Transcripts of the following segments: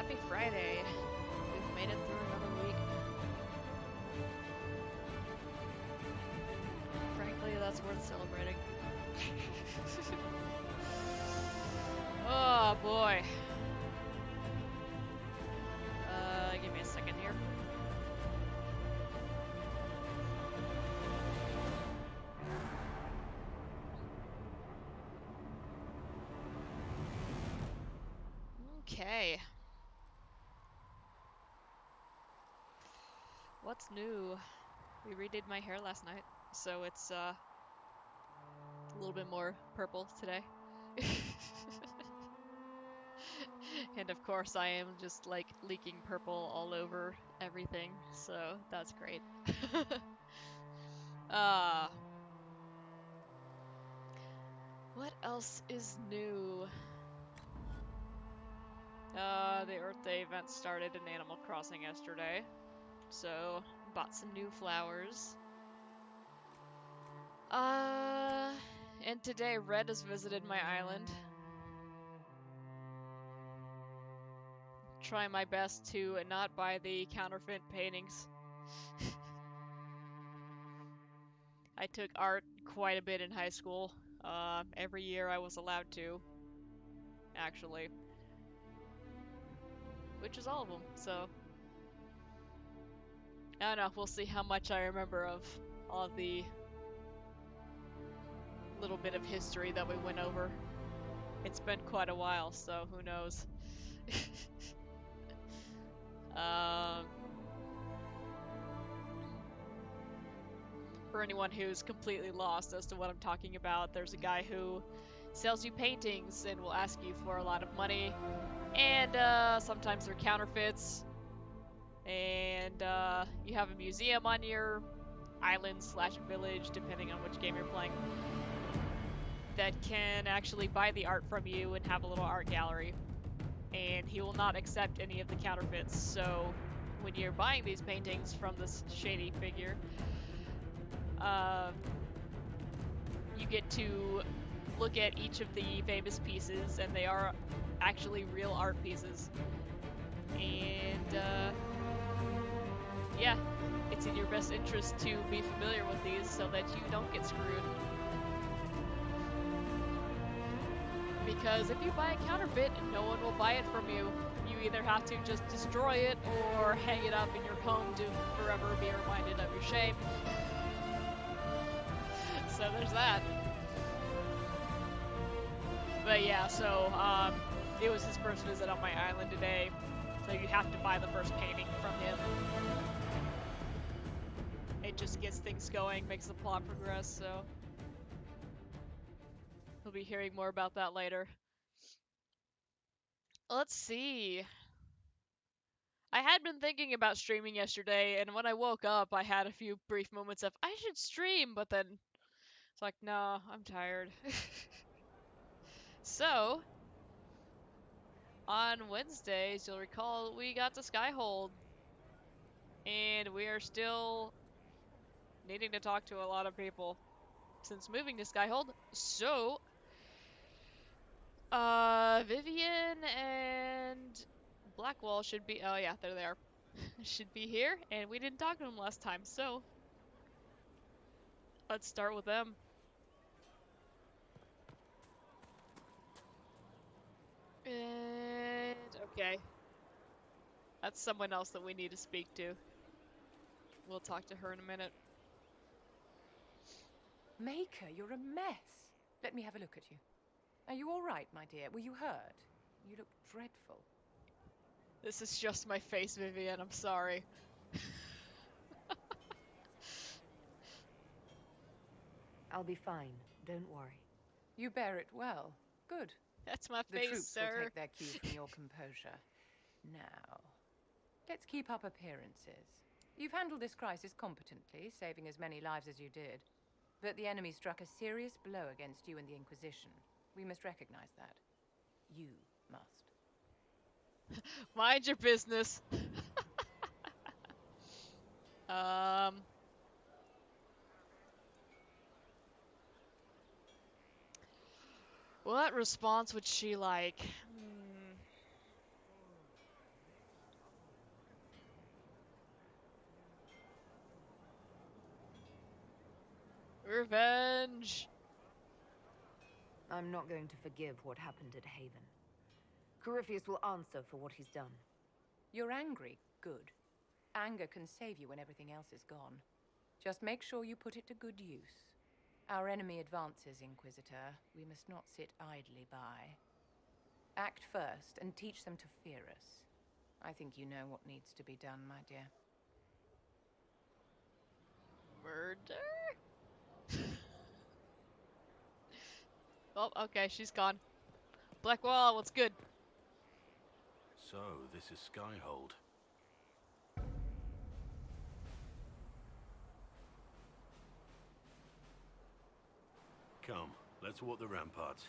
Happy Friday. We've made it through another week. Frankly, that's worth celebrating. Oh boy. Give me a second here. Okay. What's new? We redid my hair last night, so it's a little bit more purple today. And of course I am just like leaking purple all over everything, so that's great. uh what else is new? The Earth Day event started in Animal Crossing yesterday, so bought some new flowers. And today Red has visited my island. Try my best to not buy the counterfeit paintings. I took art quite a bit in high school. Every year I was allowed to, actually, which is all of them. So I don't know. We'll see how much I remember of all of the little bit of history that we went over. It's been quite a while, so who knows. um, for anyone who's completely lost as to what I'm talking about, there's a guy who sells you paintings and will ask you for a lot of money, and sometimes they're counterfeits, and you have a museum on your island slash village, depending on which game you're playing, that can actually buy the art from you and have a little art gallery, and he will not accept any of the counterfeits. So when you're buying these paintings from this shady figure, you get to look at each of the famous pieces, and they are actually real art pieces. And yeah, it's in your best interest to be familiar with these so that you don't get screwed. Because if you buy a counterfeit, no one will buy it from you. You either have to just destroy it or hang it up in your home to forever be reminded of your shame. So there's that. But yeah, so it was his first visit on my island today, so you have to buy the first painting from him. It just gets things going, makes the plot progress, so we'll be hearing more about that later. Let's see. I had been thinking about streaming yesterday, and when I woke up, I had a few brief moments of, I should stream, but then it's like, no, I'm tired. So, on Wednesdays, you'll recall, we got to Skyhold, and we are still needing to talk to a lot of people since moving to Skyhold. So, Vivian and Blackwall should be, oh yeah, there they are, should be here, and we didn't talk to them last time, so let's start with them. And, okay, that's someone else that we need to speak to. We'll talk to her in a minute. Maker, you're a mess. Let me have a look at you. Are you all right, my dear? Were you hurt? You look dreadful. This is just my face, Vivian, I'm sorry. I'll be fine. Don't worry. You bear it well. Good. That's my The face, troops will sir. take their cue from your composure. Now, let's keep up appearances. You've handled this crisis competently, saving as many lives as you did. But the enemy struck a serious blow against you and the Inquisition. We must recognize that. You must. Mind your business. um... What response would she like? Revenge! I'm not going to forgive what happened at Haven. Corypheus will answer for what he's done. You're angry? Good. Anger can save you when everything else is gone. Just make sure you put it to good use. Our enemy advances, Inquisitor. We must not sit idly by. Act first and teach them to fear us. I think you know what needs to be done, my dear. Murder? Oh, okay, she's gone. Blackwall, what's good? So, this is Skyhold. Come, let's walk the ramparts.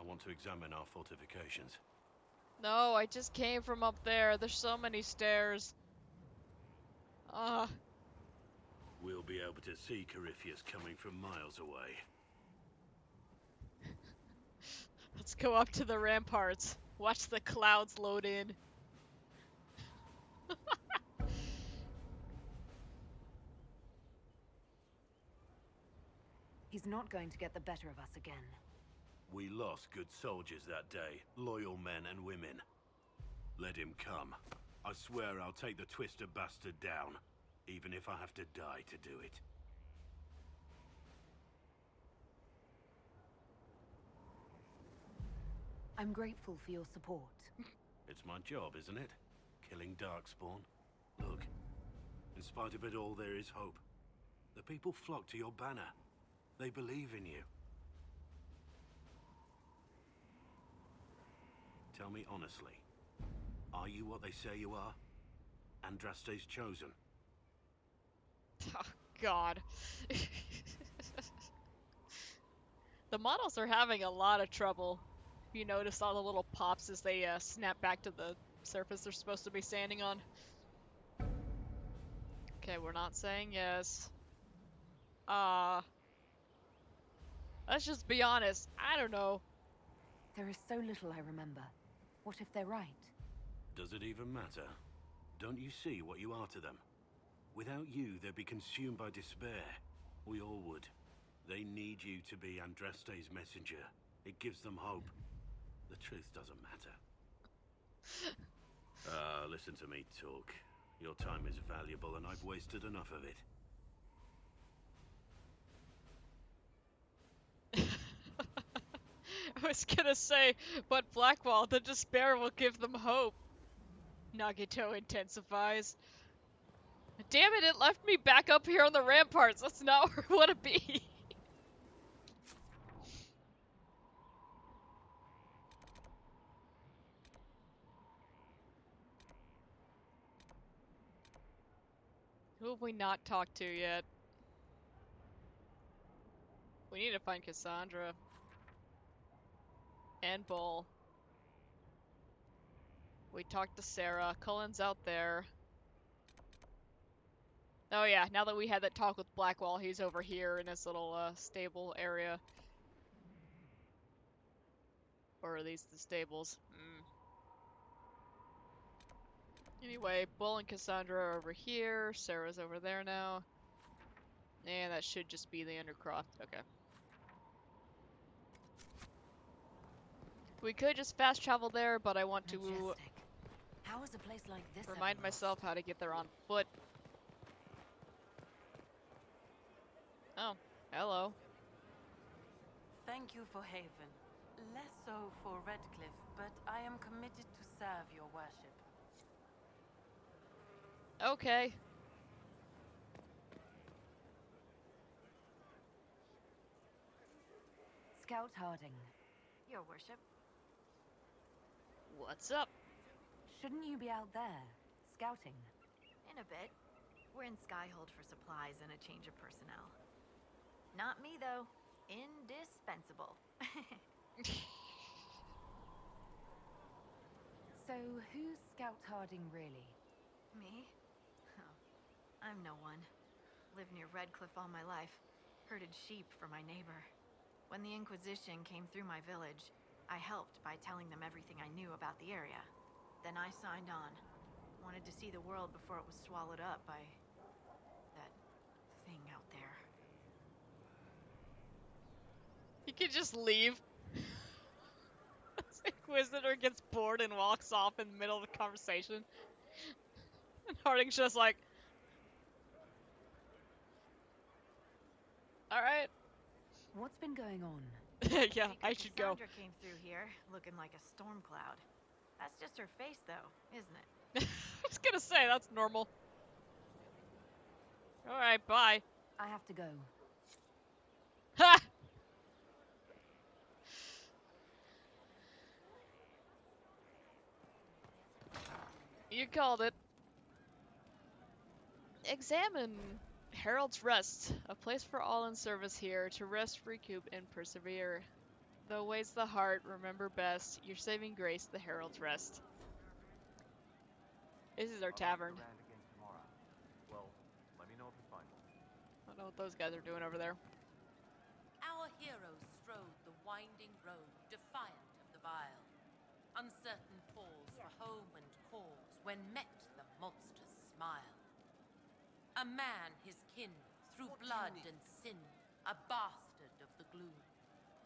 I want to examine our fortifications. No, I just came from up there. There's so many stairs. We'll be able to see Corypheus coming from miles away. Let's go up to the ramparts. Watch the clouds load in. He's not going to get the better of us again. We lost good soldiers that day, loyal men and women. Let him come. I swear I'll take the twister bastard down, even if I have to die to do it. I'm grateful for your support. It's my job, isn't it? Killing Darkspawn. Look, in spite of it all, there is hope. The people flock to your banner. They believe in you. Tell me honestly, are you what they say you are? Andraste's chosen? Oh, God. The models are having a lot of trouble. You notice all the little pops as they snap back to the surface they're supposed to be standing on. Okay, we're not saying yes. Let's just be honest. I don't know. There is so little I remember. What if they're right? Does it even matter? Don't you see what you are to them? Without you, they'd be consumed by despair. We all would. They need you to be Andraste's messenger. It gives them hope. The truth doesn't matter. Listen to me talk. Your time is valuable and I've wasted enough of it. I was gonna say, but Blackwall, the despair will give them hope. Nagito intensifies. Damn it, it left me back up here on the ramparts. That's not where I want to be. Who have we not talked to yet? We need to find Cassandra. And Bull. We talked to Sarah. Cullen's out there. Oh yeah, now that we had that talk with Blackwall, he's over here in his little stable area. Or are these the stables? Anyway, Bull and Cassandra are over here. Sarah's over there now. And that should just be the Undercroft. Okay. We could just fast travel there, but I want to How is a place like this remind myself how to get there on foot. Oh, hello. Thank you for Haven. Less so for Redcliffe, but I am committed to serve your worship. Okay. Scout Harding. Your worship. What's up? Shouldn't you be out there, scouting? In a bit. We're in Skyhold for supplies and a change of personnel. Not me, though. Indispensable. So, who's Scout Harding really? Me? Oh, I'm no one. Lived near Redcliffe all my life. Herded sheep for my neighbor. When the Inquisition came through my village, I helped by telling them everything I knew about the area. Then I signed on. Wanted to see the world before it was swallowed up by that thing out there. could just leave. Inquisitor gets bored and walks off in the middle of the conversation. And Harding's just like, alright. What's been going on? Yeah, Secret I should go. Cassandra came through here, looking like a storm cloud. That's just her face, though, isn't it? I was gonna say, that's normal. Alright, bye. I have to go. Ha! You called it. Examine Herald's Rest, a place for all in service here to rest, recoup, and persevere. Though waits the heart, remember best your saving grace, the Herald's Rest. This is our tavern. Well, let me know if you find one. I don't know what those guys are doing over there. Our heroes strode the winding road, defiant of the vile. Uncertain pause for home and cause, when met the monster's smile. A man his kin, through blood and sin, a bastard of the gloom.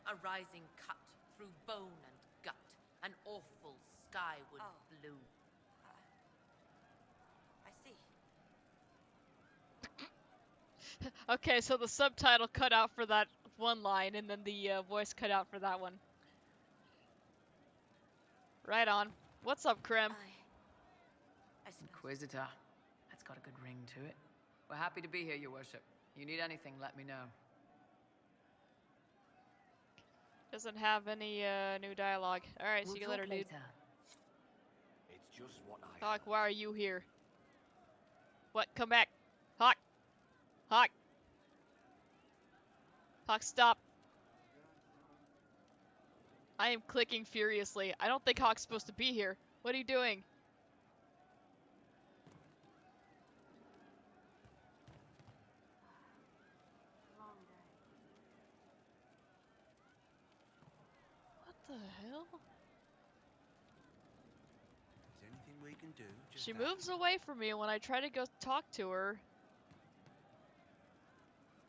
A rising cut through bone and gut, an awful skyward blue. I see. Okay, so the subtitle cut out for that one line, and then the voice cut out for that one. Right on. What's up, Krem? I suppose. Inquisitor. That's got a good ring to it. We're happy to be here, your worship. You need anything, let me know. Doesn't have any new dialogue. Alright, We'll see you talk later, dude. It's just what I Hawk, why are you here? What? Come back. Hawk. Hawk. Hawk, stop. I am clicking furiously. I don't think Hawk's supposed to be here. What are you doing? What the hell? Is anything we can do? Just She ask. moves away from me when I try to go talk to her.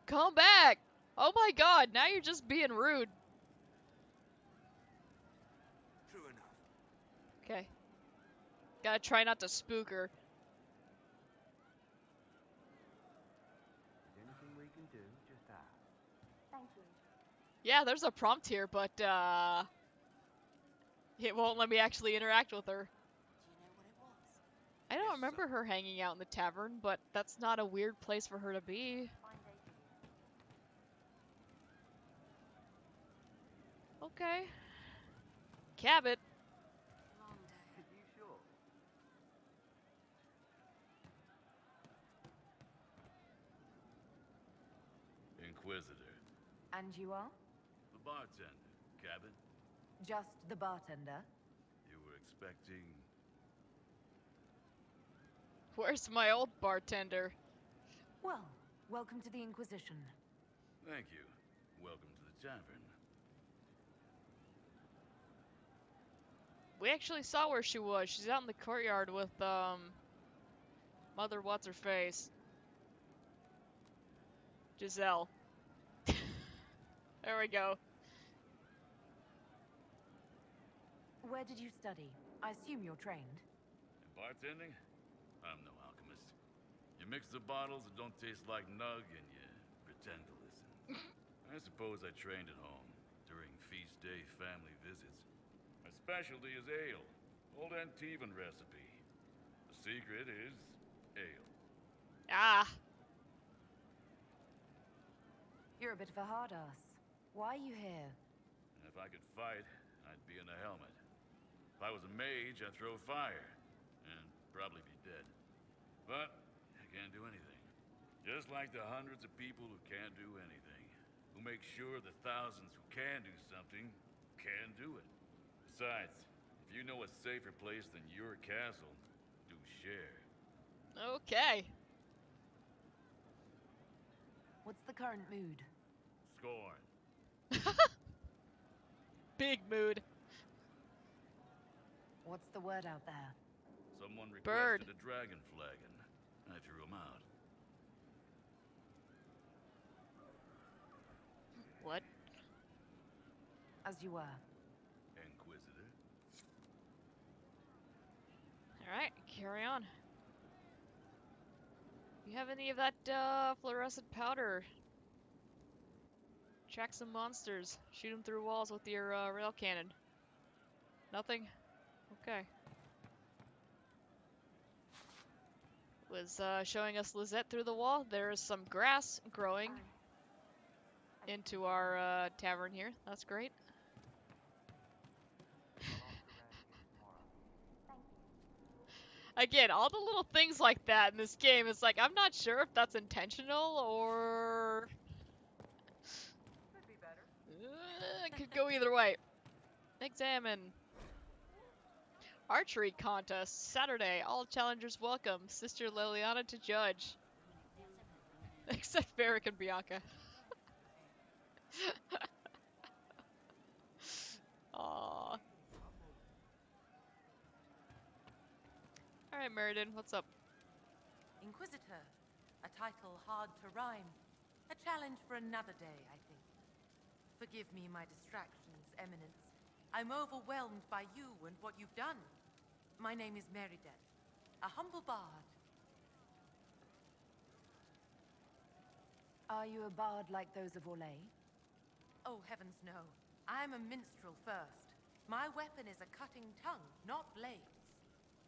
Come back! Oh my god, now you're just being rude. True enough. Okay. Gotta try not to spook her. Is anything we can do? Just ask. Thank you. Yeah, there's a prompt here, but it won't let me actually interact with her. Do you know what it was? I don't remember her hanging out in the tavern, but that's not a weird place for her to be. Okay. Cabot. Long day. You sure? Inquisitor. And you are? The bartender. Cabot. Just the bartender? You were expecting... Where's my old bartender? Well, welcome to the Inquisition. Thank you. Welcome to the tavern. We actually saw where she was. She's out in the courtyard with, Mother What's-Her-Face. Giselle. There we go. Where did you study? I assume you're trained. In bartending? I'm no alchemist. You mix the bottles that don't taste like nug and you pretend to listen. I suppose I trained at home during feast day family visits. My specialty is ale. Old Antivan recipe. The secret is ale. Ah. You're a bit of a hard ass. Why are you here? And if I could fight, I'd be in a helmet. If I was a mage, I'd throw fire. And probably be dead. But I can't do anything. Just like the hundreds of people who can't do anything. Who make sure the thousands who can do something can do it. Besides, if you know a safer place than your castle, do share. Okay. What's the current mood? Scorn. Big mood. What's the word out there? Someone Bird. requested a dragon flagon. I threw him out. What? As you were. Inquisitor. Alright, carry on. You have any of that fluorescent powder? Track some monsters. Shoot them through walls with your rail cannon. Nothing? Okay. Was showing us Lizette through the wall. There's some grass growing into our tavern here. That's great. Again, all the little things like that in this game, it's like, I'm not sure if that's intentional or... Could be better. It could go either way. Examine. Archery contest, Saturday. All challengers welcome. Sister Liliana to judge. Except Varric and Bianca. Aww. Alright, Meriden, what's up? Inquisitor. A title hard to rhyme. A challenge for another day, I think. Forgive me my distractions, Eminence. I'm overwhelmed by you and what you've done. My name is Meriden, a humble bard. Are you a bard like those of Orlais? Oh, heavens no. I'm a minstrel first. My weapon is a cutting tongue, not blades.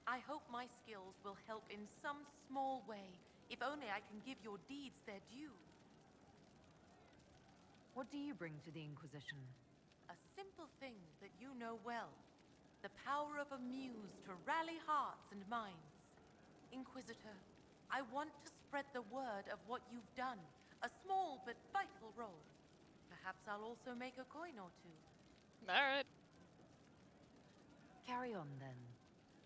I hope my skills will help in some small way, if only I can give your deeds their due. What do you bring to the Inquisition? A simple thing that you know well. The power of a muse to rally hearts and minds. Inquisitor, I want to spread the word of what you've done. A small but vital role. Perhaps I'll also make a coin or two. Alright. Carry on, then.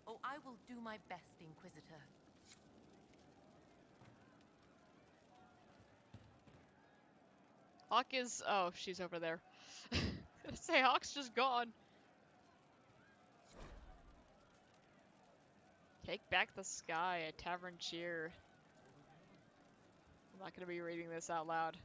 Oh, I will do my best, Inquisitor. Hawk is... oh, she's over there. I was gonna say, Hawk's just gone. Take back the sky, a tavern cheer. I'm not gonna be reading this out loud.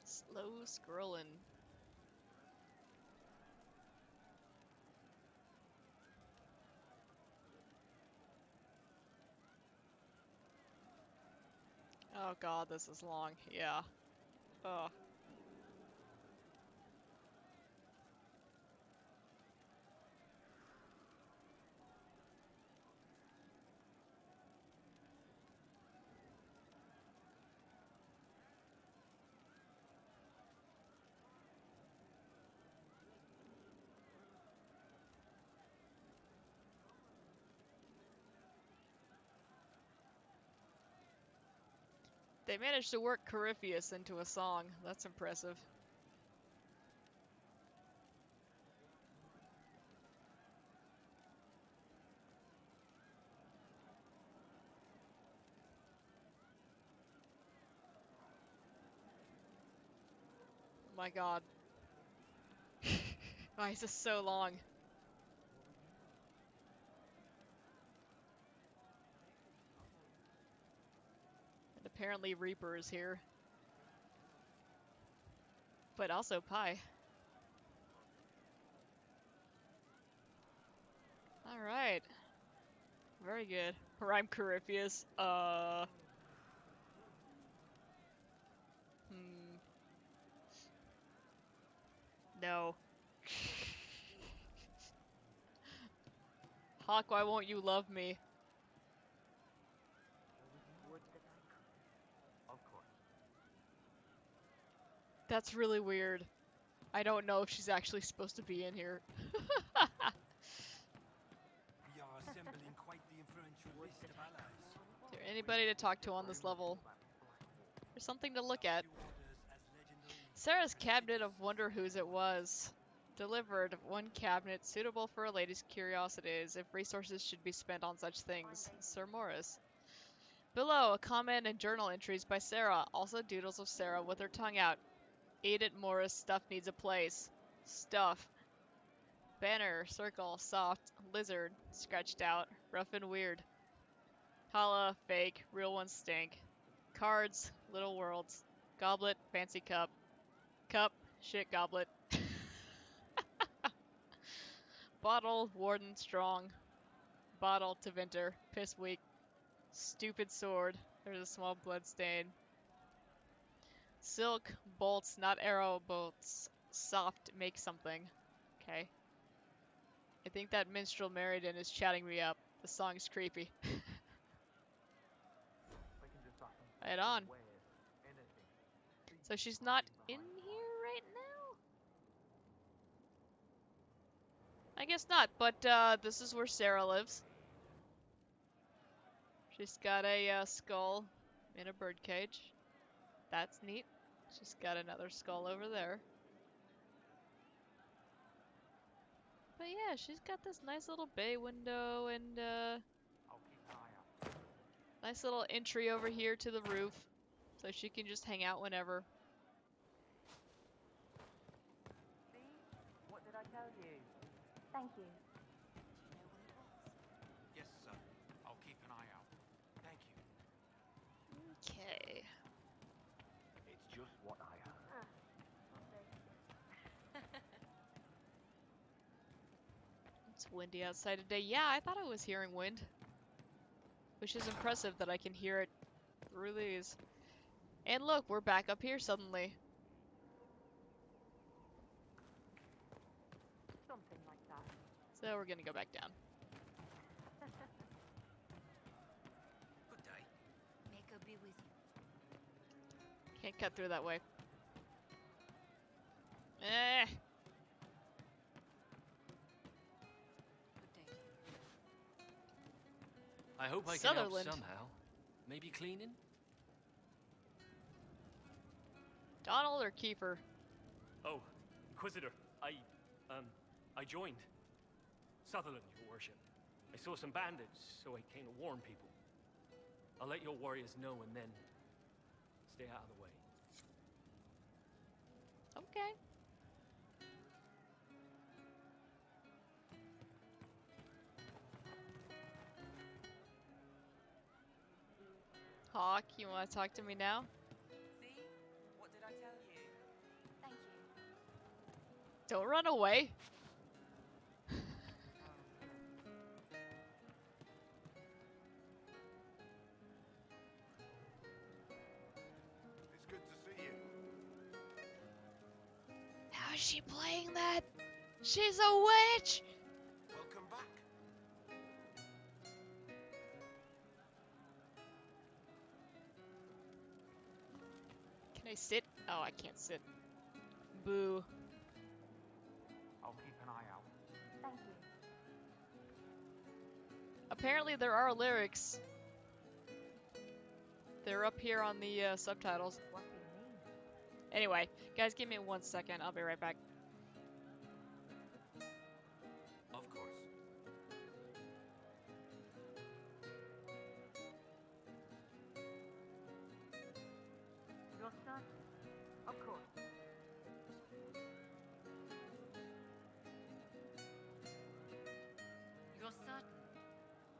Slow scrolling. Oh god, this is long. Yeah. Ugh. They managed to work Corypheus into a song. That's impressive. Oh my god. Why is this so long? And apparently Reaper is here. But also Pi. Alright. Very good. Rhyme Corypheus. No. Hawk, why won't you love me? Would that I could. Of course. That's really weird. I don't know if she's actually supposed to be in here. We are assembling quite the influential list of allies. Is there anybody to talk to on this level? There's something to look at. Few orders as legendary. Sarah's cabinet of wonder whose it was. Delivered one cabinet suitable for a lady's curiosities if resources should be spent on such things. Sir Morris. Below, a comment and journal entries by Sarah. Also doodles of Sarah with her tongue out. Eat it, Morris. Stuff needs a place. Stuff. Banner, circle, soft, lizard, scratched out, rough and weird. Holla, fake. Real ones stink. Cards, little worlds. Goblet, fancy cup. Cup, shit goblet. Bottle, warden, strong. Bottle, to Vinter, piss weak. Stupid sword. There's a small blood stain. Silk, bolts, not arrow bolts. Soft, make something. Okay. I think that minstrel Meriden is chatting me up. The song's creepy. We can just up and Right on. wares, anything. So she's not in here right now? I guess not, but this is where Sarah lives. She's got a skull in a birdcage. That's neat. She's got another skull over there. But yeah, she's got this nice little bay window and I'll keep an eye out. nice little entry over here to the roof. So she can just hang out whenever. See? What did I tell you? Thank you. Yes, sir. I'll keep an eye out. Thank you. Okay. It's just what I heard. It's windy outside today. Yeah, I thought I was hearing wind. Which is impressive that I can hear it through these. And look, we're back up here suddenly. Something like that. So we're gonna go back down. Good day. May God be with you. Can't cut through that way. Eh. Good day. I hope I can Sutherland. help somehow. Maybe cleaning? Donald or Kiefer? Oh, Inquisitor, I joined. Sutherland, your worship. I saw some bandits, so I came to warn people. I'll let your warriors know and then stay out of the way. Okay. Hawk, you want to talk to me now? See? What did I tell you? Thank you. Don't run away. It's good to see you. How is she playing that? She's a witch! Welcome back. Can I sit? Oh, I can't sit. Boo. I'll keep an eye out. Thank you. Apparently there are lyrics. They're up here on the subtitles. What do you mean? Anyway, guys, give me 1 second. I'll be right back. Of course. Your son? Of course. You're certain?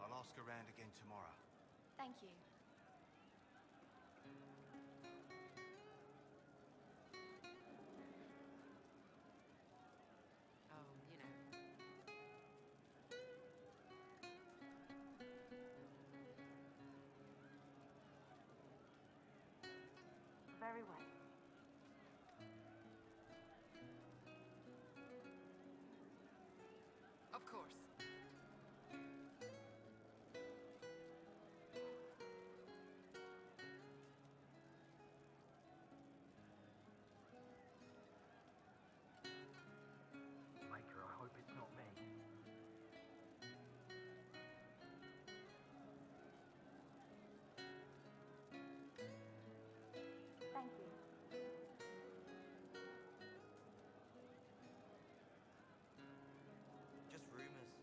I'll ask around again tomorrow. Thank you. Oh, you know. Very well. Of course. Maker, I hope it's not me. Thank you. Just rumors.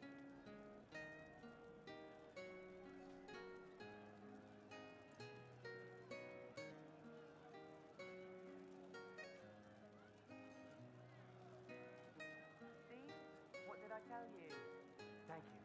See? What did I tell you? Thank you.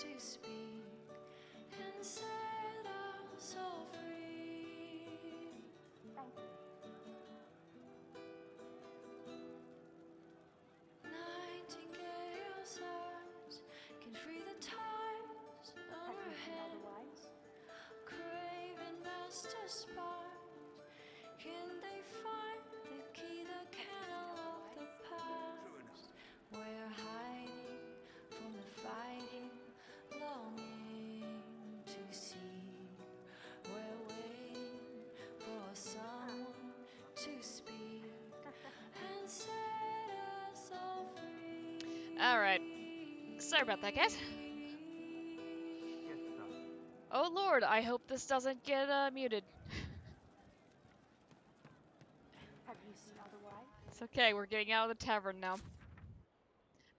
to speak and set us all free. Nightingale's arms can free the ties on our hands. Craven master's spark, can they find the key that can unlock the past? We're hiding from the fighting, longing to see. We're waiting for someone to speak and set us all free. Alright. Sorry about that, guys. Oh lord, I hope this doesn't get muted. Have you seen otherwise? It's okay, we're getting out of the tavern now.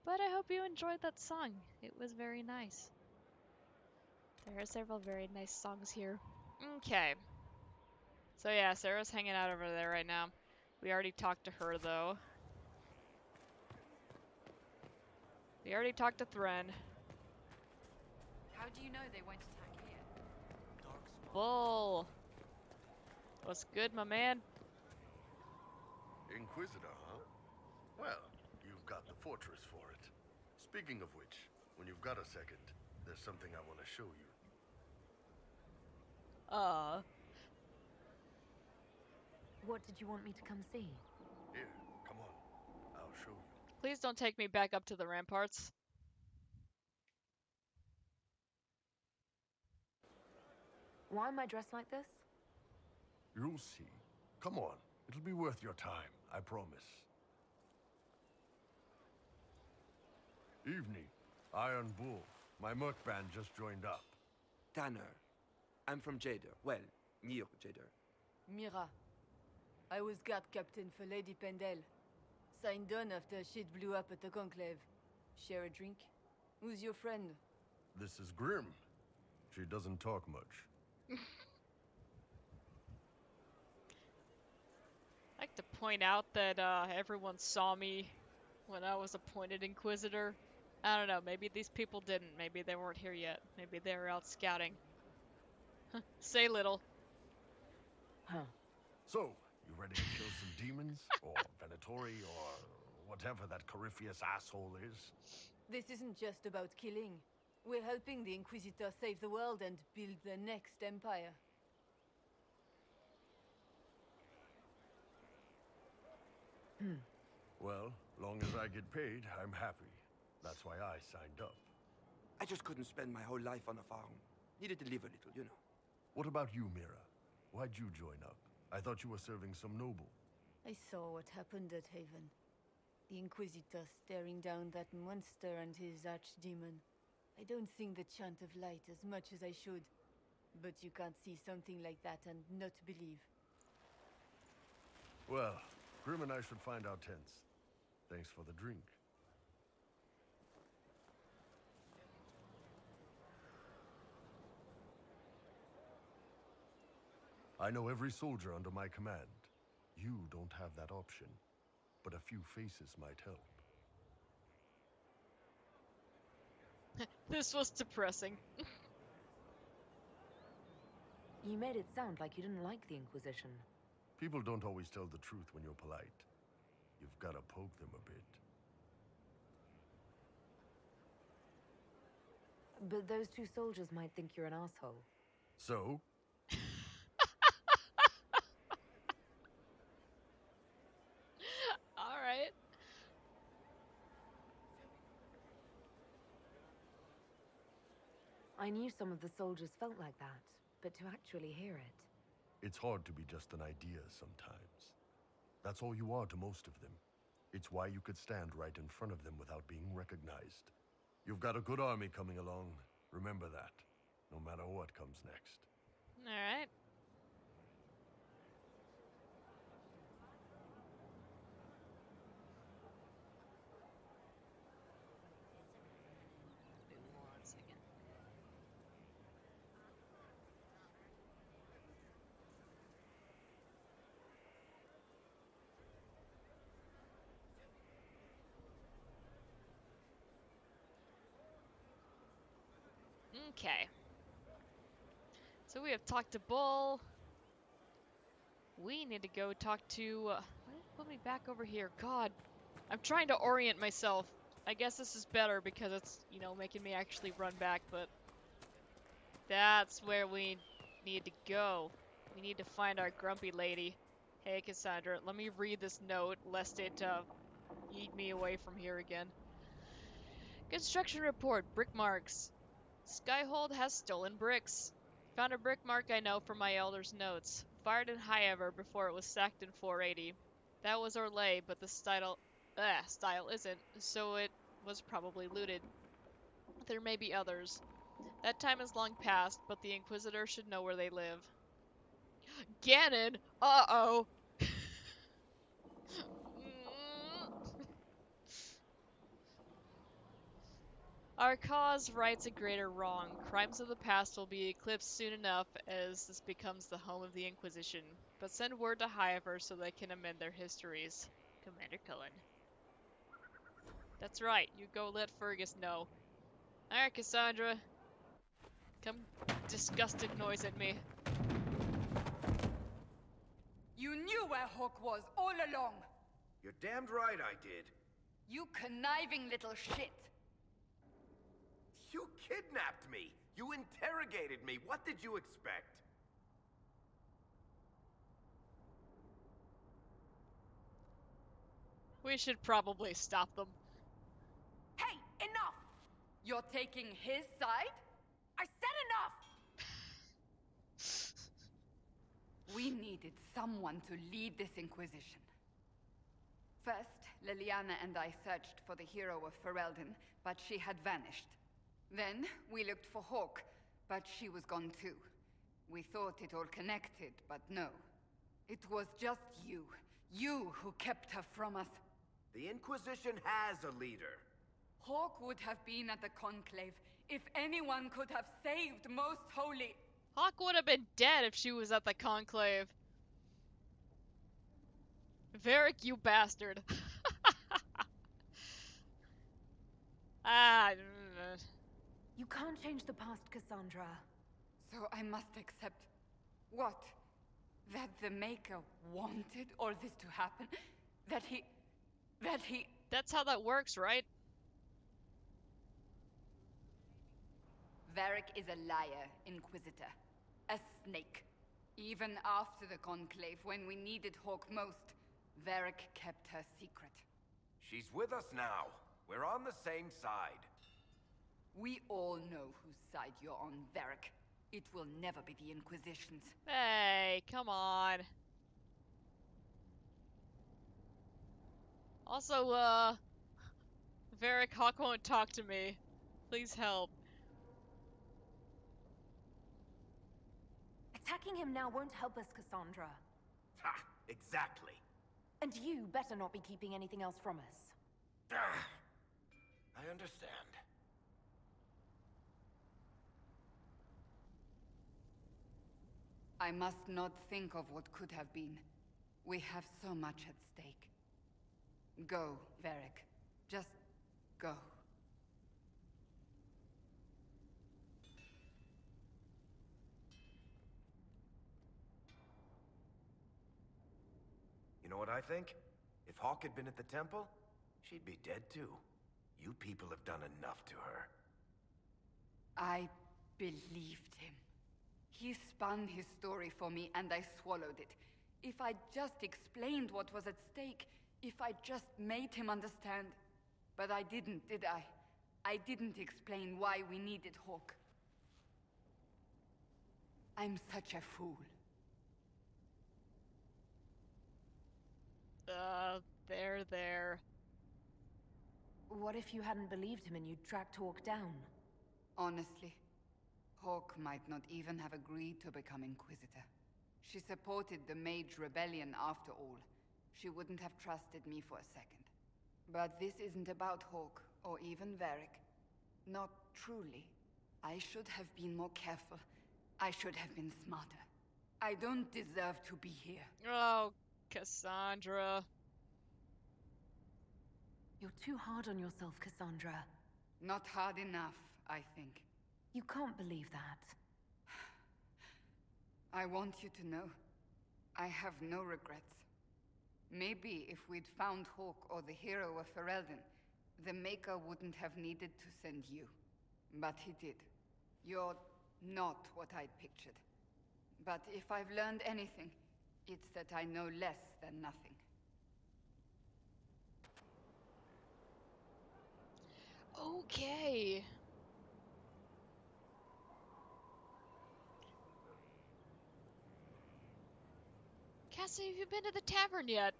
But I hope you enjoyed that song. It was very nice. There are several very nice songs here. Okay. So yeah, Sarah's hanging out over there right now. We already talked to her though. We already talked to Thren. How do you know they won't attack here? Bull. What's good, my man? Inquisitor, huh? Well, you've got the fortress for it. Speaking of which, when you've got a second, there's something I want to show you. What did you want me to come see? Here, come on. I'll show you. Please don't take me back up to the ramparts. Why am I dressed like this? You'll see. Come on. It'll be worth your time, I promise. Evening. Iron Bull. My merc band just joined up. Tanner. I'm from Jader. Well, near Jader. Mira. I was guard captain for Lady Pendel. Signed on after shit blew up at the Conclave. Share a drink? Who's your friend? This is Grim. She doesn't talk much. I'd like to point out that everyone saw me when I was appointed Inquisitor. I don't know, maybe these people didn't. Maybe they weren't here yet. Maybe they were out scouting. Say little. Huh. So, you ready to kill some demons? Or Venatori, or whatever that Corypheus asshole is? This isn't just about killing. We're helping the Inquisitor save the world and build the next empire. Well, long as I get paid, I'm happy. That's why I signed up. I just couldn't spend my whole life on a farm. Needed to live a little, you know. What about you, Mira? Why'd you join up? I thought you were serving some noble. I saw what happened at Haven. The Inquisitor staring down that monster and his archdemon. I don't sing the chant of light as much as I should. But you can't see something like that and not believe. Well, Grim and I should find our tents. Thanks for the drink. I know every soldier under my command. You don't have that option, but a few faces might help. This was depressing. You made it sound like you didn't like the Inquisition. People don't always tell the truth when you're polite. You've got to poke them a bit. But those two soldiers might think you're an asshole. So? Alright. I knew some of the soldiers felt like that, but to actually hear it... It's hard to be just an idea sometimes. That's all you are to most of them. It's why you could stand right in front of them without being recognized. You've got a good army coming along. Remember that, no matter what comes next. Alright. Okay. So we have talked to Bull. We need to go talk to... why did it put me back over here? God. I'm trying to orient myself. I guess this is better because it's, you know, making me actually run back, but... That's where we need to go. We need to find our grumpy lady. Hey, Cassandra, let me read this note, lest it, yeet me away from here again. Construction report, brick marks. Skyhold has stolen bricks. Found a brick mark I know from my elder's notes. Fired in Highever before it was sacked in 480. That was Orlais, but the style isn't, so it was probably looted. There may be others. That time is long past, but the Inquisitor should know where they live. Ganon! Uh-oh! Our cause rights a greater wrong. Crimes of the past will be eclipsed soon enough as this becomes the home of the Inquisition. But send word to Highever so they can amend their histories. Commander Cullen. That's right, you go let Fergus know. Alright, Cassandra. Come disgusted noise at me. You knew where Hawk was all along! You're damned right I did. You conniving little shit! You kidnapped me! You interrogated me! What did you expect? We should probably stop them. Hey, enough! You're taking his side? I said enough! We needed someone to lead this Inquisition. First, Liliana and I searched for the hero of Ferelden, but she had vanished. Then, we looked for Hawk, but she was gone too. We thought it all connected, but no. It was just you. You who kept her from us. The Inquisition has a leader. Hawk would have been at the Conclave if anyone could have saved Most Holy. Hawk would have been dead if she was at the Conclave. Varric, you bastard. Ah. You can't change the past, Cassandra. So I must accept... what? That the Maker wanted all this to happen? That he... That's how that works, right? Varric is a liar, Inquisitor. A snake. Even after the Conclave, when we needed Hawk most, Varric kept her secret. She's with us now. We're on the same side. We all know whose side you're on, Varric. It will never be the Inquisition's. Hey, come on. Also, Varric, Hawk won't talk to me. Please help. Attacking him now won't help us, Cassandra. Ha! Exactly. And you better not be keeping anything else from us. I understand. I must not think of what could have been. We have so much at stake. Go, Varric. Just go. You know what I think? If Hawk had been at the temple, she'd be dead too. You people have done enough to her. I believed him. He spun his story for me and I swallowed it. If I just explained what was at stake, if I just made him understand. But I didn't, did I? I didn't explain why we needed Hawk. I'm such a fool. There. What if you hadn't believed him and you'd tracked Hawk down? Honestly, Hawk might not even have agreed to become Inquisitor. She supported the Mage Rebellion after all. She wouldn't have trusted me for a second. But this isn't about Hawk, or even Varric. Not truly. I should have been more careful. I should have been smarter. I don't deserve to be here. Oh, Cassandra. You're too hard on yourself, Cassandra. Not hard enough, I think. You can't believe that. I want you to know, I have no regrets. Maybe if we'd found Hawk or the hero of Ferelden, the Maker wouldn't have needed to send you. But he did. You're not what I'd pictured. But if I've learned anything, it's that I know less than nothing. Okay. Cassie, have you been to the tavern yet?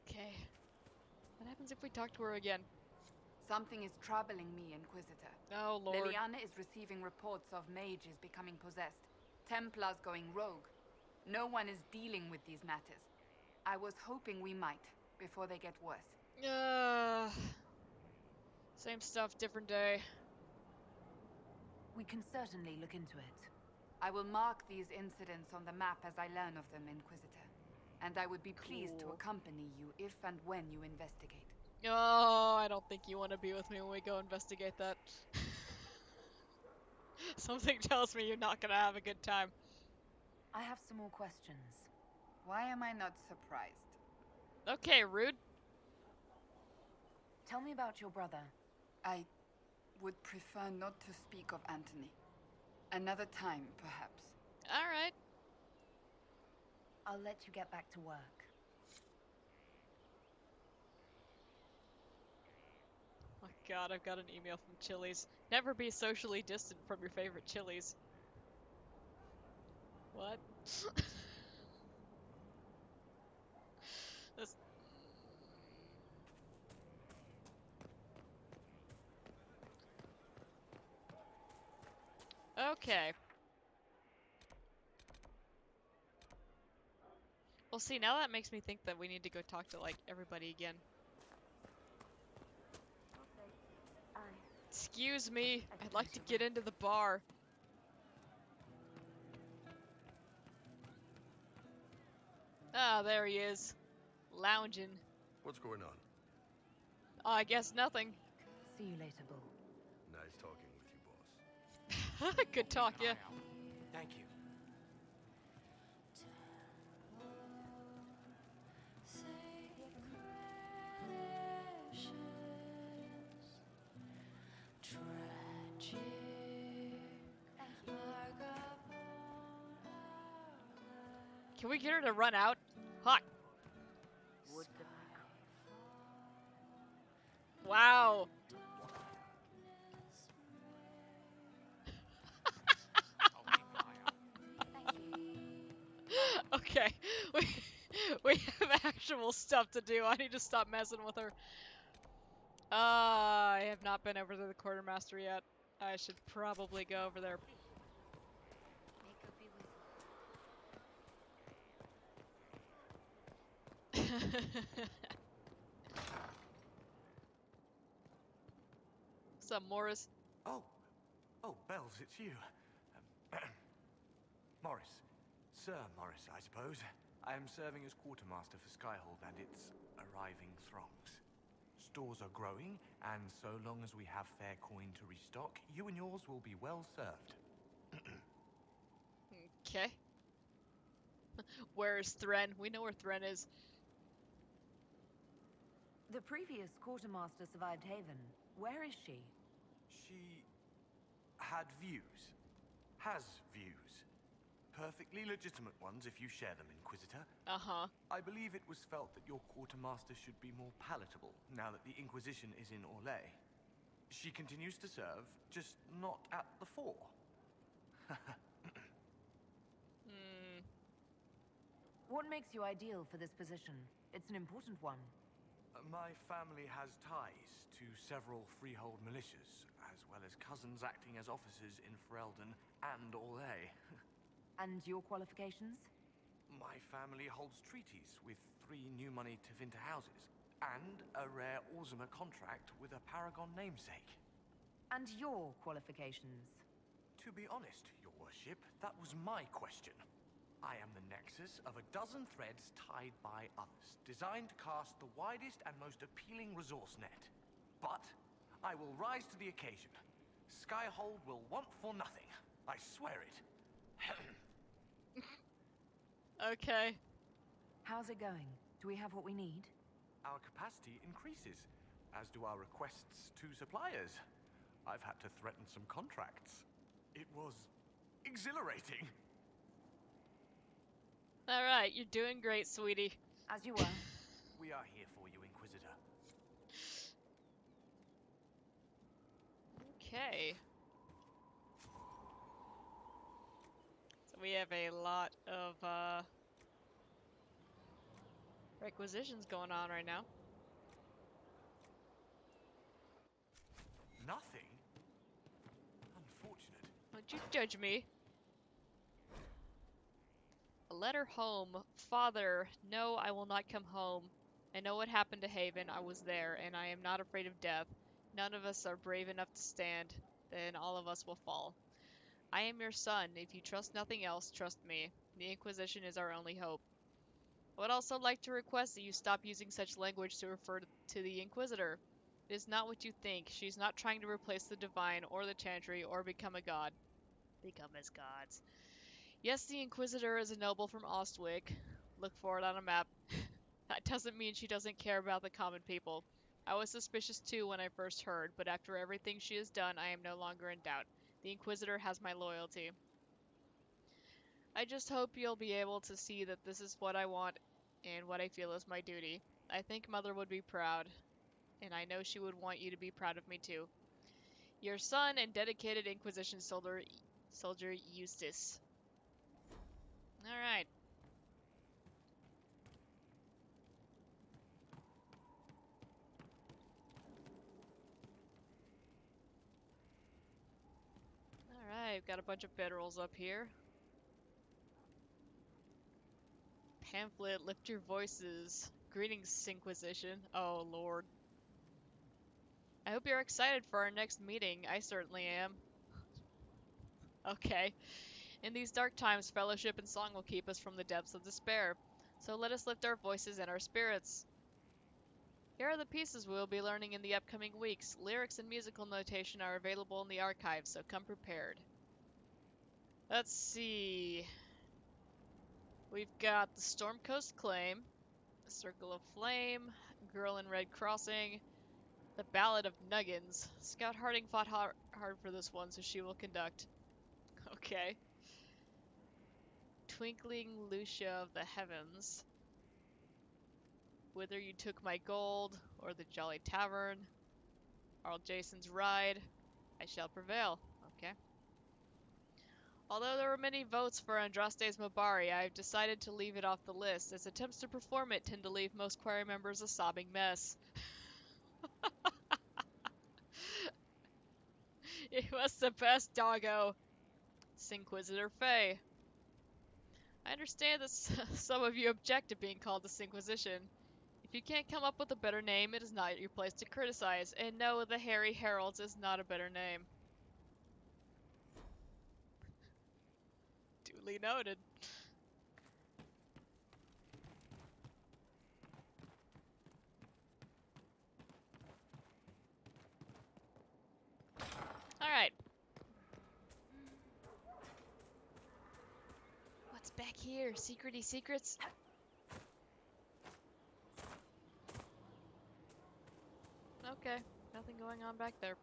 Okay. What happens if we talk to her again? Something is troubling me, Inquisitor. Oh, Lord. Liliana is receiving reports of mages becoming possessed, Templars going rogue. No one is dealing with these matters. I was hoping we might, before they get worse. Same stuff, different day. We can certainly look into it. I will mark these incidents on the map as I learn of them, Inquisitor. And I would be pleased to accompany you if and when you investigate. Oh, I don't think you want to be with me when we go investigate that. Something tells me you're not gonna have a good time. I have some more questions. Why am I not surprised? Okay, rude. Tell me about your brother. I would prefer not to speak of Anthony. Another time, perhaps. Alright. I'll let you get back to work. Oh god, I've got an email from Chili's. Never be socially distant from your favorite Chili's. What? This... Okay. Well, see, now that makes me think that we need to go talk to, like, everybody again. Excuse me, I'd like to get into the bar. Ah, there he is. Lounging. What's going on? I guess nothing. See you later, Bull. Nice talking with you, boss. Good talk, yeah. Thank you. Can we get her to run out? Hot. Wow. Okay, we have actual stuff to do. I need to stop messing with her. I have not been over to the quartermaster yet. I should probably go over there. What's up, Morris? Oh, Bells, it's you. Morris. Sir Morris, I suppose. I am serving as quartermaster for Skyhold and its arriving throngs. Stores are growing, and so long as we have fair coin to restock, you and yours will be well served. Okay. Where is Thren? We know where Thren is. The previous quartermaster survived Haven. Where is she? She had views. Has views. Perfectly legitimate ones if you share them, Inquisitor. Uh-huh. I believe it was felt that your quartermaster should be more palatable now that the Inquisition is in Orlais. She continues to serve, just not at the fore. What makes you ideal for this position? It's an important one. My family has ties to several freehold militias, as well as cousins acting as officers in Ferelden and Orlais. And your qualifications? My family holds treaties with 3 new money Tevinter houses, and a rare Orzuma contract with a Paragon namesake. And your qualifications? To be honest, Your Worship, that was my question. I am the nexus of a dozen threads tied by others, designed to cast the widest and most appealing resource net. But I will rise to the occasion. Skyhold will want for nothing. I swear it. Okay. How's it going? Do we have what we need? Our capacity increases, as do our requests to suppliers. I've had to threaten some contracts. It was exhilarating. Alright, you're doing great, sweetie. As you were. We are here for you, Inquisitor. Okay. So we have a lot of requisitions going on right now. Nothing? Unfortunate. Don't you judge me. A letter home. Father, no, I will not come home. I know what happened to Haven. I was there, and I am not afraid of death. None of us are brave enough to stand. Then all of us will fall. I am your son. If you trust nothing else, trust me. The Inquisition is our only hope. I would also like to request that you stop using such language to refer to the Inquisitor. It is not what you think. She's not trying to replace the Divine or the Chantry or become a god. Become as gods. Yes, the Inquisitor is a noble from Ostwick. Look for it on a map. That doesn't mean she doesn't care about the common people. I was suspicious too when I first heard, but after everything she has done, I am no longer in doubt. The Inquisitor has my loyalty. I just hope you'll be able to see that this is what I want and what I feel is my duty. I think Mother would be proud, and I know she would want you to be proud of me too. Your son and dedicated Inquisition soldier Eustace. Alright. Alright, we've got a bunch of bedrolls up here. Pamphlet, lift your voices. Greetings, Inquisition. Oh, Lord. I hope you're excited for our next meeting. I certainly am. Okay. In these dark times, fellowship and song will keep us from the depths of despair. So let us lift our voices and our spirits. Here are the pieces we will be learning in the upcoming weeks. Lyrics and musical notation are available in the archives, so come prepared. Let's see. We've got the Storm Coast Claim, the Circle of Flame, Girl in Red Crossing, the Ballad of Nuggins. Scout Harding fought hard for this one, so she will conduct. Okay. Twinkling Lucia of the Heavens. Whither You Took My Gold, or the Jolly Tavern. Arl Jason's Ride. I Shall Prevail. Okay. Although there were many votes for Andraste's Mabari, I have decided to leave it off the list, as attempts to perform it tend to leave most choir members a sobbing mess. It was the best, doggo. Sinquisitor Faye. I understand that some of you object to being called the Sinquisition. If you can't come up with a better name, it is not your place to criticize, and no, the Harry Heralds is not a better name. Duly noted. Alright. What's back here? Secrety secrets? Okay, nothing going on back there.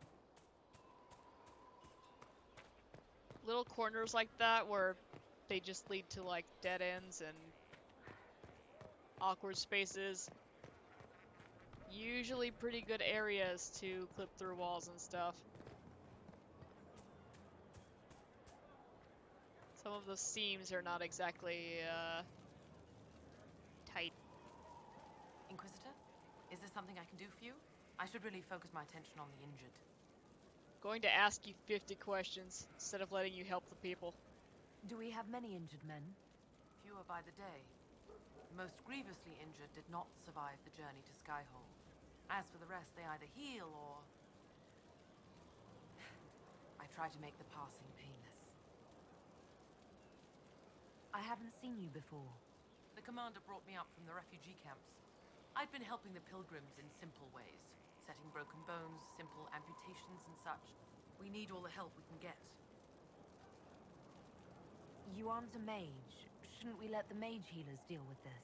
Little corners like that where they just lead to like dead ends and awkward spaces. Usually pretty good areas to clip through walls and stuff. Some of the seams are not exactly tight. Inquisitor, is there something I can do for you? I should really focus my attention on the injured. Going to ask you 50 questions instead of letting you help the people. Do we have many injured men? Fewer by the day. The most grievously injured did not survive the journey to Skyhold. As for the rest, they either heal or I try to make the passing painless. I haven't seen you before. The commander brought me up from the refugee camps. I'd been helping the pilgrims in simple ways. Setting broken bones, simple amputations and such. We need all the help we can get. You aren't a mage. Shouldn't we let the mage healers deal with this?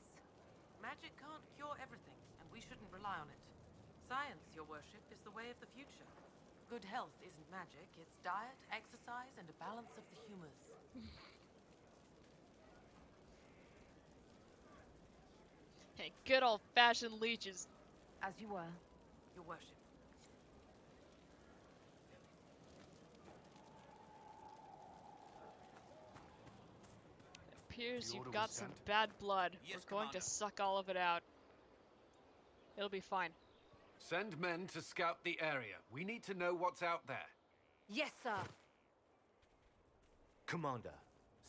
Magic can't cure everything, and we shouldn't rely on it. Science, your worship, is the way of the future. Good health isn't magic, it's diet, exercise, and a balance of the humors. Hey, good old-fashioned leeches. As you were. Your worship. Appears The you've order got was some sent? bad blood. Yes, We're going Commander. to suck all of it out. It'll be fine. Send men to scout the area. We need to know what's out there. Yes, sir. Commander,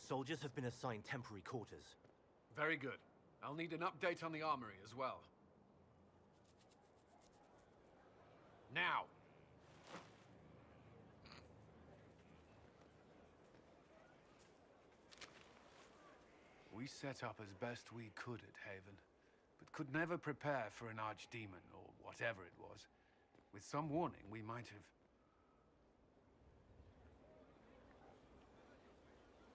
soldiers have been assigned temporary quarters. Very good. I'll need an update on the armory as well. Now! We set up as best we could at Haven, but could never prepare for an archdemon, or whatever it was. With some warning, we might have...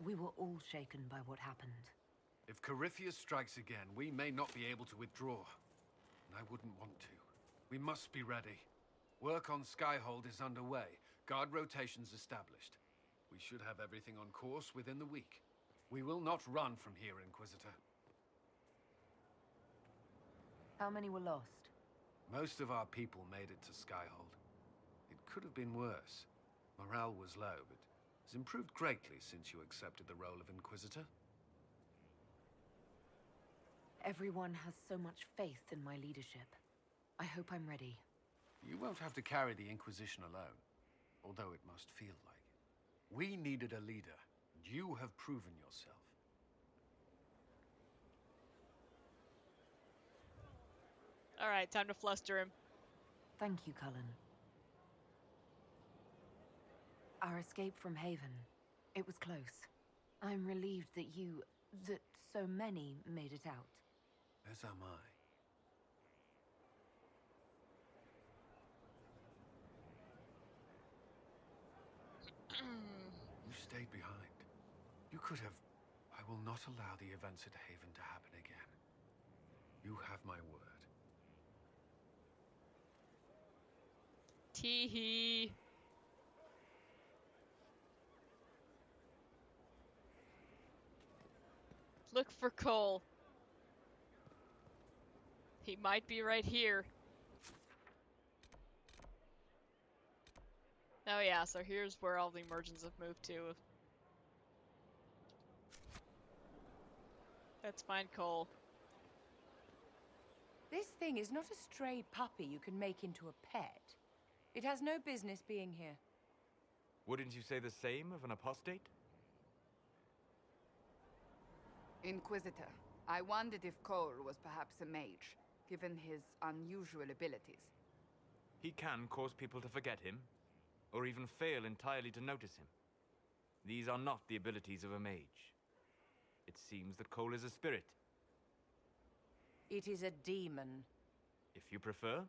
We were all shaken by what happened. If Corypheus strikes again, we may not be able to withdraw. And I wouldn't want to. We must be ready. Work on Skyhold is underway. Guard rotations established. We should have everything on course within the week. We will not run from here, Inquisitor. How many were lost? Most of our people made it to Skyhold. It could have been worse. Morale was low, but has improved greatly since you accepted the role of Inquisitor. Everyone has so much faith in my leadership. I hope I'm ready. You won't have to carry the Inquisition alone, although it must feel like it. We needed a leader, and you have proven yourself. Alright, time to fluster him. Thank you, Cullen. Our escape from Haven, it was close. I'm relieved that so many made it out. As am I. You stayed behind. You could have... I will not allow the events at Haven to happen again. You have my word. Tee-hee. Look for Cole. He might be right here. Oh yeah, so here's where all the emergents have moved to. Let's find Cole. This thing is not a stray puppy you can make into a pet. It has no business being here. Wouldn't you say the same of an apostate? Inquisitor, I wondered if Cole was perhaps a mage, given his unusual abilities. He can cause people to forget him, or even fail entirely to notice him. These are not the abilities of a mage. It seems that Cole is a spirit. It is a demon. If you prefer,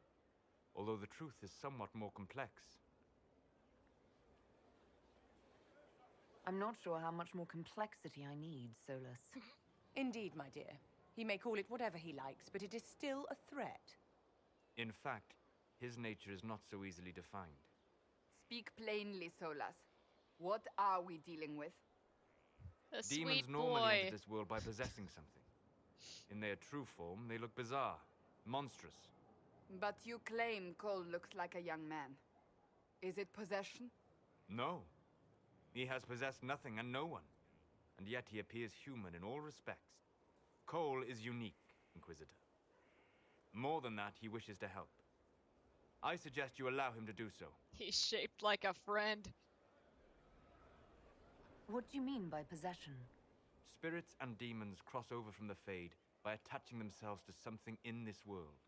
although the truth is somewhat more complex. I'm not sure how much more complexity I need, Solus. Indeed, my dear. He may call it whatever he likes, but it is still a threat. In fact, his nature is not so easily defined. Speak plainly, Solas. What are we dealing with? A Demons sweet normally boy. enter this world by possessing something. In their true form, they look bizarre, monstrous. But you claim Cole looks like a young man. Is it possession? No. He has possessed nothing and no one. And yet he appears human in all respects. Cole is unique, Inquisitor. More than that, he wishes to help. I suggest you allow him to do so. He's shaped like a friend. What do you mean by possession? Spirits and demons cross over from the Fade by attaching themselves to something in this world.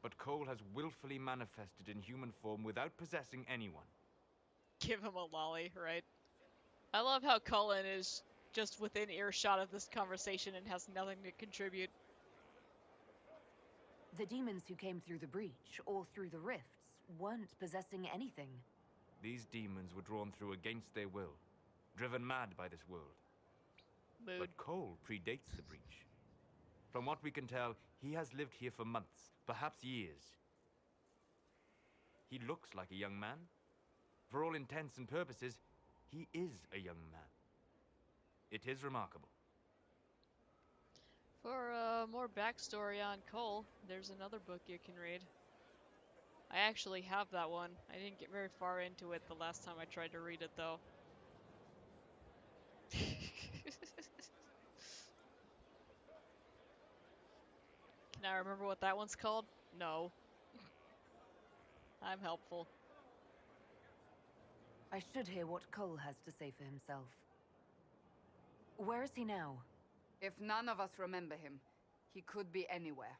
But Cole has willfully manifested in human form without possessing anyone. Give him a lolly, right? I love how Cullen is just within earshot of this conversation and has nothing to contribute. The demons who came through the breach, or through the rifts, weren't possessing anything. These demons were drawn through against their will, driven mad by this world. Mood. But Cole predates the breach. From what we can tell, he has lived here for months, perhaps years. He looks like a young man. For all intents and purposes, he is a young man. It is remarkable. For more backstory on Cole, there's another book you can read. I actually have that one. I didn't get very far into it the last time I tried to read it, though. Can I remember what that one's called? No. I'm helpful. I should hear what Cole has to say for himself. Where is he now? If none of us remember him, he could be anywhere.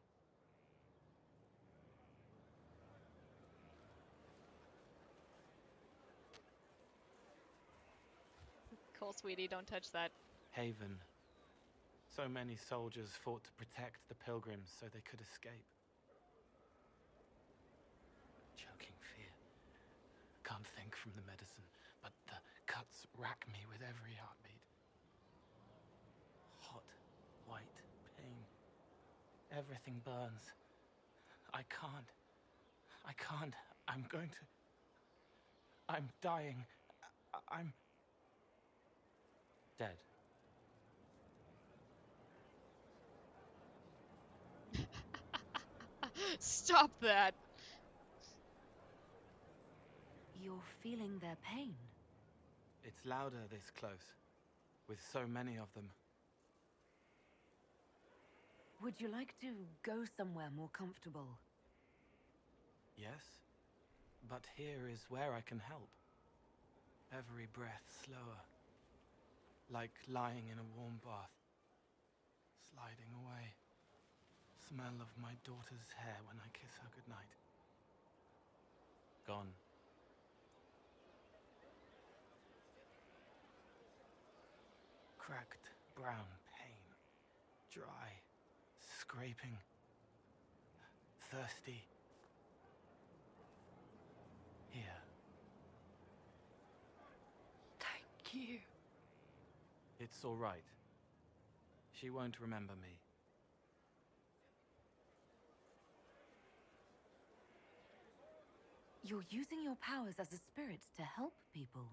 Cole, sweetie, don't touch that. Haven. So many soldiers fought to protect the pilgrims so they could escape. Choking fear. Can't think from the medicine, but the cuts rack me with every heartbeat. Hot, white pain. Everything burns. I can't. I'm going to... I'm dying. I'm... dead. Stop that! You're feeling their pain. It's louder this close, with so many of them. Would you like to go somewhere more comfortable? Yes, but here is where I can help. Every breath slower, like lying in a warm bath, sliding away. Smell of my daughter's hair when I kiss her goodnight. Gone. Cracked brown pain, dry, scraping, thirsty. Here. Thank you. It's all right. She won't remember me. You're using your powers as a spirit to help people.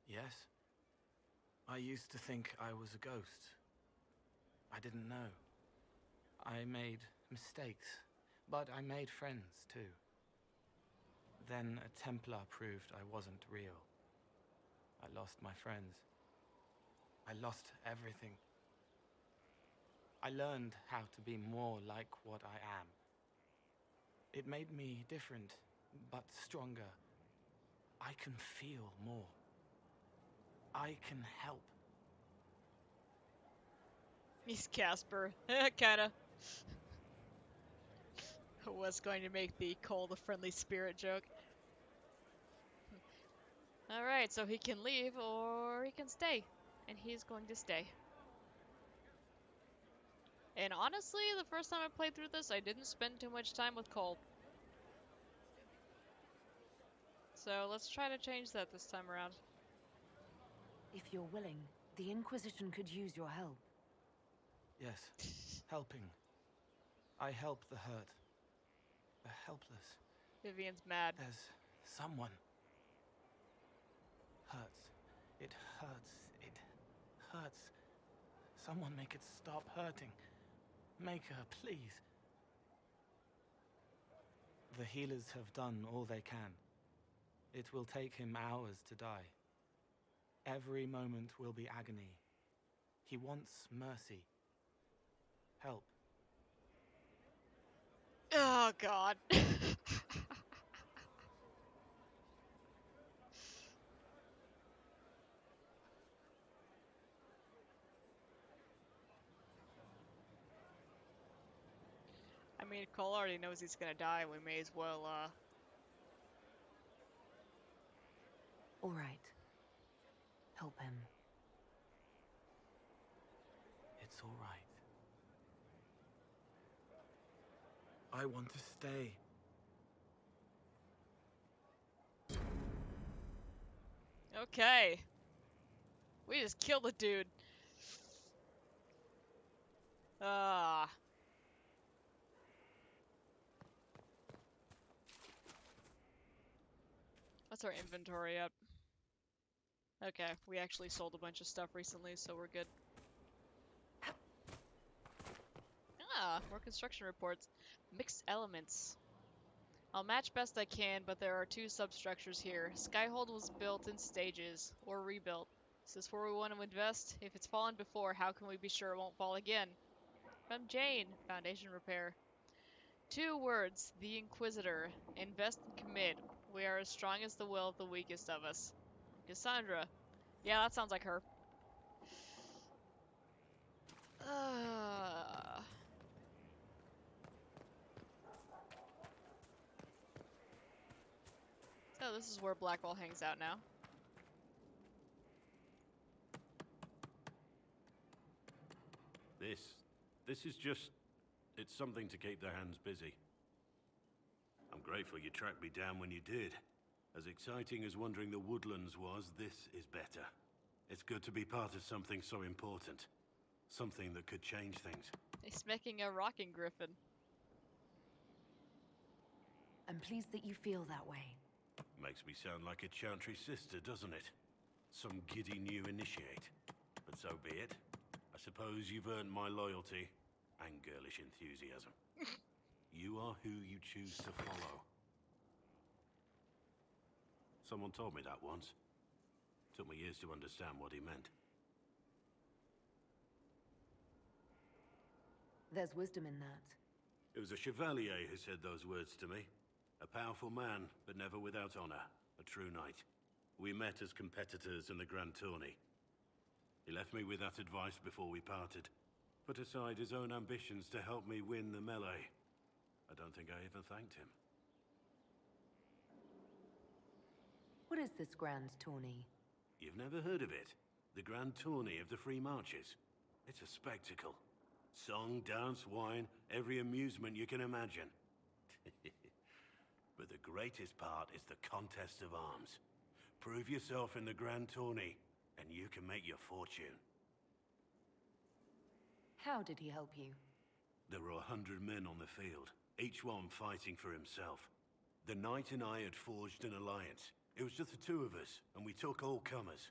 Yes. I used to think I was a ghost. I didn't know. I made mistakes, but I made friends too. Then a Templar proved I wasn't real. I lost my friends. I lost everything. I learned how to be more like what I am. It made me different, but stronger. I can feel more. I can help. He's Casper. Kinda. Was going to make the Cole the friendly spirit joke. Alright, so he can leave or he can stay. And he's going to stay. And honestly, the first time I played through this, I didn't spend too much time with Cole. So let's try to change that this time around. If you're willing, the Inquisition could use your help. Yes, helping. I help the hurt. The helpless. Vivian's mad. There's someone. Hurts. It hurts. It hurts. Someone make it stop hurting. Make her, please. The healers have done all they can. It will take him hours to die. Every moment will be agony. He wants mercy. Help. Oh, God. I mean, Cole already knows he's gonna die. We may as well, All right. Help him. It's all right. I want to stay. Okay. We just killed the dude. Ah. What's our inventory up? Okay, we actually sold a bunch of stuff recently, so we're good. Ah, more construction reports. Mixed elements. I'll match best I can, but there are two substructures here. Skyhold was built in stages, or rebuilt. Is this where we want to invest? If it's fallen before, how can we be sure it won't fall again? From Jane, Foundation Repair. 2 words, the Inquisitor. Invest and commit. We are as strong as the will of the weakest of us. Cassandra. Yeah, that sounds like her. So this is where Blackwall hangs out now. This is just... it's something to keep their hands busy. I'm grateful you tracked me down when you did. As exciting as wandering the woodlands was, this is better. It's good to be part of something so important. Something that could change things. He's making a rocking griffin. I'm pleased that you feel that way. Makes me sound like a Chantry sister, doesn't it? Some giddy new initiate. But so be it. I suppose you've earned my loyalty and girlish enthusiasm. You are who you choose to follow. Someone told me that once. Took me years to understand what he meant. There's wisdom in that. It was a chevalier who said those words to me. A powerful man, but never without honor. A true knight. We met as competitors in the Grand Tourney. He left me with that advice before we parted. Put aside his own ambitions to help me win the melee. I don't think I even thanked him. What is this grand tourney? You've never heard of it? The Grand Tourney of the Free Marches. It's a spectacle. Song, dance, wine, every amusement you can imagine. But the greatest part is the contest of arms. Prove yourself in the Grand Tourney, and you can make your fortune. How did he help you? There were 100 men on the field, each one fighting for himself. The knight and I had forged an alliance. It was just the two of us, and we took all comers.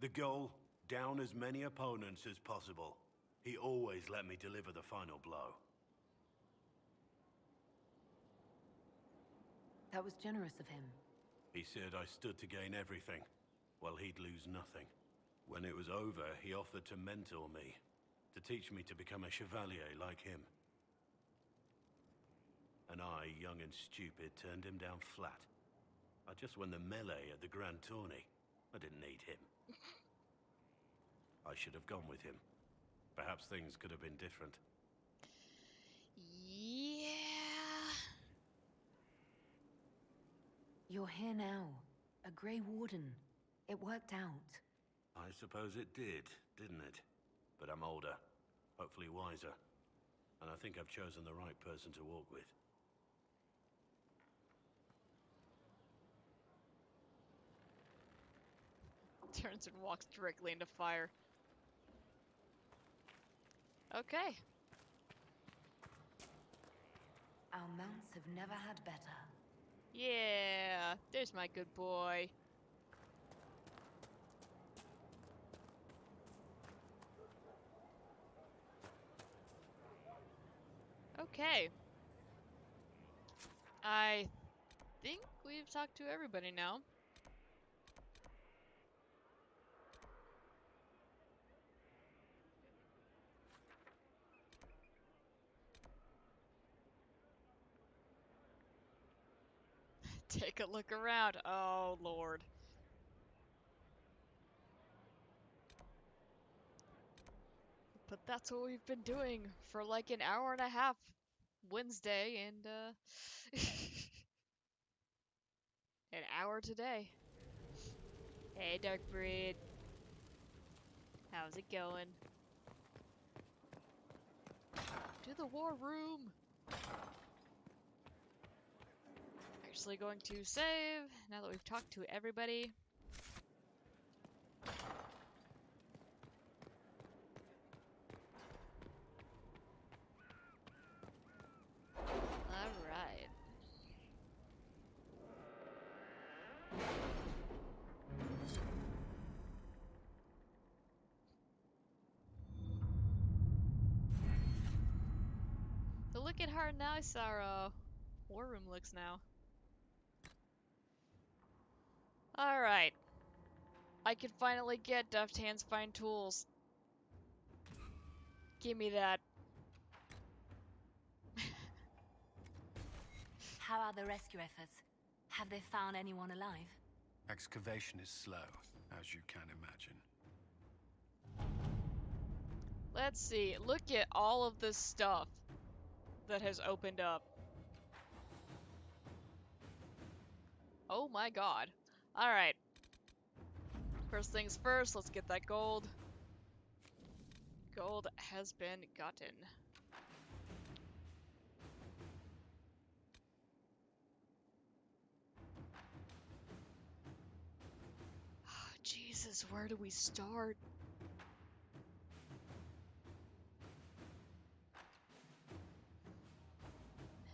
The goal, down as many opponents as possible. He always let me deliver the final blow. That was generous of him. He said I stood to gain everything, while he'd lose nothing. When it was over, he offered to mentor me, to teach me to become a chevalier like him. And I, young and stupid, turned him down flat. I just won the melee at the Grand Tourney. I didn't need him. I should have gone with him. Perhaps things could have been different. Yeah. You're here now. A Grey Warden. It worked out. I suppose it did, didn't it? But I'm older, hopefully wiser. And I think I've chosen the right person to walk with. Turns and walks directly into fire. Okay. Our mounts have never had better. Yeah, there's my good boy. Okay. I think we've talked to everybody now. Take a look around. Oh, Lord. But that's what we've been doing for like an hour and a half Wednesday and an hour today. Hey, Darkbreed. How's it going? To the war room! Actually going to save, now that we've talked to everybody. Alright. So look at how nice our war room looks now. Alright. I can finally get Deft Hands Fine Tools. Give me that. How are the rescue efforts? Have they found anyone alive? Excavation is slow, as you can imagine. Let's see. Look at all of this stuff that has opened up. Oh my god. Alright. First things first, let's get that gold. Gold has been gotten. Jesus, where do we start?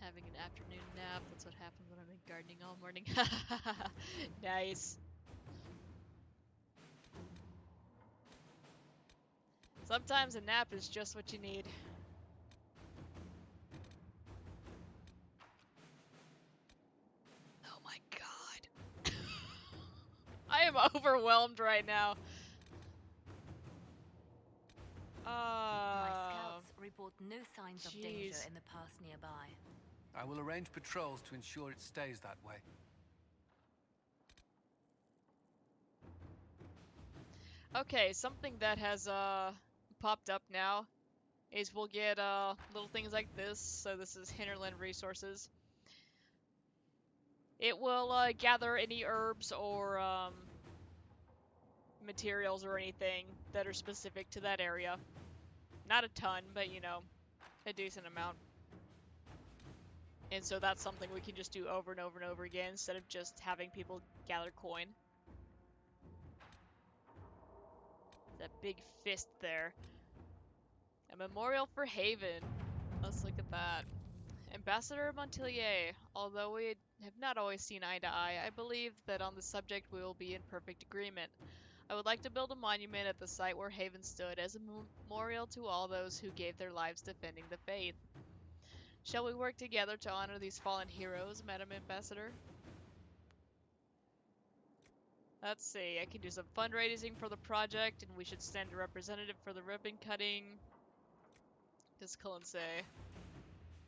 Having an afternoon nap, that's what happens when I've been gardening all morning. Nice. Sometimes a nap is just what you need. Oh my god. I am overwhelmed right now. My scouts report no signs of danger jeez. in the pass nearby. I will arrange patrols to ensure it stays that way. Okay, something that has popped up now is we'll get little things like this. So this is Hinterland Resources. It will gather any herbs or materials or anything that are specific to that area. Not a ton, but you know, a decent amount. And so that's something we can just do over and over and over again instead of just having people gather coin. That big fist there. A memorial for Haven. Let's look at that. Ambassador Montilier, although we have not always seen eye to eye, I believe that on the subject we will be in perfect agreement. I would like to build a monument at the site where Haven stood as a memorial to all those who gave their lives defending the faith. Shall we work together to honor these fallen heroes, Madam Ambassador? Let's see, I can do some fundraising for the project, and we should send a representative for the ribbon cutting. Does Cullen say?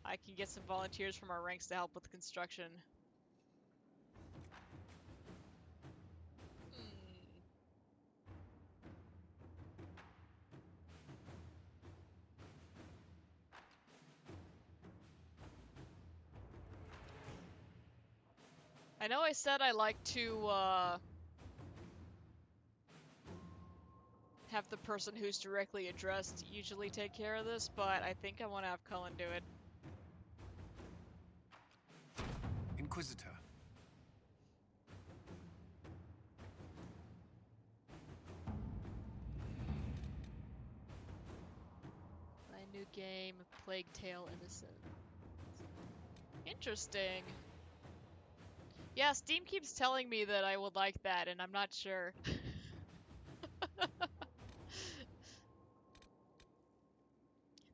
I can get some volunteers from our ranks to help with the construction. I know I said I like to have the person who's directly addressed usually take care of this, but I think I want to have Cullen do it. Inquisitor. My new game, Plague Tale Innocent. Interesting. Yeah, Steam keeps telling me that I would like that, and I'm not sure.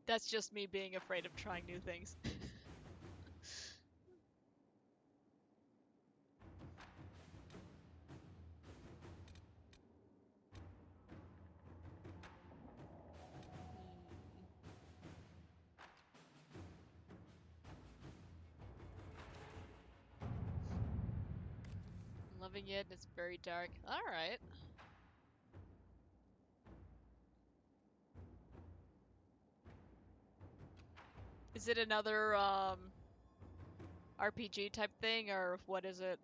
That's just me being afraid of trying new things. I'm loving it, it's very dark. Alright. Is it another, RPG type thing, or what is it?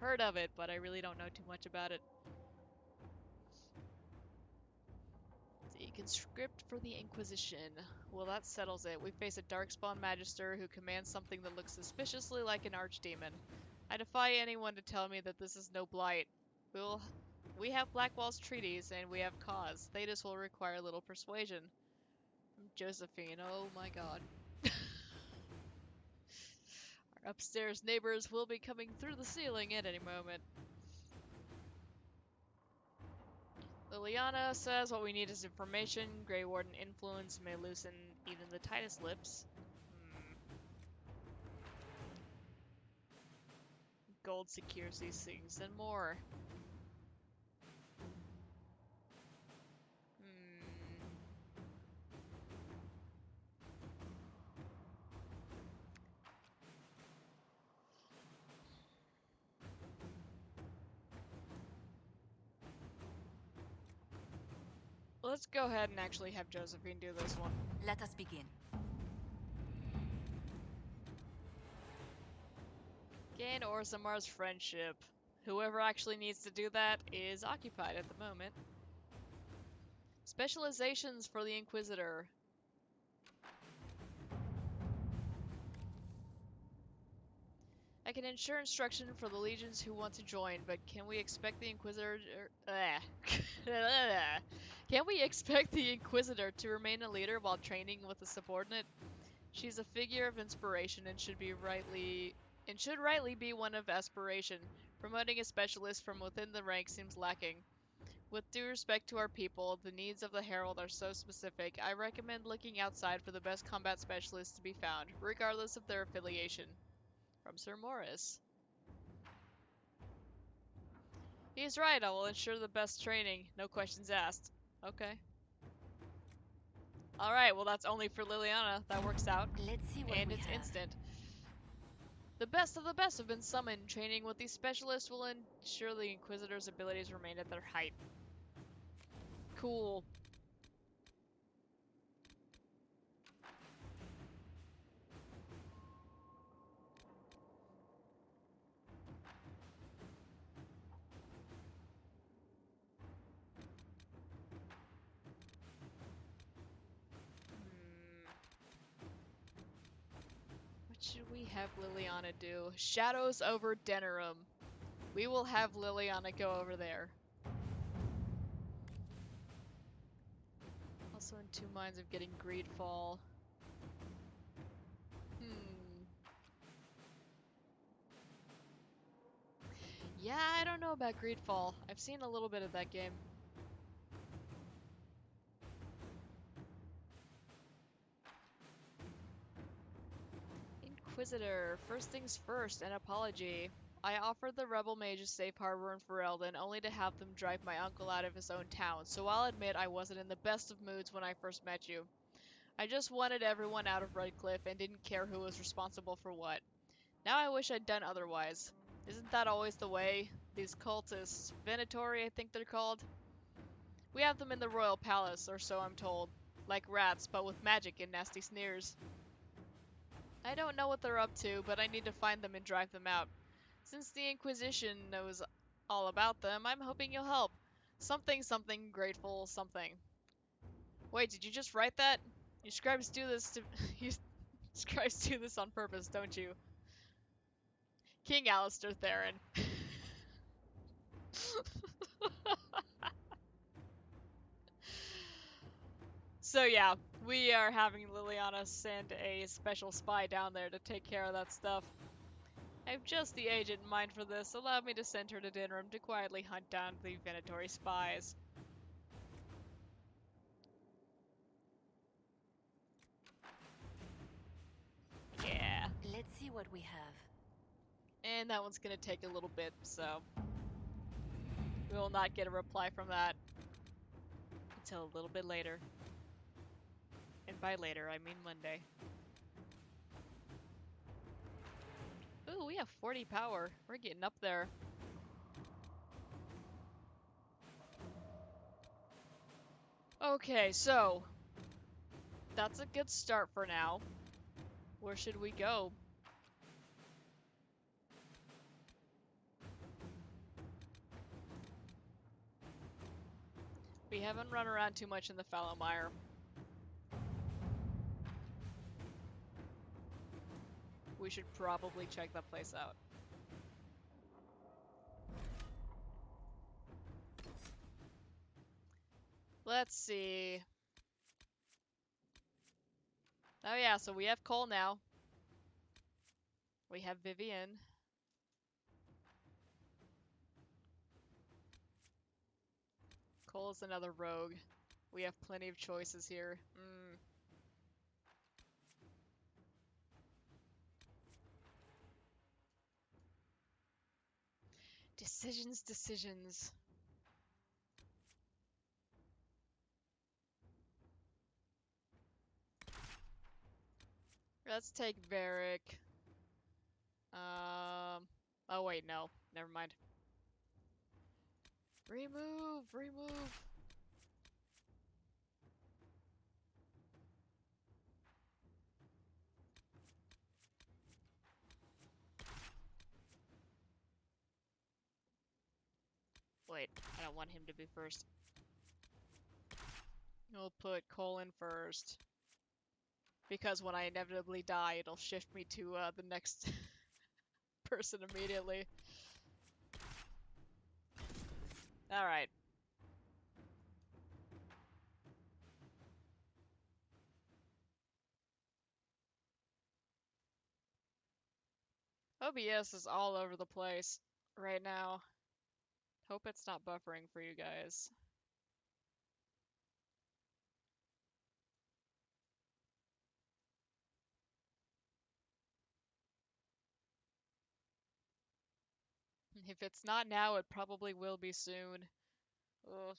heard of it, but I really don't know too much about it. The conscript for the Inquisition. Well, that settles it. We face a Darkspawn Magister who commands something that looks suspiciously like an archdemon. I defy anyone to tell me that this is no blight. We have Blackwall's treaties, and we have cause. Thetis will require little persuasion. Josephine, oh my god. Our upstairs neighbors will be coming through the ceiling at any moment. Liliana says what we need is information. Grey Warden influence may loosen even the tightest lips. Gold secures these things and more. Let's go ahead and actually have Josephine do this one. Let us begin. Gain Orzamar's friendship. Whoever actually needs to do that is occupied at the moment. Specializations for the Inquisitor. I can ensure instruction for the legions who want to join, but can we expect the Inquisitor... Can we expect the Inquisitor to remain a leader while training with a subordinate? She's a figure of inspiration and should rightly be one of aspiration. Promoting a specialist from within the ranks seems lacking. With due respect to our people, the needs of the Herald are so specific, I recommend looking outside for the best combat specialists to be found, regardless of their affiliation. From Sir Morris. He's right, I will ensure the best training, no questions asked. Okay. Alright, well that's only for Liliana, that works out. Let's see what and we it's have. instant. The best of the best have been summoned. Training with these specialists will ensure the Inquisitor's abilities remain at their height. Cool. What should we have Liliana do? Shadows over Denerim. We will have Liliana go over there. Also in two minds of getting Greedfall. Yeah, I don't know about Greedfall. I've seen a little bit of that game. Inquisitor, first things first, an apology. I offered the rebel mages safe harbor in Ferelden only to have them drive my uncle out of his own town, so I'll admit I wasn't in the best of moods when I first met you. I just wanted everyone out of Redcliffe and didn't care who was responsible for what. Now I wish I'd done otherwise. Isn't that always the way? These cultists, Venatori I think they're called. We have them in the royal palace, or so I'm told. Like rats, but with magic and nasty sneers. I don't know what they're up to, but I need to find them and drive them out. Since the Inquisition knows all about them, I'm hoping you'll help. Something, grateful, something. Wait, did you just write that? You scribes do this to... you scribes do this on purpose, don't you? King Alistair Theron. So yeah, we are having Liliana send a special spy down there to take care of that stuff. I have just the agent in mind for this. Allow me to send her to Dinram to quietly hunt down the Venatori spies. Yeah. Let's see what we have. And that one's gonna take a little bit, so we will not get a reply from that until a little bit later. And by later, I mean Monday. Ooh, we have 40 power. We're getting up there. Okay, so that's a good start for now. Where should we go? We haven't run around too much in the fallow mire. We should probably check that place out. Let's see. Oh yeah, so we have Cole now. We have Vivian. Cole's another rogue. We have plenty of choices here. Decisions, decisions. Let's take Varric. Oh wait, no. Never mind. Remove! Remove! Wait, I don't want him to be first. We'll put Cole in first. Because when I inevitably die, it'll shift me to the next person immediately. Alright. OBS is all over the place right now. Hope it's not buffering for you guys. If it's not now, it probably will be soon. Ugh.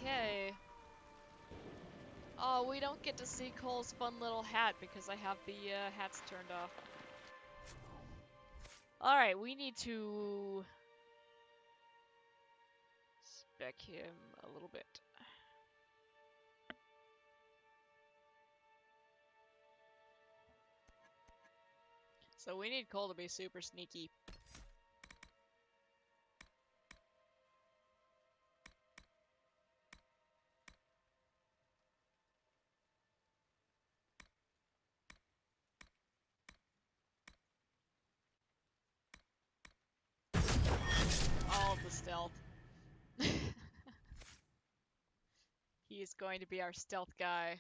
Okay. Oh, we don't get to see Cole's fun little hat because I have the hats turned off. Alright, we need to spec him a little bit. So we need Cole to be super sneaky. All of the stealth. He is going to be our stealth guy.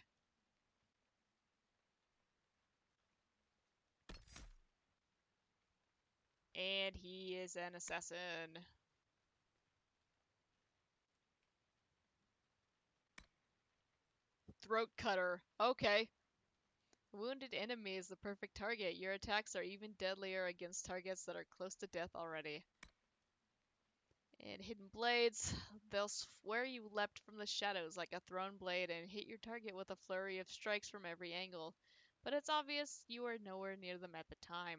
And he is an assassin. Throat cutter. Okay. Wounded enemy is the perfect target. Your attacks are even deadlier against targets that are close to death already. And hidden blades. They'll swear you leapt from the shadows like a thrown blade and hit your target with a flurry of strikes from every angle. But it's obvious you are nowhere near them at the time.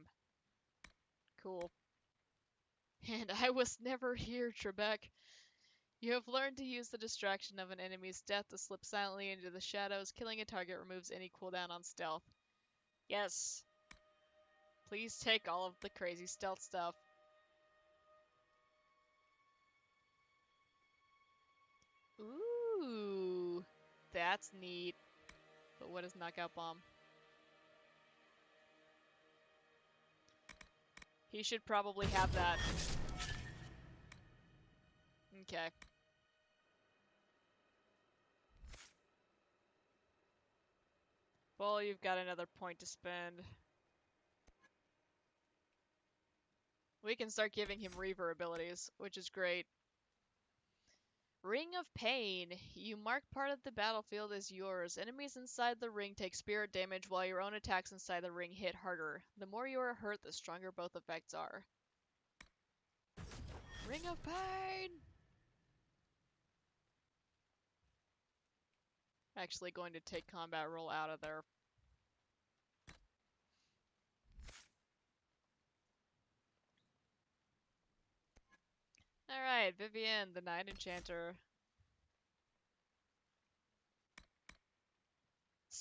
Cool. And I was never here, Trebek. You have learned to use the distraction of an enemy's death to slip silently into the shadows. Killing a target removes any cooldown on stealth. Yes. Please take all of the crazy stealth stuff. Ooh. That's neat. But what is Knockout Bomb? He should probably have that. Okay. Well, you've got another point to spend. We can start giving him Reaver abilities, which is great. Ring of Pain. You mark part of the battlefield as yours. Enemies inside the ring take spirit damage while your own attacks inside the ring hit harder. The more you are hurt, the stronger both effects are. Ring of Pain! Actually going to take combat roll out of there. Alright, Vivienne, the Night Enchanter.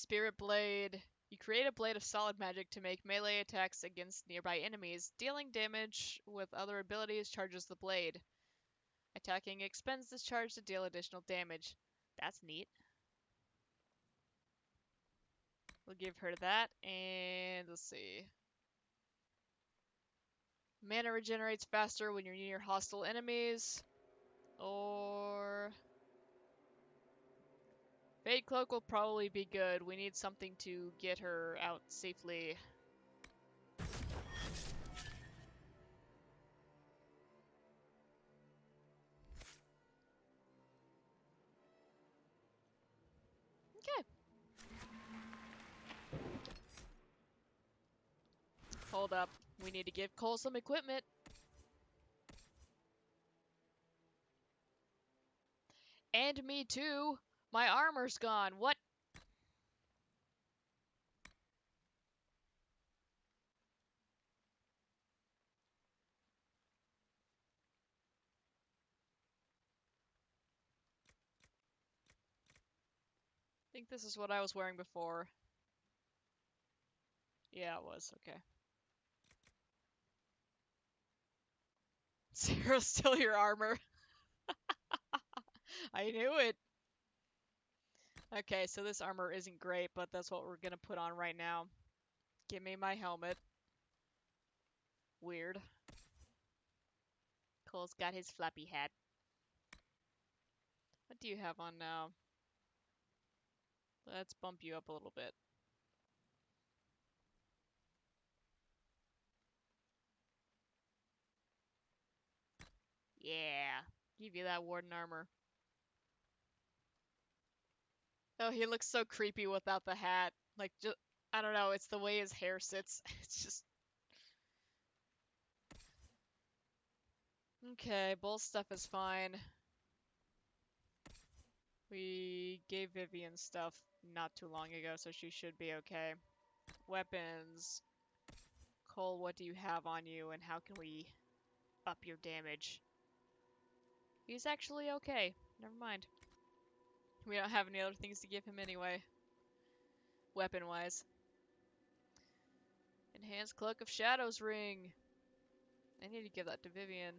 Spirit Blade. You create a blade of solid magic to make melee attacks against nearby enemies. Dealing damage with other abilities charges the blade. Attacking expends this charge to deal additional damage. That's neat. We'll give her that, and let's see. Mana regenerates faster when you're near hostile enemies. Or... Fade Cloak will probably be good. We need something to get her out safely. Okay. Hold up. We need to give Cole some equipment. And me too. My armor's gone. What? I think this is what I was wearing before. Yeah, it was. Okay. Sarah, still your armor. I knew it. Okay, so this armor isn't great, but that's what we're gonna put on right now. Give me my helmet. Weird. Cole's got his flappy hat. What do you have on now? Let's bump you up a little bit. Yeah. Give you that warden armor. Oh, he looks so creepy without the hat. Like, just, I don't know, it's the way his hair sits. It's just... Okay, Bull's stuff is fine. We gave Vivian stuff not too long ago, so she should be okay. Weapons. Cole, what do you have on you, and how can we up your damage? He's actually okay. Never mind. We don't have any other things to give him anyway. Weapon-wise. Enhanced Cloak of Shadows ring. I need to give that to Vivian.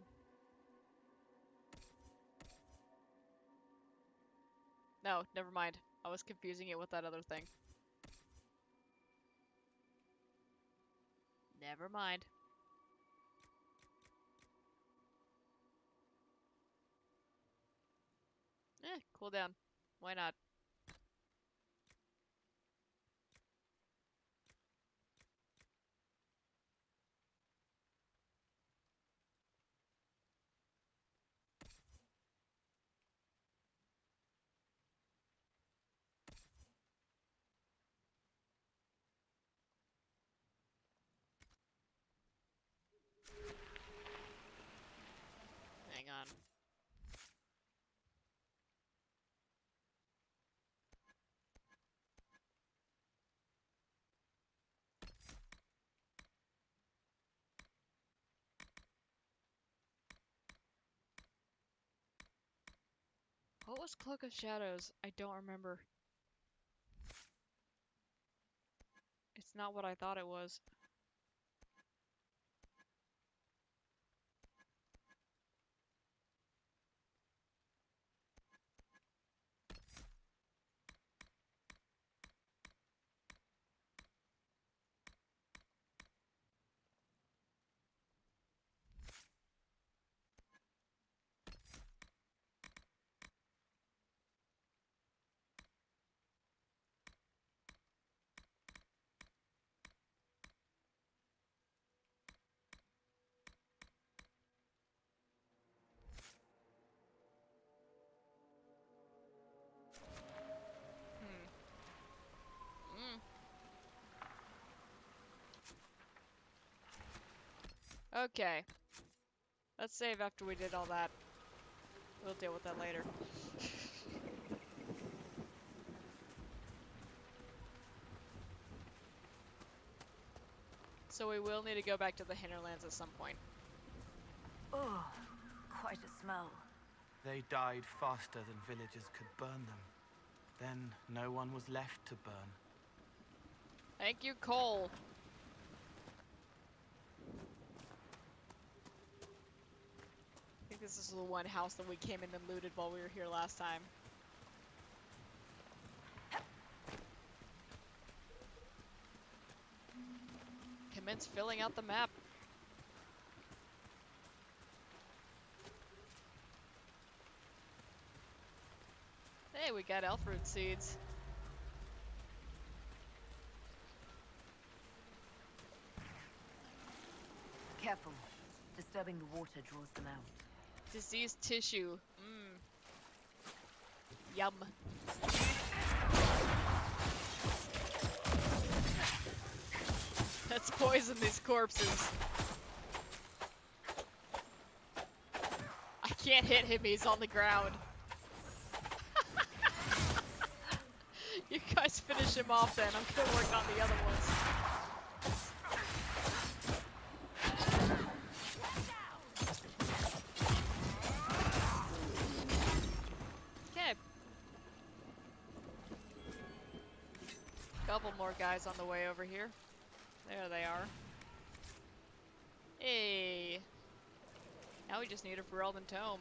No, never mind. I was confusing it with that other thing. Never mind. Cool down. Why not? Hang on. What was Cloak of Shadows? I don't remember. It's not what I thought it was. Okay. Let's save after we did all that. We'll deal with that later. So we will need to go back to the hinterlands at some point. Oh, quite a smell. They died faster than villagers could burn them. Then no one was left to burn. Thank you, Cole. I think this is the one house that we came in and looted while we were here last time. Commence filling out the map. Hey, we got elf root seeds. Careful. Disturbing the water draws them out. Diseased tissue. Mmm. Yum. Let's poison these corpses. I can't hit him, he's on the ground. You guys finish him off then, I'm gonna work on the other ones. Okay. Couple more guys on the way over here. There they are. Hey. Now we just need a Ferelden Tome.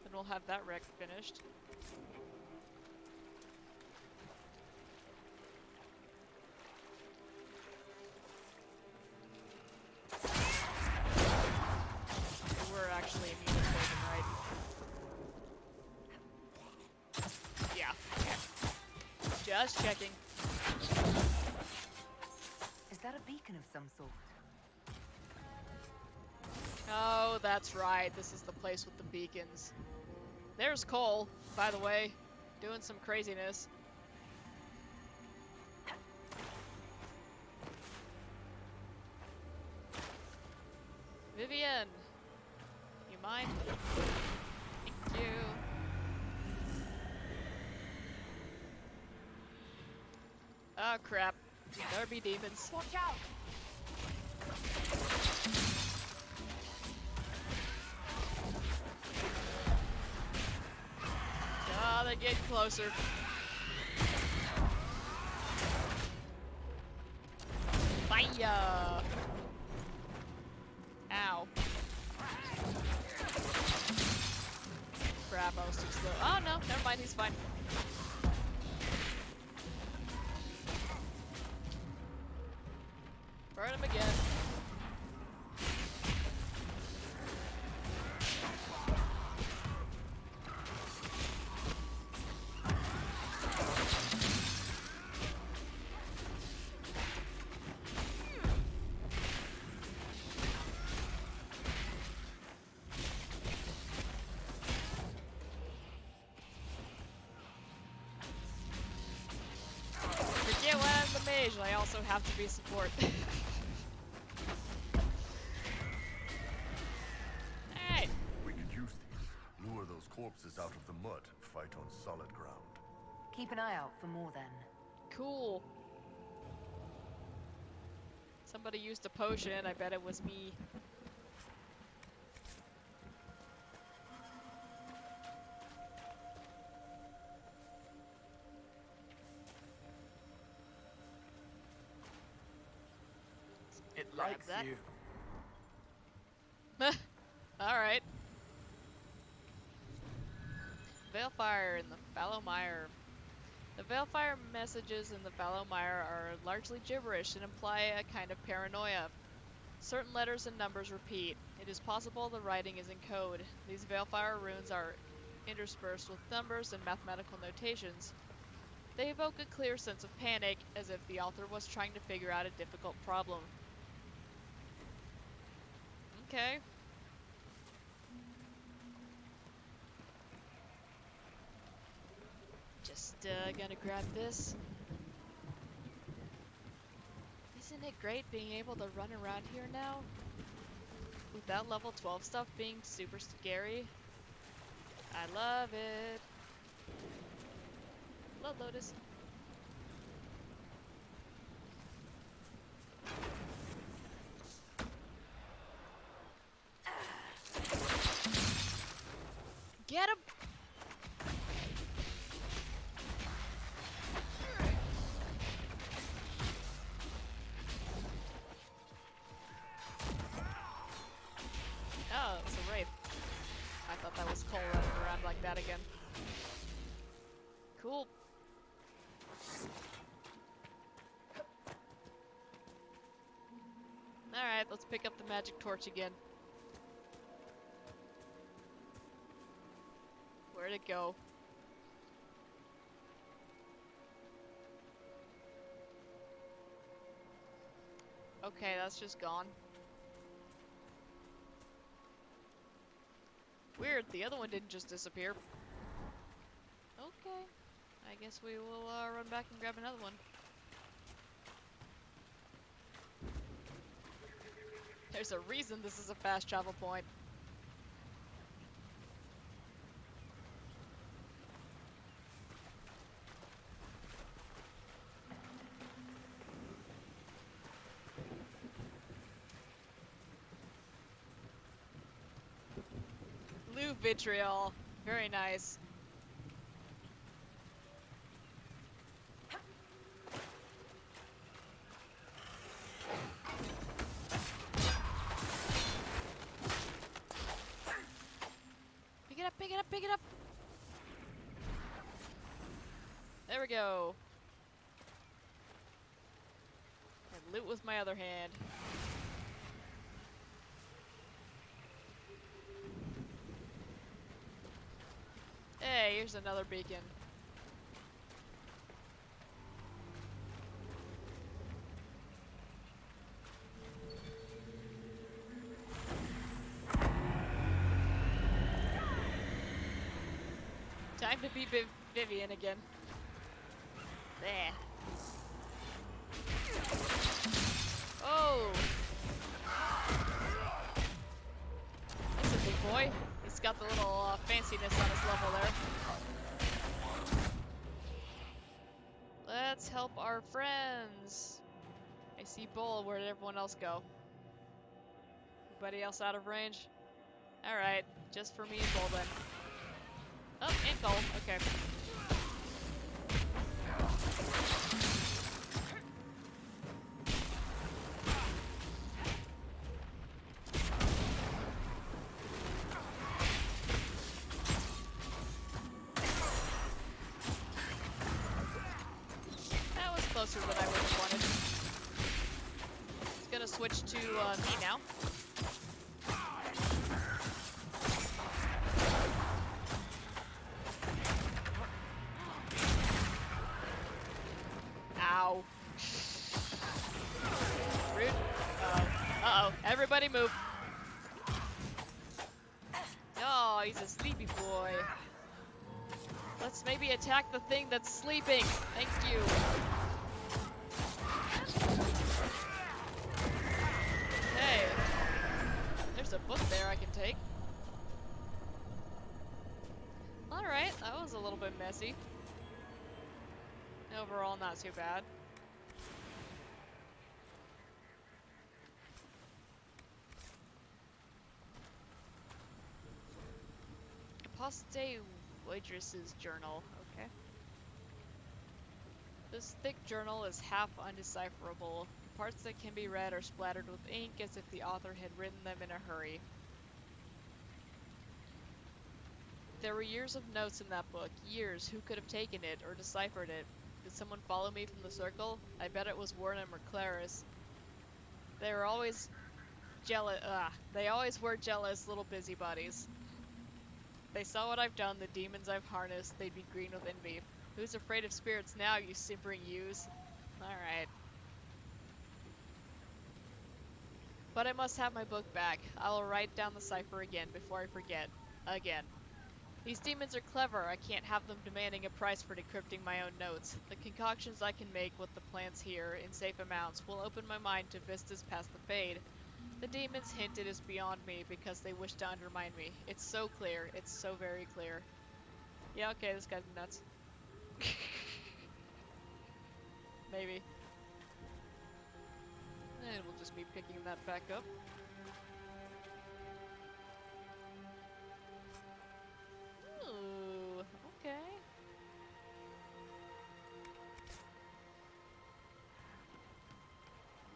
Then we'll have that wreck finished. We're actually immune to poison, right? Yeah. Just checking. Is that a beacon of some sort? Oh, that's right. This is the place with the beacons. There's Cole, by the way, doing some craziness. Vivian, you mind? Thank you. Oh crap. There be demons. Watch out! Ah, they're getting closer. Fire! Ow. Crap, I was too slow. Oh no, never mind, he's fine. Burn him again. Forget when I'm the mage, I also have to be support. Alright. We could use these. Lure those corpses out of the mud and fight on solid ground. Keep an eye out for more then. Cool. Somebody used a potion, I bet it was me. It Grab likes that. you. Alright. Veilfire in the Fallow Mire. The Veilfire messages in the Fallow Mire are largely gibberish and imply a kind of paranoia. Certain letters and numbers repeat. It is possible the writing is in code. These Veilfire runes are interspersed with numbers and mathematical notations. They evoke a clear sense of panic, as if the author was trying to figure out a difficult problem. Okay. Just gonna grab this. Isn't it great being able to run around here now? Without level 12 stuff being super scary. I love it. Hello, Lotus. Get him! out again. Cool. Alright, let's pick up the magic torch again. Where'd it go? Okay, that's just gone. Weird, the other one didn't just disappear. Okay, I guess we will run back and grab another one. There's a reason this is a fast travel point. Blue vitriol. Very nice. Pick it up, pick it up, pick it up! There we go. And loot with my other hand. Hey, here's another beacon. Time to beat Vivian again. There. Oh! That's a big boy. He's got the little fanciness on his level there. Let's help our friends. I see Bull. Where did everyone else go? Anybody else out of range? Alright, just for me and Bull then. Oh, and Cole. Okay. That was closer than I would have wanted. It's gonna switch to me now. Ow. Rude. Uh-oh. Uh-oh. Everybody move. Oh, he's a sleepy boy. Let's maybe attack the thing that's sleeping. Thank you. Hey. There's a book there I can take. Alright, that was a little bit messy. Overall, not too bad. Apostate Waitress's journal. Okay. This thick journal is half undecipherable. The parts that can be read are splattered with ink as if the author had written them in a hurry. There were years of notes in that book. Years. Who could have taken it or deciphered it? Did someone follow me from the circle? I bet it was Warnham or Claris. They were always jealous. They always were jealous little busybodies. They saw what I've done, the demons I've harnessed. They'd be green with envy. Who's afraid of spirits now, you simpering ewes? Alright. But I must have my book back. I will write down the cipher again before I forget. Again. These demons are clever. I can't have them demanding a price for decrypting my own notes. The concoctions I can make with the plants here, in safe amounts, will open my mind to vistas past the fade. The demons hint it is beyond me because they wish to undermine me. It's so clear. It's so very clear. Yeah, okay, this guy's nuts. Maybe. And we'll just be picking that back up. Ooh, okay.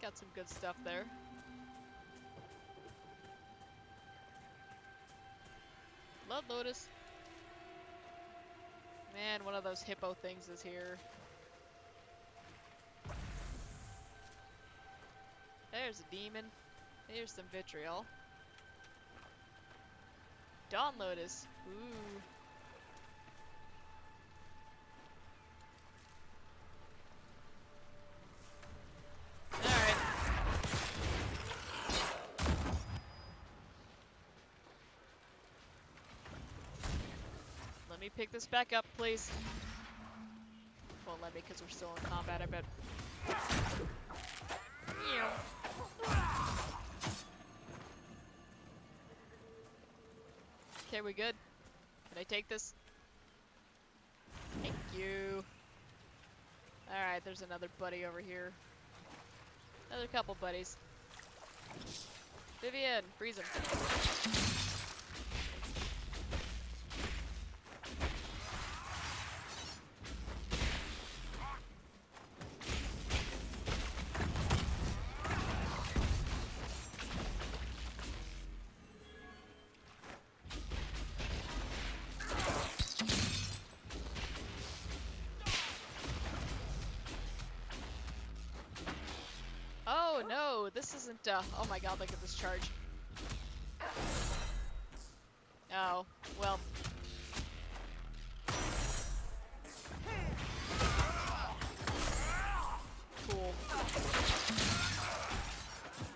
Got some good stuff there. Blood Lotus. And one of those hippo things is here. There's a demon. Here's some vitriol. Dawn Lotus. Ooh. Alright. Let me pick this back up, please. Won't let me because we're still in combat, I bet. Okay, we good? Can I take this? Thank you. Alright, there's another buddy over here. Another couple buddies. Vivian, freeze him. Oh no, this isn't, oh my god, look at this charge. Oh, well. Cool.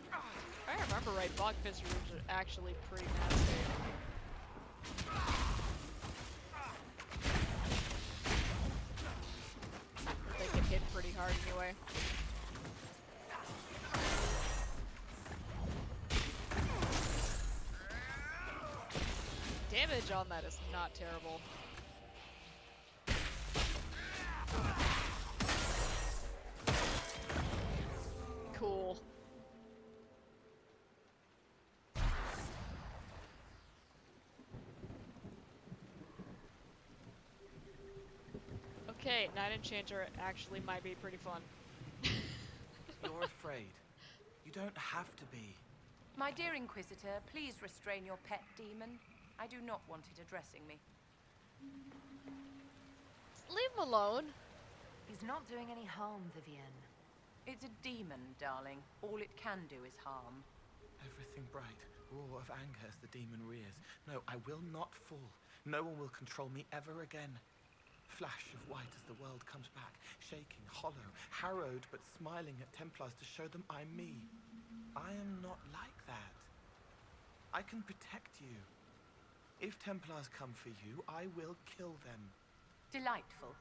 If I remember right, bog fist rooms are actually pretty nasty. They can hit pretty hard anyway. Damage on that is not terrible. Cool. Okay, Night Enchanter actually might be pretty fun. You're afraid. You don't have to be. My dear Inquisitor, please restrain your pet demon. I do not want it addressing me. Leave him alone. He's not doing any harm, Vivian. It's a demon, darling. All it can do is harm. Everything bright, roar of anger as the demon rears. No, I will not fall. No one will control me ever again. Flash of white as the world comes back, shaking, hollow, harrowed but smiling at Templars to show them I'm me. I am not like that. I can protect you. If Templars come for you, I will kill them. Delightful.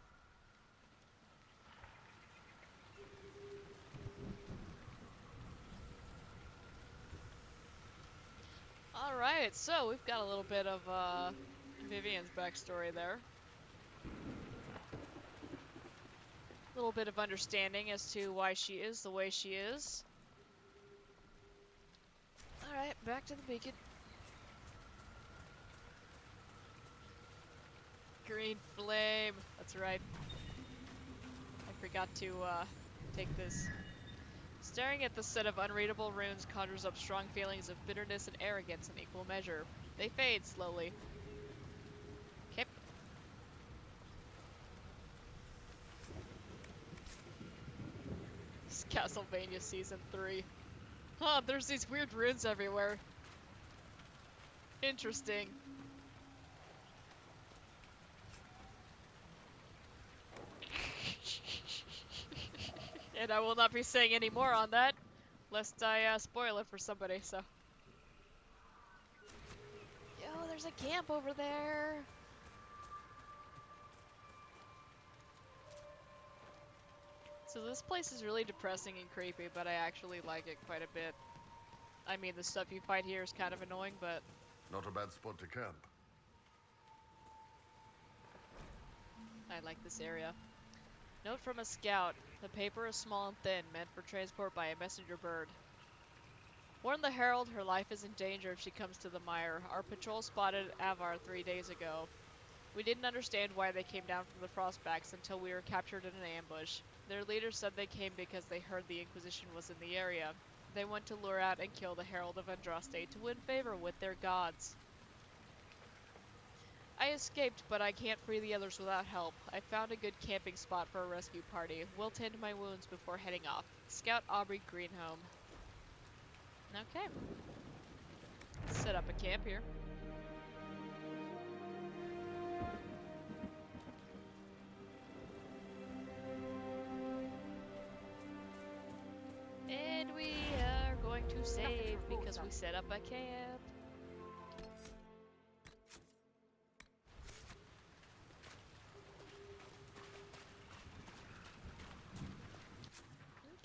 Alright, so we've got a little bit of Vivian's backstory there. A little bit of understanding as to why she is the way she is. Alright, back to the beacon. Green flame. That's right. I forgot to take this. Staring at the set of unreadable runes conjures up strong feelings of bitterness and arrogance in equal measure. They fade slowly. Okay. It's Castlevania Season 3. Huh, there's these weird runes everywhere. Interesting. And I will not be saying any more on that, lest I spoil it for somebody, so. Yo, there's a camp over there! So this place is really depressing and creepy, but I actually like it quite a bit. I mean, the stuff you fight here is kind of annoying, but... Not a bad spot to camp. I like this area. Note from a scout. The paper is small and thin, meant for transport by a messenger bird. Warn the herald her life is in danger if she comes to the mire. Our patrol spotted Avar 3 days ago. We didn't understand why they came down from the Frostbacks until we were captured in an ambush. Their leader said they came because they heard the Inquisition was in the area. They went to lure out and kill the Herald of Andraste to win favor with their gods. I escaped, but I can't free the others without help. I found a good camping spot for a rescue party. We'll tend to my wounds before heading off. Scout Aubrey Greenholm. Okay. Set up a camp here. And we are going to save because we set up a camp.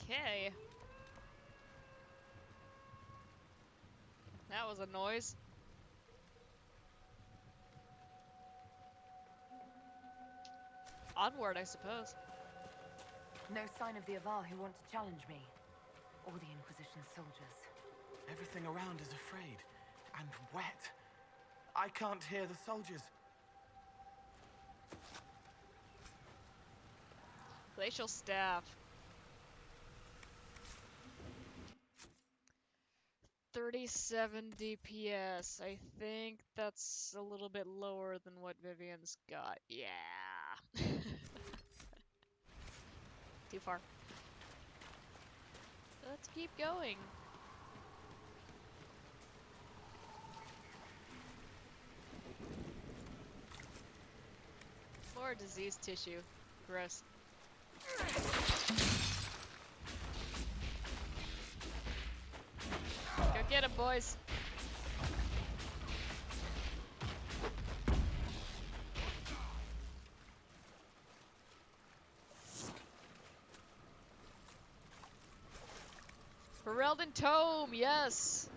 Okay. That was a noise. Onward, I suppose. No sign of the Avar who want to challenge me. Or the Inquisition soldiers. Everything around is afraid. And wet. I can't hear the soldiers. Glacial staff. 37 DPS. I think that's a little bit lower than what Vivian's got. Yeah. Too far. Let's keep going. More diseased tissue. Gross. Go get him, boys. Ferelden Tome, yes!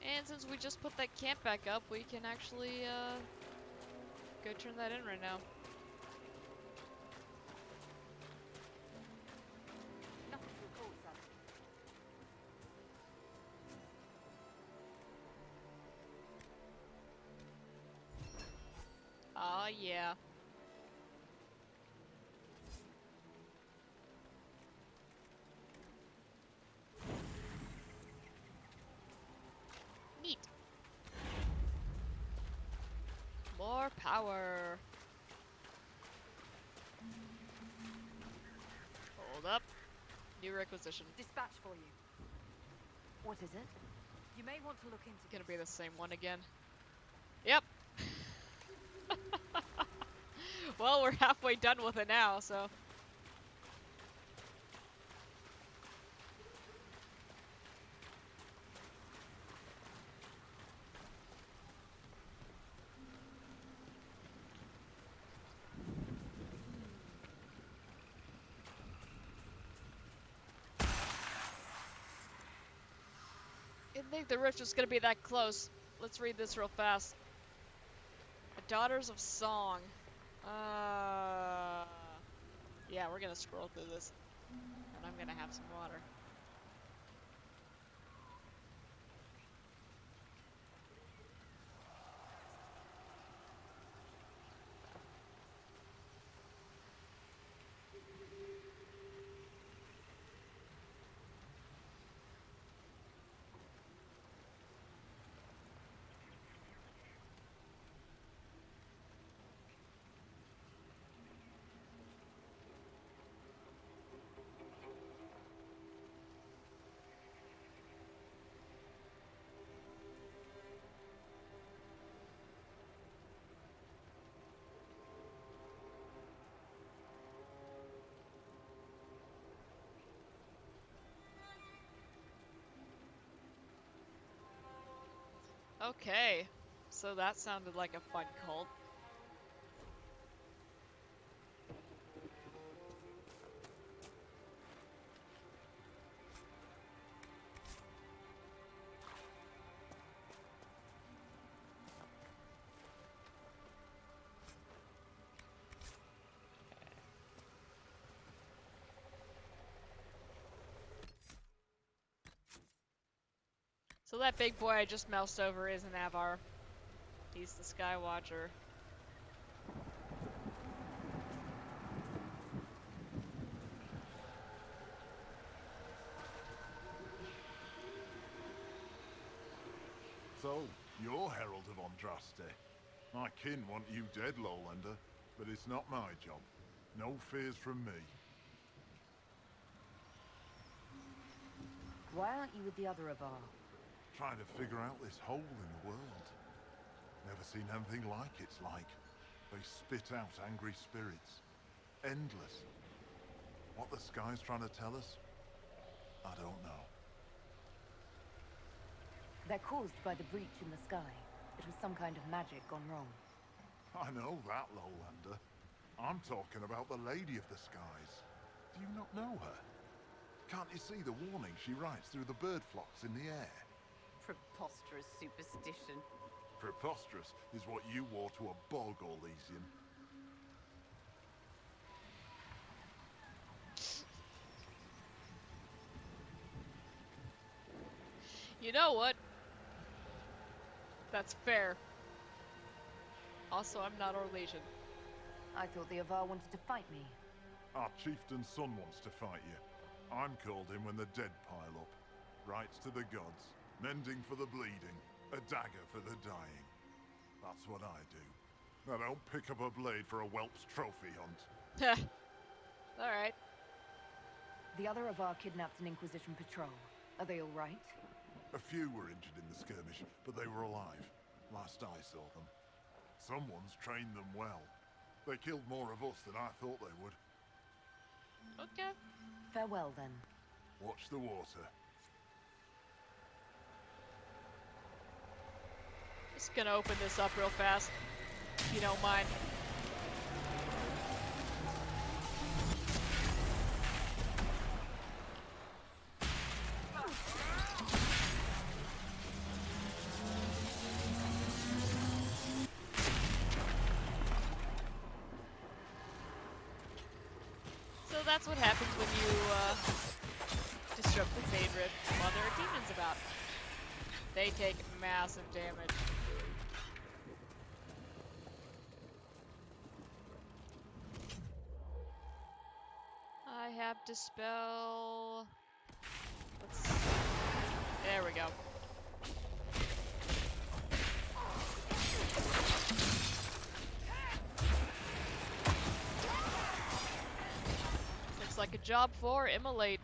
And since we just put that camp back up, we can actually, go turn that in right now. Aw, yeah. Neat. More power. Hold up. New requisition. Dispatch for you. What is it? You may want to look into Gonna be the same one again. Yep. Well, we're halfway done with it now, so. Didn't think the rift was gonna be that close. Let's read this real fast. The Daughters of Song. Yeah, we're gonna scroll through this. And I'm gonna have some water. Okay, so that sounded like a fun cult. So that big boy I just moused over is an Avar. He's the Sky Watcher. So, You're Herald of Andraste. My kin want you dead, Lowlander, but it's not my job. No fears from me. Why aren't you with the other Avar? Trying to figure out this hole in the world. Never seen anything like it's like. They spit out angry spirits. Endless. What the sky's trying to tell us? I don't know. They're caused by the breach in the sky. It was some kind of magic gone wrong. I know that, Lowlander. I'm talking about the Lady of the Skies. Do you not know her? Can't you see the warning she writes through the bird flocks in the air? Preposterous superstition. Preposterous is what you wore to a bog, Elysian. You know what? That's fair. Also, I'm not Orlesian. I thought the Avar wanted to fight me. Our chieftain's son wants to fight you. I'm called in when the dead pile up. Rites to the gods, mending for the bleeding, a dagger for the dying. That's what I do. I don't pick up a blade for a whelp's trophy hunt. Alright. The other Avar kidnapped an Inquisition patrol. Are they all right? A few were injured in the skirmish, but they were alive. Last I saw them. Someone's trained them well. They killed more of us than I thought they would. Okay. Farewell, then. Watch the water. Just gonna open this up real fast, if you don't mind. So that's what happens when you disrupt the Fade Rift while there are demons about. They take massive damage. I have Dispel. There we go. Looks like a job for Immolate.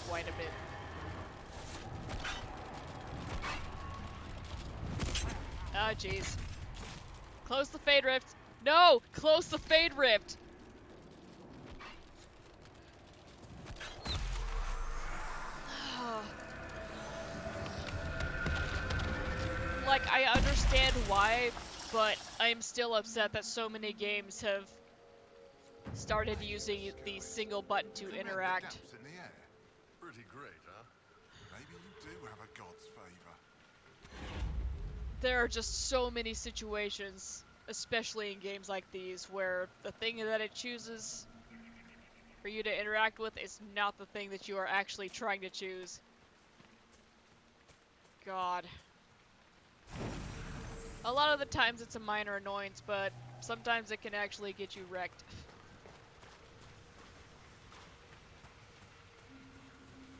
Quite a bit. Oh, jeez. Close the Fade Rift. No! Close the Fade Rift! Like, I understand why, but I'm still upset that so many games have started using the single button to interact. Pretty great, huh? Maybe you do have a god's favor. There are just so many situations, especially in games like these, where the thing that it chooses for you to interact with is not the thing that you are actually trying to choose. God. A lot of the times it's a minor annoyance, but sometimes it can actually get you wrecked.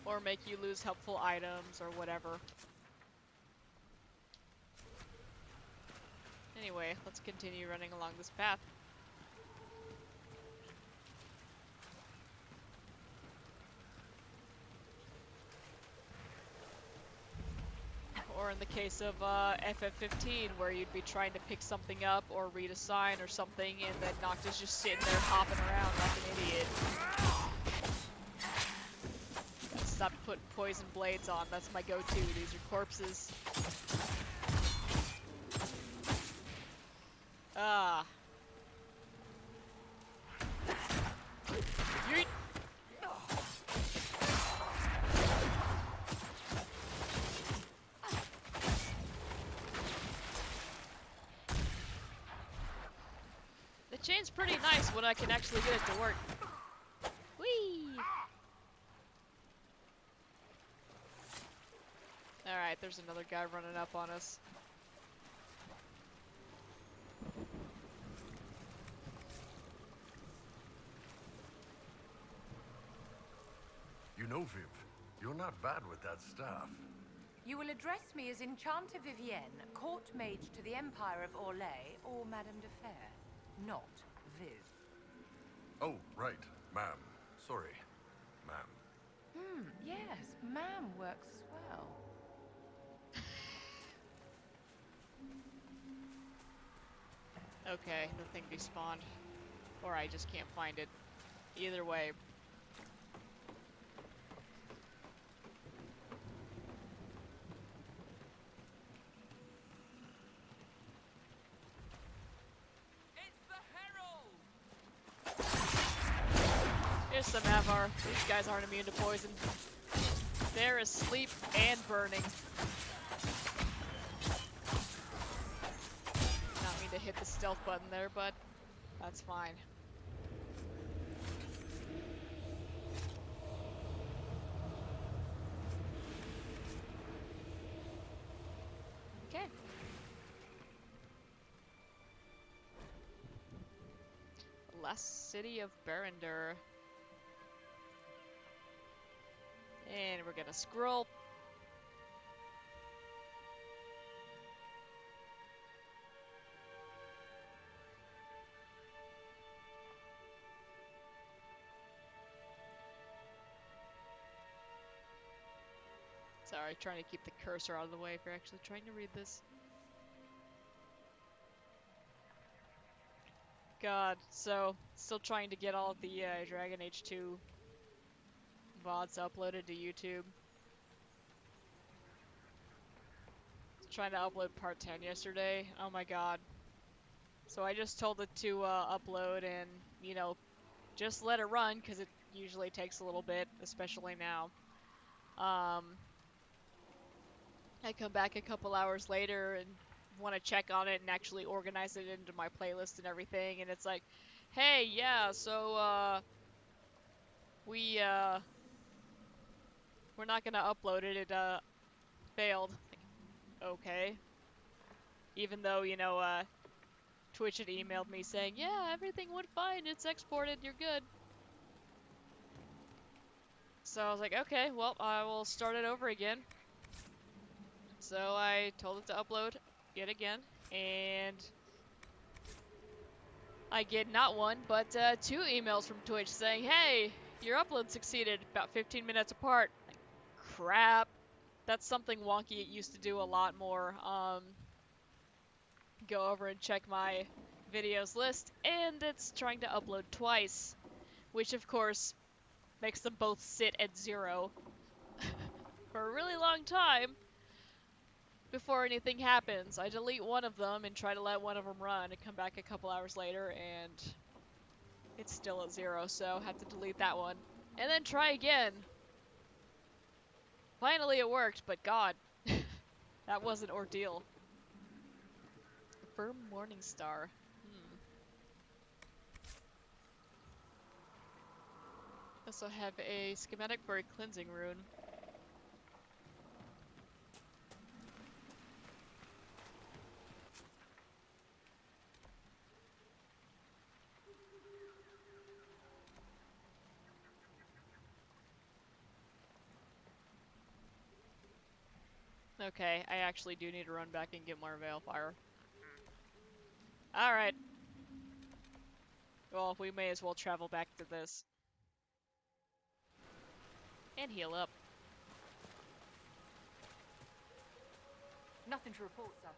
Or make you lose helpful items or whatever. Anyway, let's continue running along this path. Or in the case of FF15, where you'd be trying to pick something up or read a sign or something, and then Noctis just sitting there hopping around like an idiot. Stop putting poison blades on. That's my go-to. These are corpses. Ah. Yeet. chain's pretty nice when I can actually get it to work. Whee! Alright, there's another guy running up on us. You know, Viv, you're not bad with that staff. You will address me as Enchanter Vivienne, court mage to the Empire of Orlais, or Madame de Fer, not Viv. Oh, right, ma'am. Sorry, ma'am. Yes, ma'am works as well. Okay, the thing despawned. Or I just can't find it. Either way. Here's some Avar. These guys aren't immune to poison. They're asleep and burning. Not mean to hit the stealth button there, but that's fine. Okay. Last city of Barrender. And we're gonna scroll. Sorry, trying to keep the cursor out of the way if you're actually trying to read this. God, so still trying to get all of the Dragon Age 2 VODs uploaded to YouTube. Trying to upload part 10 yesterday. Oh my god. So I just told it to upload and, you know, just let it run because it usually takes a little bit, especially now. I come back a couple hours later and want to check on it and actually organize it into my playlist and everything, and it's like, hey, yeah, so we're not gonna upload it, it failed. Okay. Even though, you know, Twitch had emailed me saying, yeah, everything went fine, it's exported, you're good. So I was like, okay, well, I will start it over again. So I told it to upload yet again, and I get not one, but 2 emails from Twitch saying, hey, your upload succeeded, about 15 minutes apart. Like, crap. That's something wonky it used to do a lot more. Go over and check my videos list, and it's trying to upload twice, which of course makes them both sit at 0 for a really long time before anything happens. I delete one of them and try to let one of them run and come back a couple hours later, and it's still at 0, so have to delete that one. And then try again. Finally it worked, but god, that was an ordeal. Firm Morningstar. Also have a schematic for a cleansing rune. Okay, I actually do need to run back and get more Veilfire. Alright. Well, we may as well travel back to this. And heal up. Nothing to report, sir.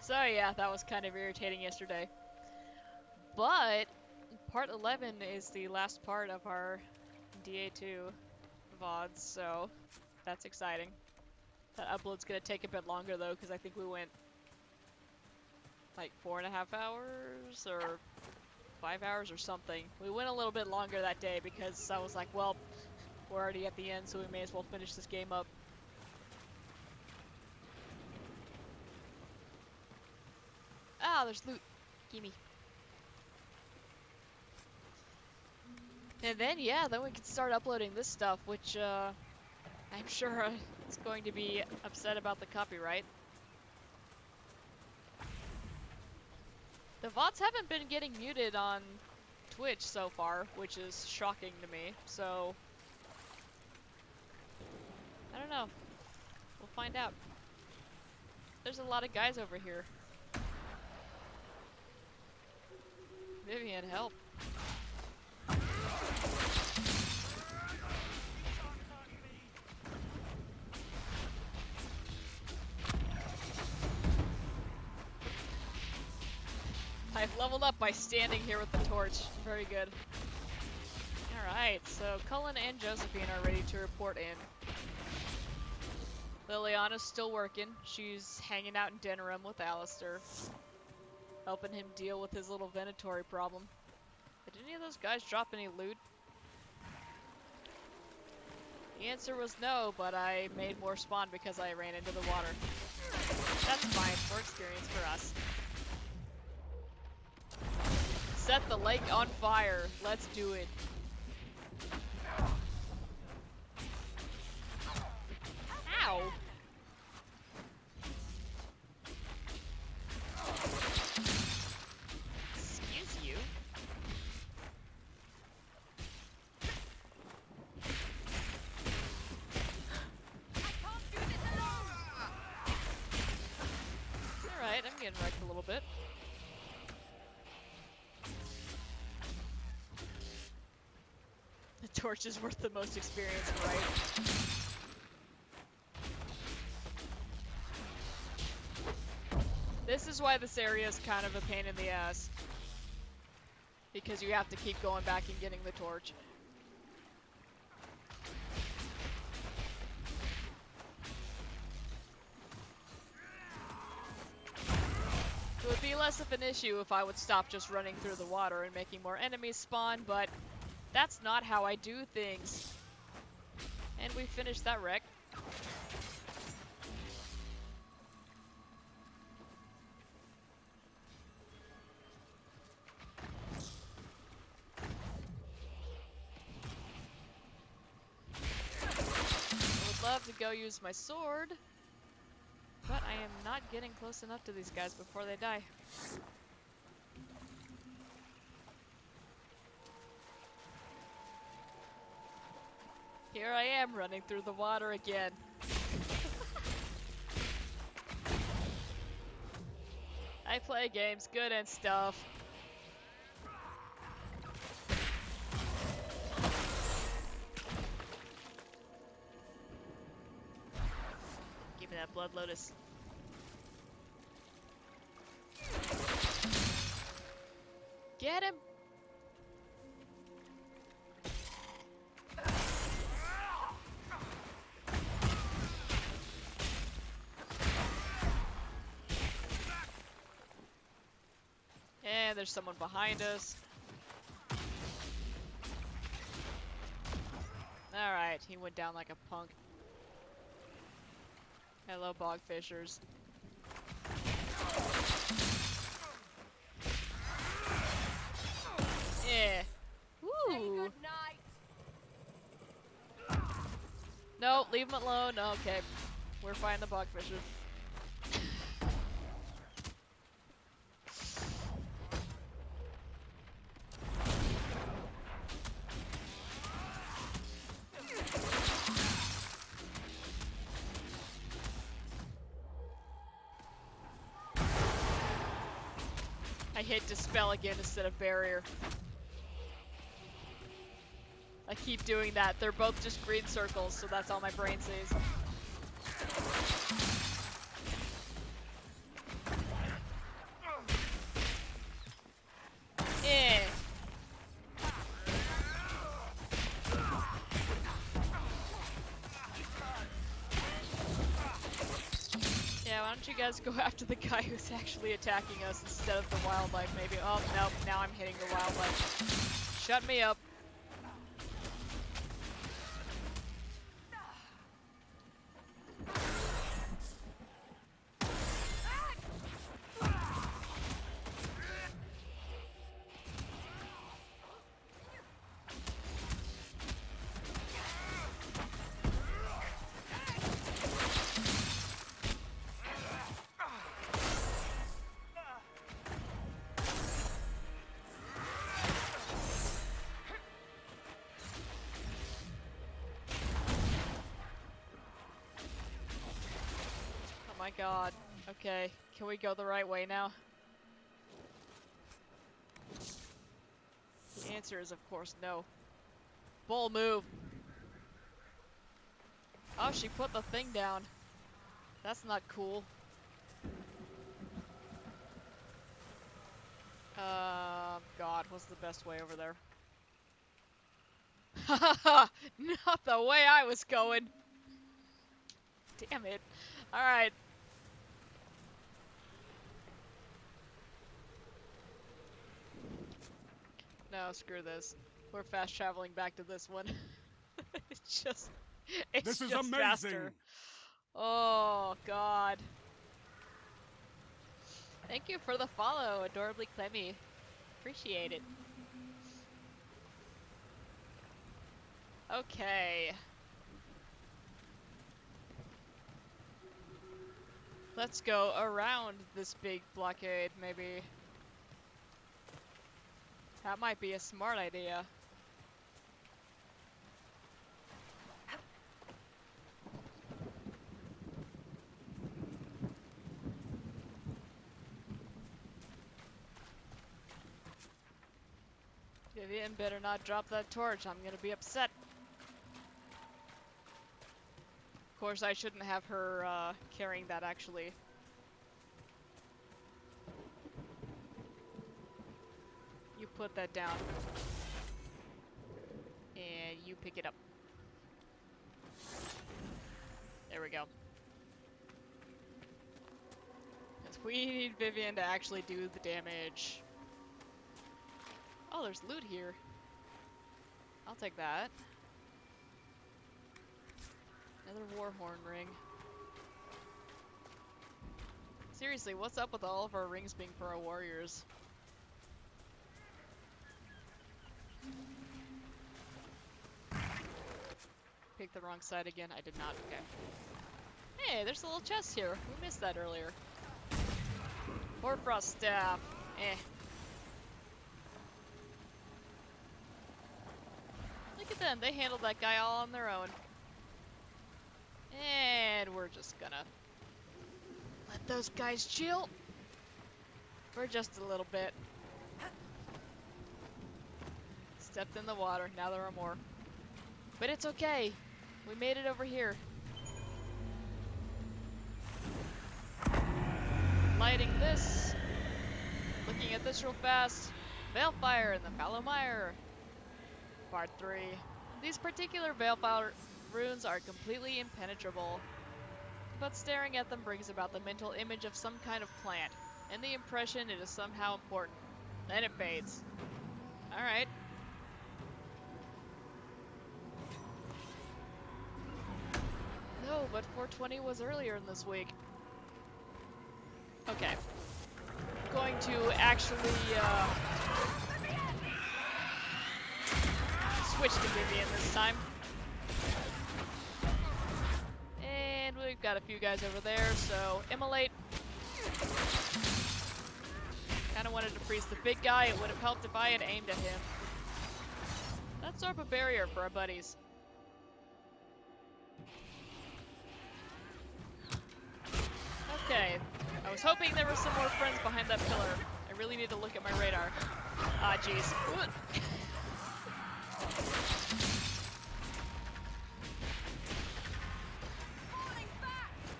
So yeah, that was kind of irritating yesterday. But part 11 is the last part of our DA2 VODs, so that's exciting. That upload's gonna take a bit longer though, because I think we went like 4.5 hours or 5 hours or something. We went a little bit longer that day because I was like, well, we're already at the end, so we may as well finish this game up. Ah, there's loot. Gimme. And then, yeah, then we can start uploading this stuff, which, I'm sure is going to be upset about the copyright. The VODs haven't been getting muted on Twitch so far, which is shocking to me, so... I don't know. We'll find out. There's a lot of guys over here. Vivian, help. I've leveled up by standing here with the torch. Very good. Alright, so Cullen and Josephine are ready to report in. Liliana's still working. She's hanging out in Denerim with Alistair, helping him deal with his little Venatori problem. Did any of those guys drop any loot? The answer was no, but I made more spawn because I ran into the water. That's fine, more experience for us. Set the lake on fire. Let's do it. Ow! Excuse you. Alright, I'm getting wrecked a little bit. The torch is worth the most experience, right? This is why this area is kind of a pain in the ass. Because you have to keep going back and getting the torch. It would be less of an issue if I would stop just running through the water and making more enemies spawn, but that's not how I do things. And we finished that wreck. I would love to go use my sword, but I am not getting close enough to these guys before they die. Here I am running through the water again. I play games good and stuff. Give me that blood lotus. Get him! And there's someone behind us. Alright, he went down like a punk. Hello, bogfishers. Yeah. Woo! No, leave him alone. Okay. We're fighting the bogfishers. I hit dispel again instead of barrier. I keep doing that. They're both just green circles, so that's all my brain sees. Eh. Yeah, why don't you guys go after the guy who's actually attacking us instead of the wildlife, maybe? Oh, nope, now I'm hitting the wildlife. Shut me up. my god. Okay, can we go the right way now? The answer is, of course, no. Bull move. Oh, she put the thing down. That's not cool. God, what's the best way over there? Haha! Not the way I was going! Damn it. Alright. No, screw this. We're fast traveling back to this one. It's just This is just amazing. faster. Oh god. Thank you for the follow, Adorably Clemmy. Appreciate it. Okay. Let's go around this big blockade, maybe. That might be a smart idea. Vivian better not drop that torch. I'm gonna be upset. Of course, I shouldn't have her carrying that, actually. You put that down. And you pick it up. There we go. Because we need Vivian to actually do the damage. Oh, there's loot here. I'll take that. Another Warhorn ring. Seriously, what's up with all of our rings being for our warriors? Picked the wrong side again. I did not. Okay. Hey, there's a little chest here. We missed that earlier. Hoarfrost staff. Eh. Look at them. They handled that guy all on their own. And we're just gonna let those guys chill for just a little bit. Stepped in the water. Now there are more. But it's okay. We made it over here. Lighting this. Looking at this real fast. Balefire and the Fallow Mire. Part 3. These particular Balefire runes are completely impenetrable. But staring at them brings about the mental image of some kind of plant. And the impression it is somehow important. Then it fades. Alright. No, but 420 was earlier in this week. Okay. I'm going to actually, switch to Vivian this time. And we've got a few guys over there, so immolate. Kinda wanted to freeze the big guy. It would have helped if I had aimed at him. Let's throw up a barrier for our buddies. Okay, I was hoping there were some more friends behind that pillar. I really need to look at my radar. Ah, jeez.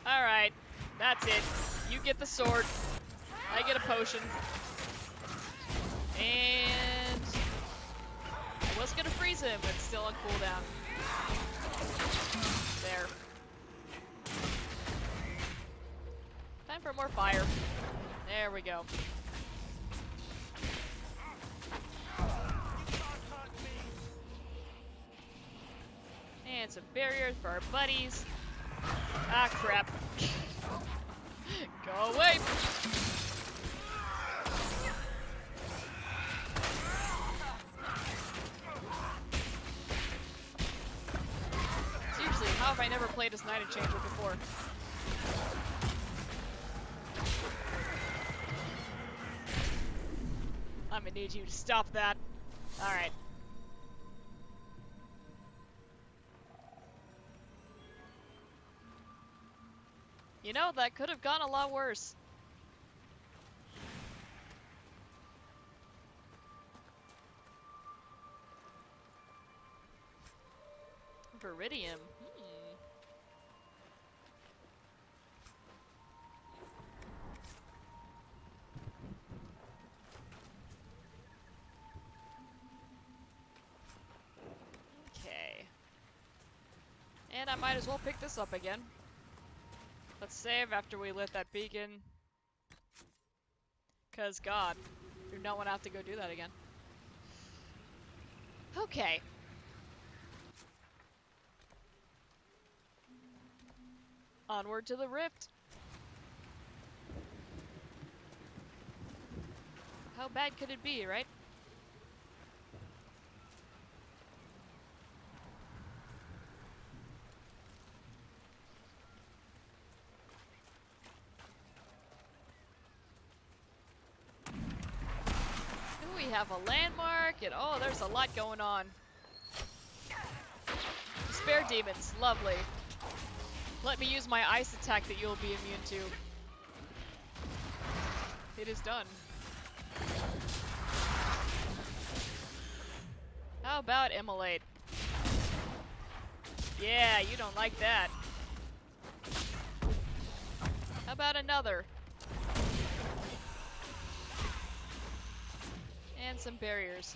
Alright, that's it. You get the sword. I get a potion. And I was gonna freeze him, but it's still on cooldown. There. Time for more fire. There we go. And some barriers for our buddies. Ah, crap. Go away! Seriously, how have I never played as Knight Changer before? I'm gonna need you to stop that. Alright. You know, that could have gone a lot worse. Viridium. Okay. And I might as well pick this up again. Let's save after we lit that beacon. Cause God, do not want to have to go do that again. Okay. Onward to the rift. How bad could it be, right? We have a landmark, and oh, there's a lot going on. Despair demons, lovely. Let me use my ice attack that you'll be immune to. It is done. How about immolate? Yeah, you don't like that. How about another? And some barriers.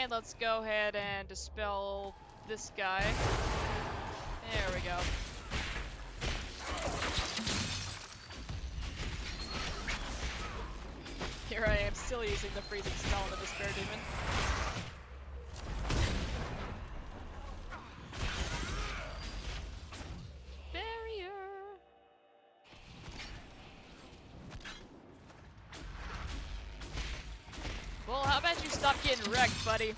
And let's go ahead and dispel this guy. There we go. Here I am, still using the freezing spell on the Despair Demon. Well, how about you stop getting wrecked, buddy?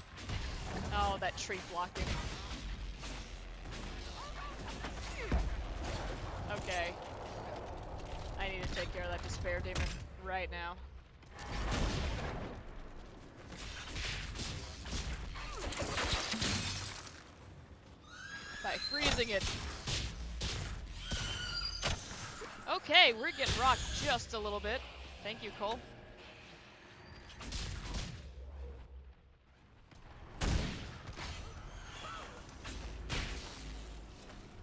Oh, that tree blocking. Okay. I need to take care of that Despair Demon right now. By freezing it. Okay, we're getting rocked just a little bit. Thank you, Cole.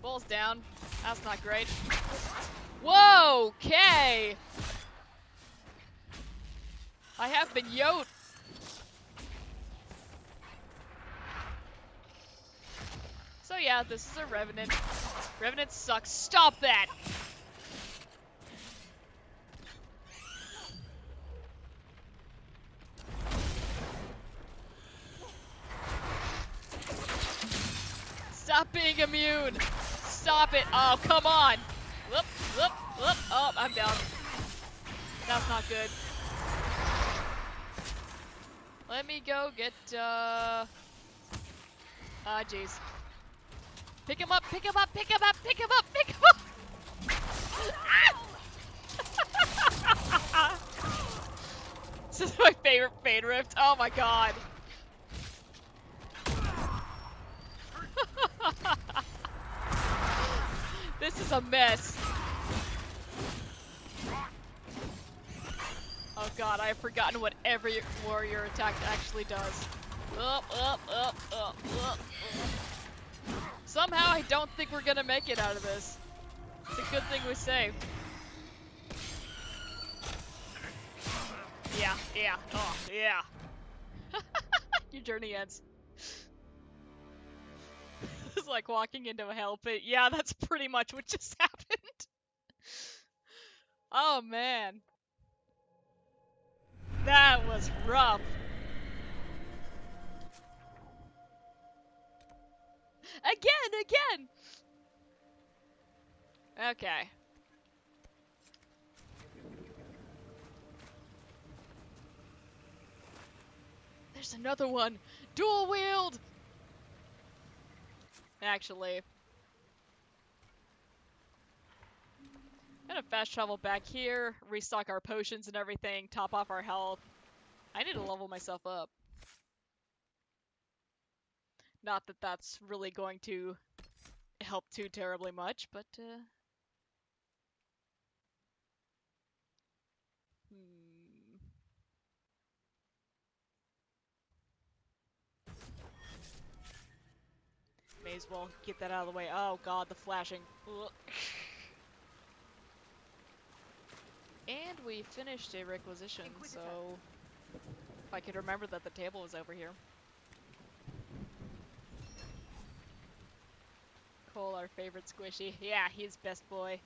Bull's down. That's not great. Whoa, okay. I have been yote. So yeah, this is a Revenant. Revenant sucks. Stop that! Stop being immune! Stop it! Oh, come on! Whoop, whoop, whoop. Oh, I'm down. That's not good. Let me go get, ah, jeez. Pick him up, pick him up, pick him up, pick him up, pick him up! This is my favorite Fade Rift. Oh my god. This is a mess. Oh god, I have forgotten what every warrior attack actually does. Up, up, up, up, up, up. Somehow I don't think we're gonna make it out of this. It's a good thing we saved. Yeah, yeah, oh, yeah. Your journey ends. It's like walking into a hell pit. Yeah, that's pretty much what just happened. Oh man. That was rough. Again! Okay. There's another one! Dual wield! Actually. I'm gonna fast travel back here, restock our potions and everything, top off our health. I need to level myself up. Not that that's really going to help too terribly much, but may as well get that out of the way. Oh god, the flashing. Ugh. And we finished a requisition, so if I could remember that the table was over here. Cole, our favorite squishy. Yeah, he's best boy.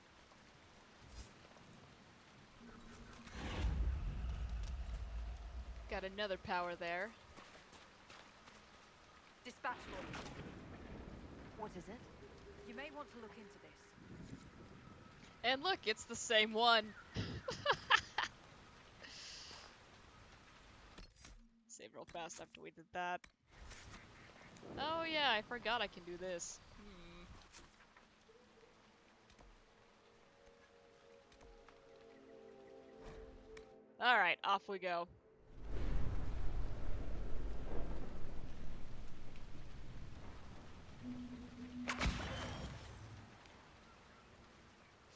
Got another power there. Dispatch voice. What is it? You may want to look into this. And look, it's the same one. Save real fast after we did that. Oh yeah, I forgot I can do this. Alright, off we go.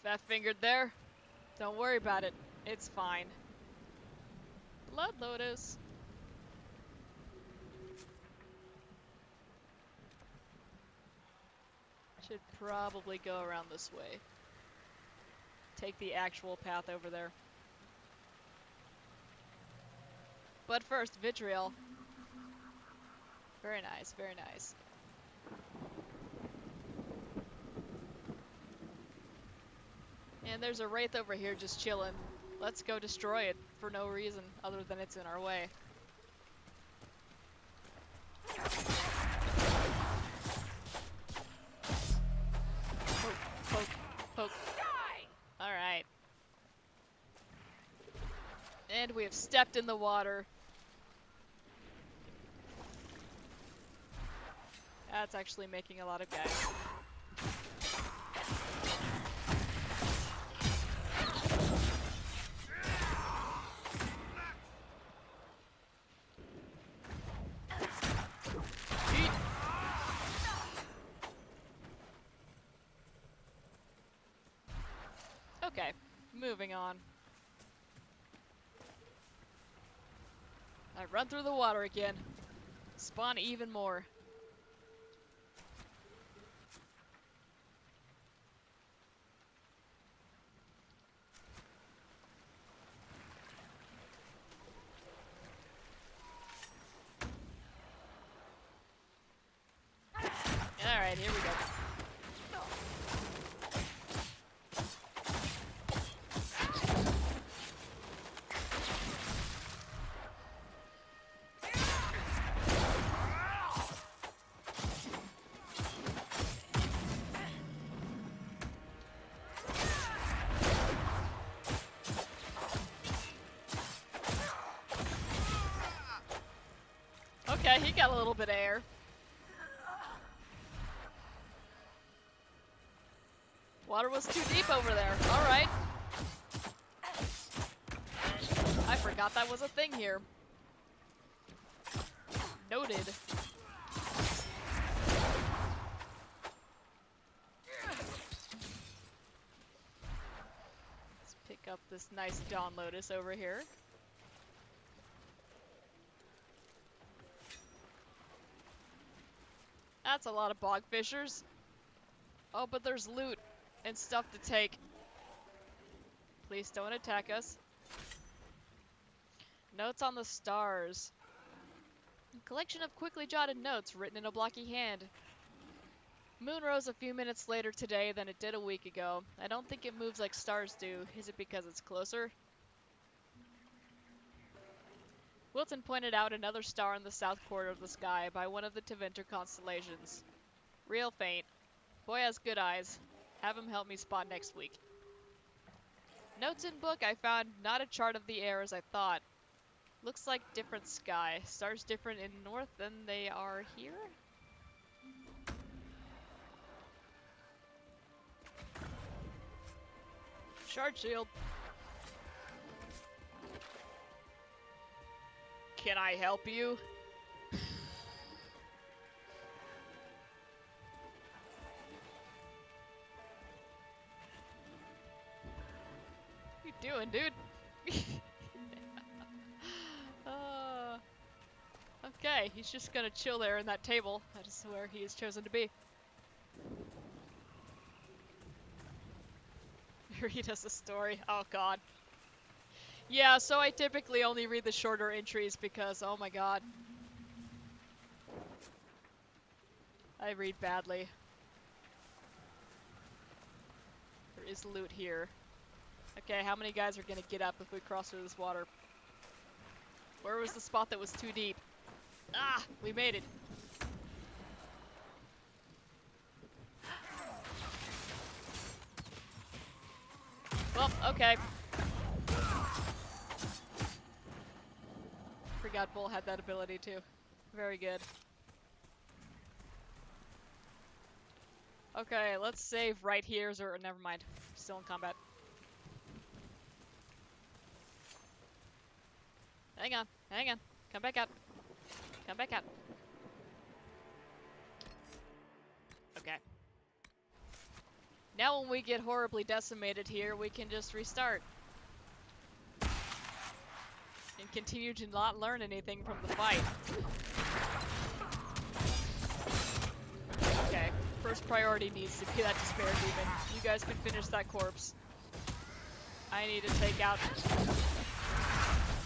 Fat-fingered there. Don't worry about it. It's fine. Blood Lotus. Should probably go around this way. Take the actual path over there. But first, vitriol. Very nice, very nice. And there's a wraith over here just chilling. Let's go destroy it for no reason other than it's in our way. Poke, poke, poke. Alright. And we have stepped in the water. That's actually making a lot of guys. Okay, moving on. I run through the water again. Spawn even more. Alright, here we go. Okay, he got a little bit of air. Water was too deep over there. Alright. I forgot that was a thing here. Noted. Let's pick up this nice Dawn Lotus over here. That's a lot of bog fishers. Oh, but there's loot and stuff to take. Please don't attack us. Notes on the stars. A collection of quickly jotted notes written in a blocky hand. Moon rose a few minutes later today than it did a week ago. I don't think it moves like stars do. Is it because it's closer? Wilton pointed out another star in the south quarter of the sky by one of the Tevinter constellations. Real faint. Boy has good eyes. Have him help me spot next week. Notes in book I found not a chart of the air as I thought. Looks like different sky. Stars different in north than they are here? Shard shield. Can I help you? doing, dude? uh, okay, he's just gonna chill there in that table. That is where he has chosen to be. Read us a story. Oh god. Yeah, so I typically only read the shorter entries because, oh my god. I read badly. There is loot here. Okay, how many guys are gonna get up if we cross through this water? Where was the spot that was too deep? Ah! We made it! Well, okay. Forgot Bull had that ability too. Very good. Okay, let's save right here, or never mind. Still in combat. Hang on, hang on. Come back out. Come back out. Okay. Now when we get horribly decimated here, we can just restart. And continue to not learn anything from the fight. Okay, first priority needs to be that despair demon. You guys can finish that corpse. I need to take out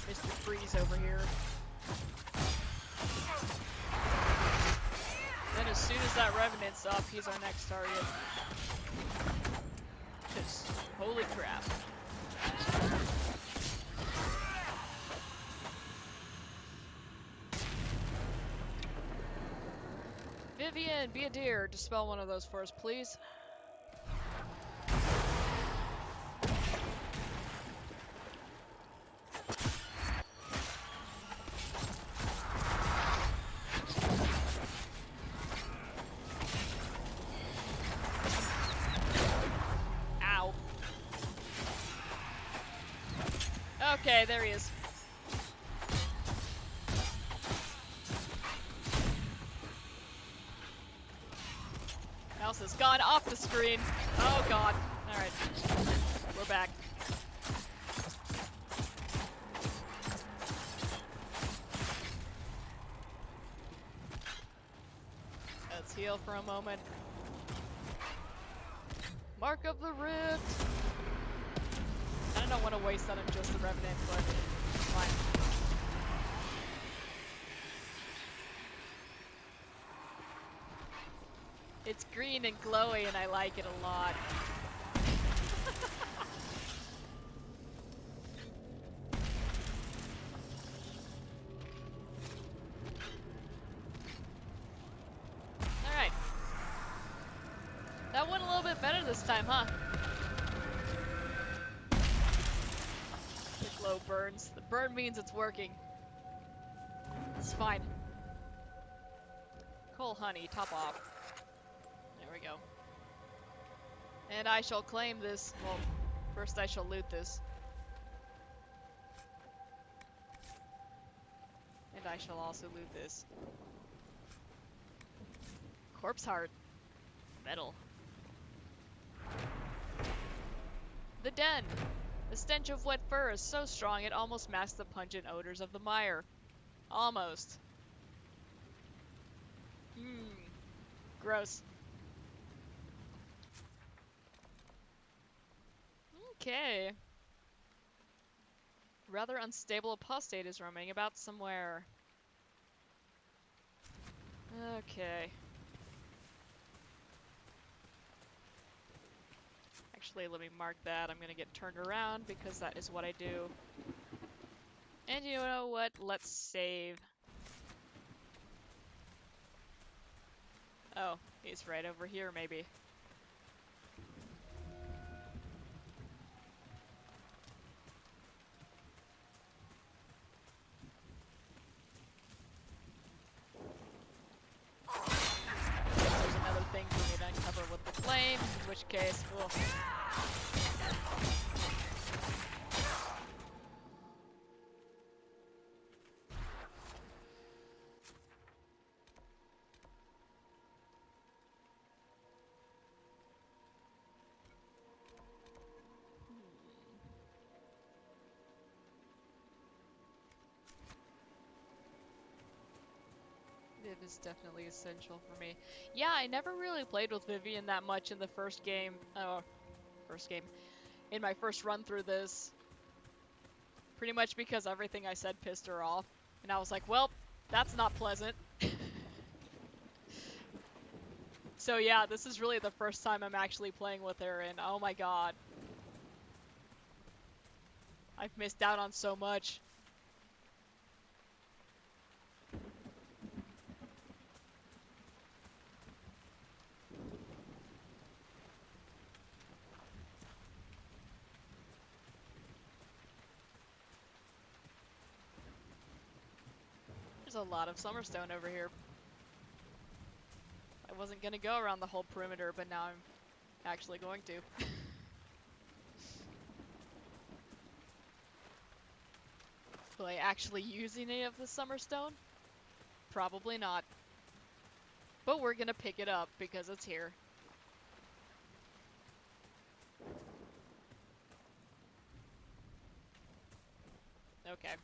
Mr. Freeze over here. Then as soon as that Revenant's up, he's our next target. Just, holy crap. Vivian, be a dear. Dispel one of those for us, please. Ow. Okay, there he is. Mouse has gone off the screen. Oh god. Alright. We're back. Let's heal for a moment. Mark of the Rift! I don't want to waste that on just the Revenant, but it's fine. It's green and glowy and I like it a lot. Alright. That went a little bit better this time, huh? The glow burns. The burn means it's working. It's fine. Coal honey, top off. There we go. And I shall claim this. Well, first I shall loot this. And I shall also loot this. Corpse heart. Metal. The den! The stench of wet fur is so strong it almost masks the pungent odors of the mire. Almost. Gross. Okay. Rather unstable apostate is roaming about somewhere. Okay. Actually, let me mark that. I'm gonna get turned around because that is what I do. And you know what? Let's save. Oh, he's right over here, maybe. There's another thing for me to uncover with the flame, in which case, we'll... Objective is definitely essential for me. Yeah, I never really played with Vivian that much in the first game. In my first run through this. Pretty much because everything I said pissed her off. And I was like, well, that's not pleasant. So yeah, this is really the first time I'm actually playing with her, and oh my god. I've missed out on so much. There's a lot of Summerstone over here. I wasn't gonna go around the whole perimeter, but now I'm actually going to. Will I actually use any of the Summerstone? Probably not. But we're gonna pick it up because it's here. Okay.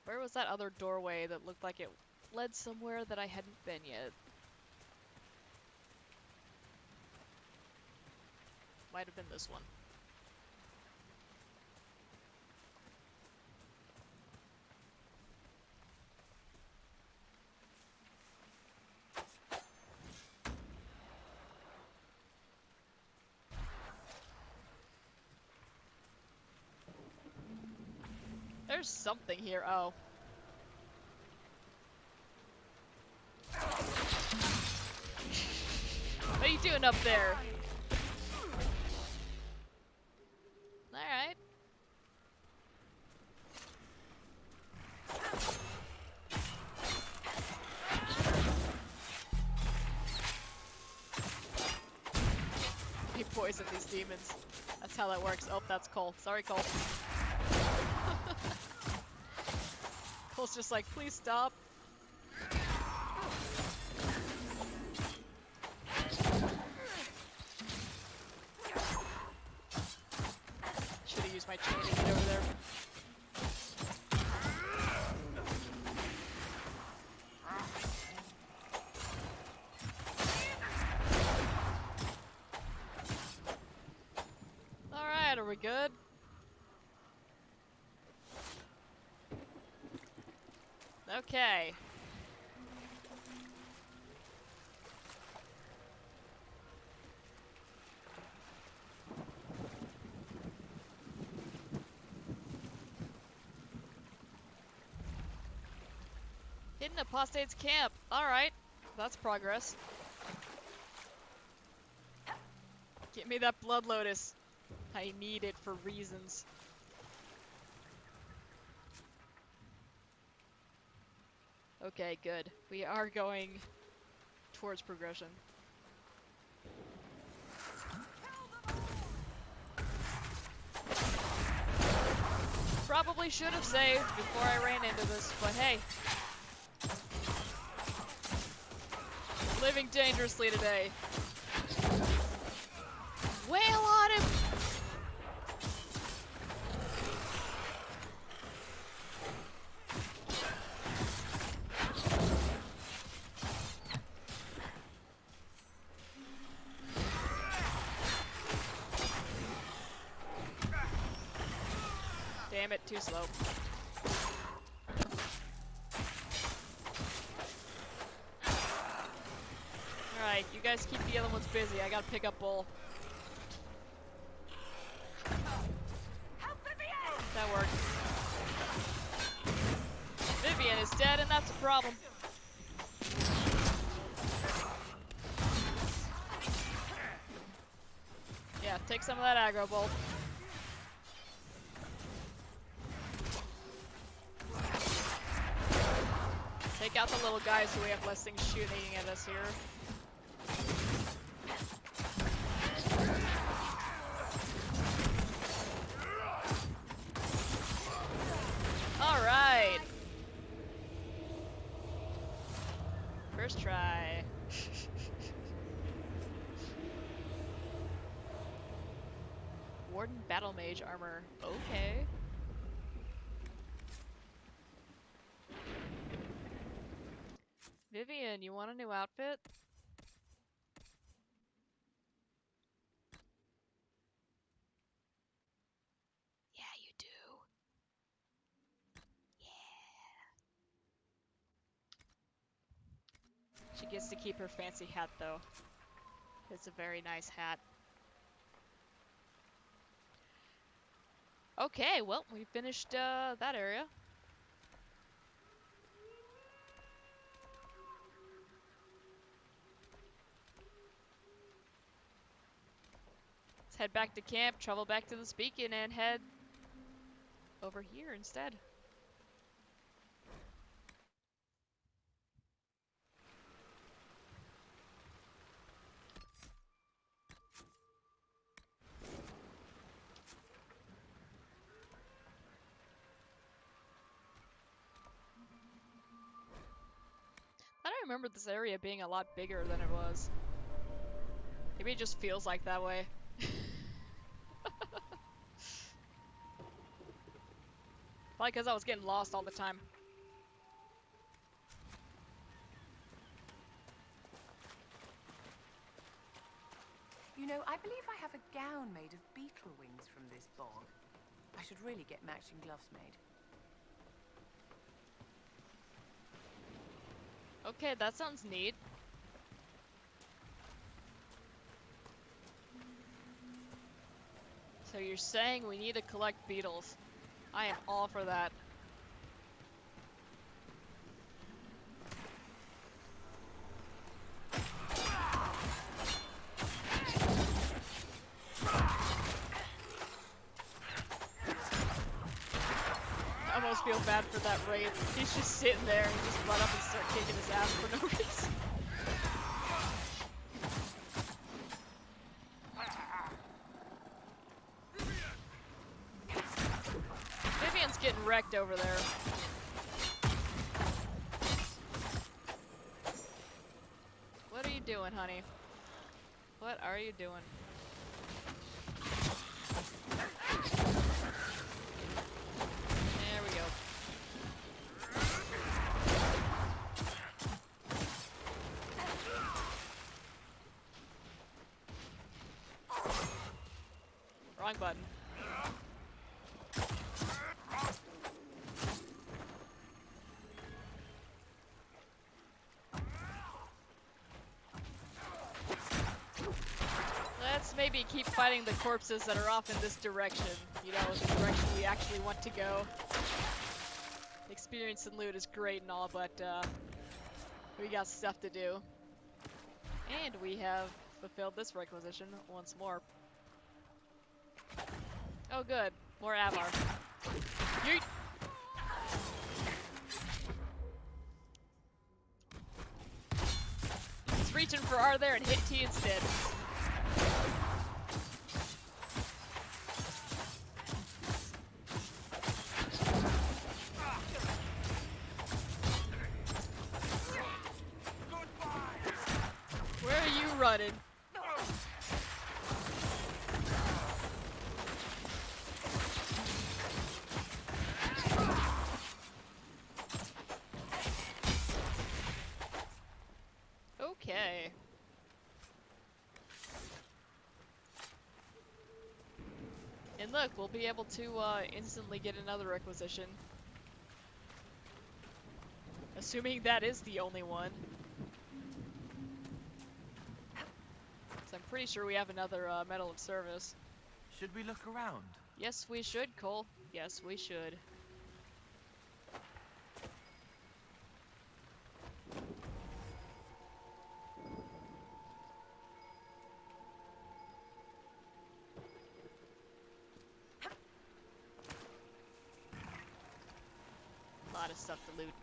Where was that other doorway that looked like it led somewhere that I hadn't been yet? Might have been this one. There's something here. Oh. What are you doing up there? Alright. You poison these demons. That's how that works. Oh, that's Cole. Sorry, Cole. Cole's just like, please stop. Should've used my chain to get over there. Alright, are we good? Okay. Hidden Apostate's camp. Alright. That's progress. Get me that Blood Lotus. I need it for reasons. Okay, good. We are going towards progression. Probably should have saved before I ran into this, but hey. Living dangerously today. Wail on him! Damn it, too slow. Alright, you guys keep the other ones busy. I gotta pick up Bull. That worked. Vivian is dead, and that's a problem. Yeah, take some of that aggro, Bull. Take out the little guys so we have less things shooting at us here. Alright. First try. Warden Battle Mage armor. Okay. Vivian, you want a new outfit? Yeah, you do. Yeah. She gets to keep her fancy hat, though. It's a very nice hat. Okay, well, we finished that area. Let's head back to camp, travel back to this beacon, and head over here instead. I don't remember this area being a lot bigger than it was. Maybe it just feels like that way. Probably because I was getting lost all the time. You know, I believe I have a gown made of beetle wings from this bog. I should really get matching gloves made. Okay, that sounds neat. So you're saying we need to collect beetles. I am all for that. I almost feel bad for that Wraith. He's just sitting there and just run up and start kicking his ass for no reason. Vivian's getting wrecked over there. What are you doing, honey? What are you doing? There we go. Wrong button. Let's maybe keep fighting the corpses that are off in this direction. You know, the direction we actually want to go. Experience and loot is great and all, but we got stuff to do. And we have fulfilled this requisition once more. Oh good, more Avar. Yeet! He's reaching for R there and hit T instead. Where are you running? Okay. And look, we'll be able to instantly get another requisition. Assuming that is the only one. So I'm pretty sure we have another Medal of Service. Should we look around? Yes, we should, Cole. Yes, we should. A lot of stuff to loot.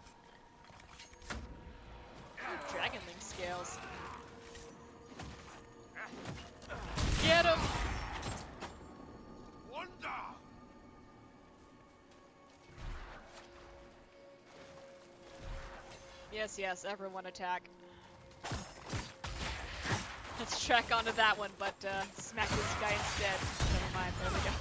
Ooh, Dragonling scales. Get him! Wonder! Yes, yes, everyone attack. Let's track onto that one, but smack this guy instead. Never mind, there we go.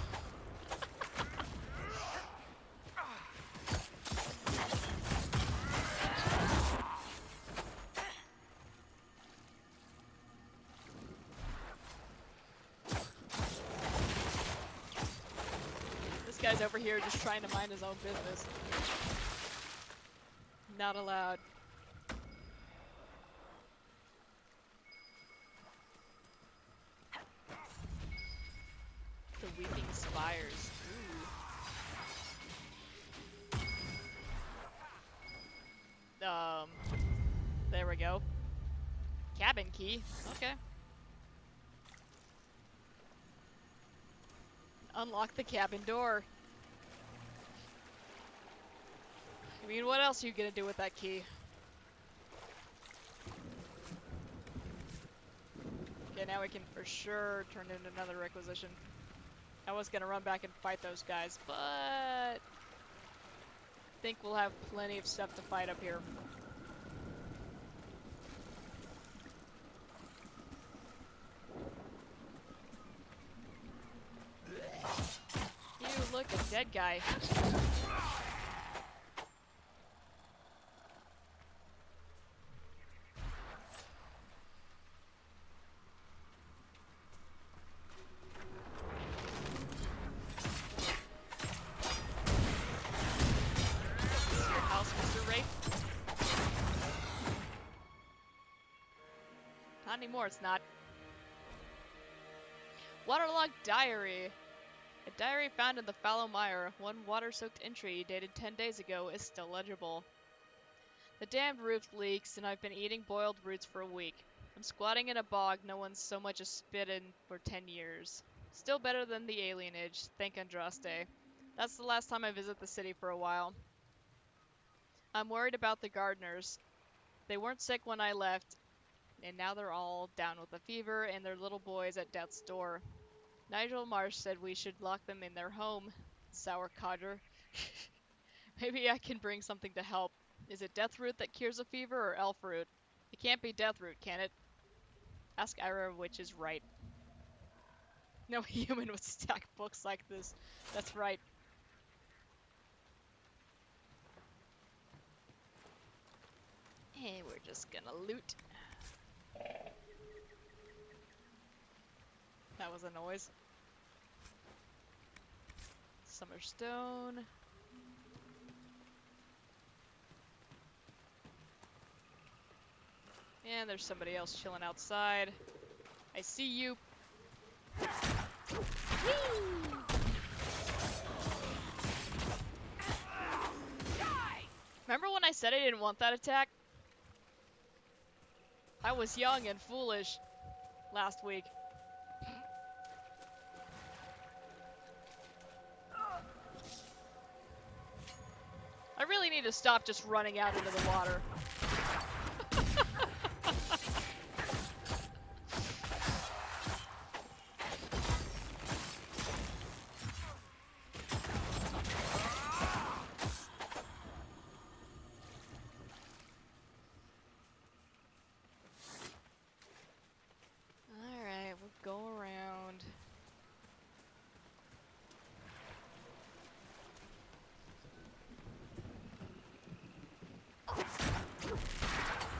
He's over here just trying to mind his own business. Not allowed. The Weeping Spires. Ooh. There we go. Cabin key. Okay. Unlock the cabin door. I mean, what else are you gonna do with that key? Okay, now we can for sure turn in another requisition. I was gonna run back and fight those guys, but I think we'll have plenty of stuff to fight up here. Ew, look, a dead guy. Not anymore, it's not. Waterlogged diary. A diary found in the fallow mire. One water-soaked entry dated 10 days ago is still legible. The damned roof leaks, and I've been eating boiled roots for a week. I'm squatting in a bog no one's so much as spit in for 10 years. Still better than the alienage, thank Andraste. That's the last time I visit the city for a while. I'm worried about the gardeners. They weren't sick when I left, and now they're all down with a fever and their little boys at death's door. Nigel Marsh said we should lock them in their home. Sour codger. Maybe I can bring something to help. Is it deathroot that cures a fever or elfroot? It can't be deathroot, can it? Ask Ira which is right. No human would stack books like this. That's right. And we're just gonna loot. That was a noise. Summer stone. And there's somebody else chilling outside. I see you. Whee! Remember when I said I didn't want that attack? I was young and foolish last week. I really need to stop just running out into the water. Alright, we'll go around.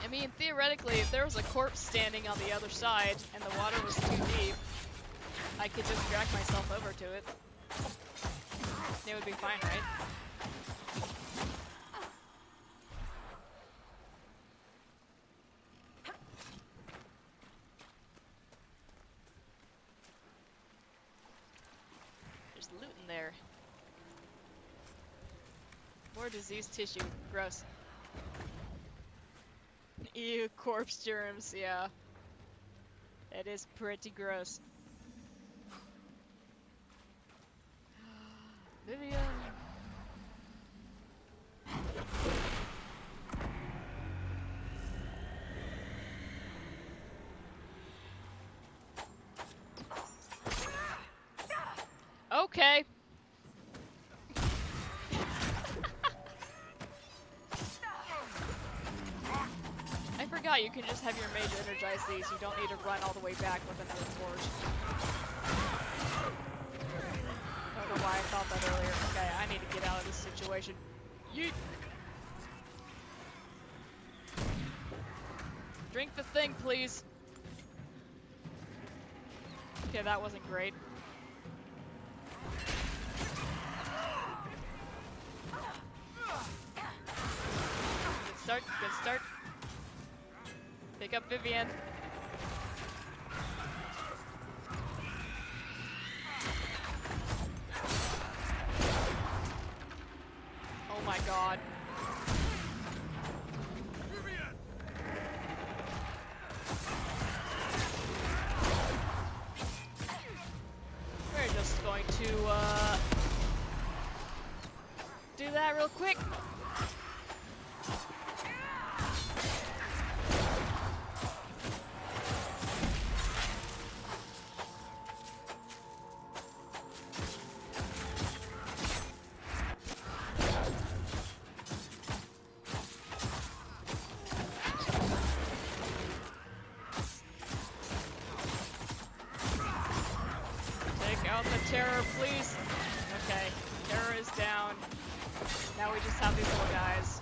I mean, theoretically, if there was a corpse standing on the other side and the water was too deep, I could just drag myself over to it. It would be fine, right? There's loot in there. More diseased tissue. Gross. Ew, corpse germs, yeah. That is pretty gross. Vivian! Okay. I forgot you can just have your mage energize these. You don't need to run all the way back with another forge. I don't know why I thought that earlier. Okay, I need to get out of this situation. Yeet! Drink the thing, please. Okay, that wasn't great. Start. Pick up Vivian. Oh my god. We're just going to do that real quick. Take out the terror, please. Okay, terror is down. Now we just have these little guys.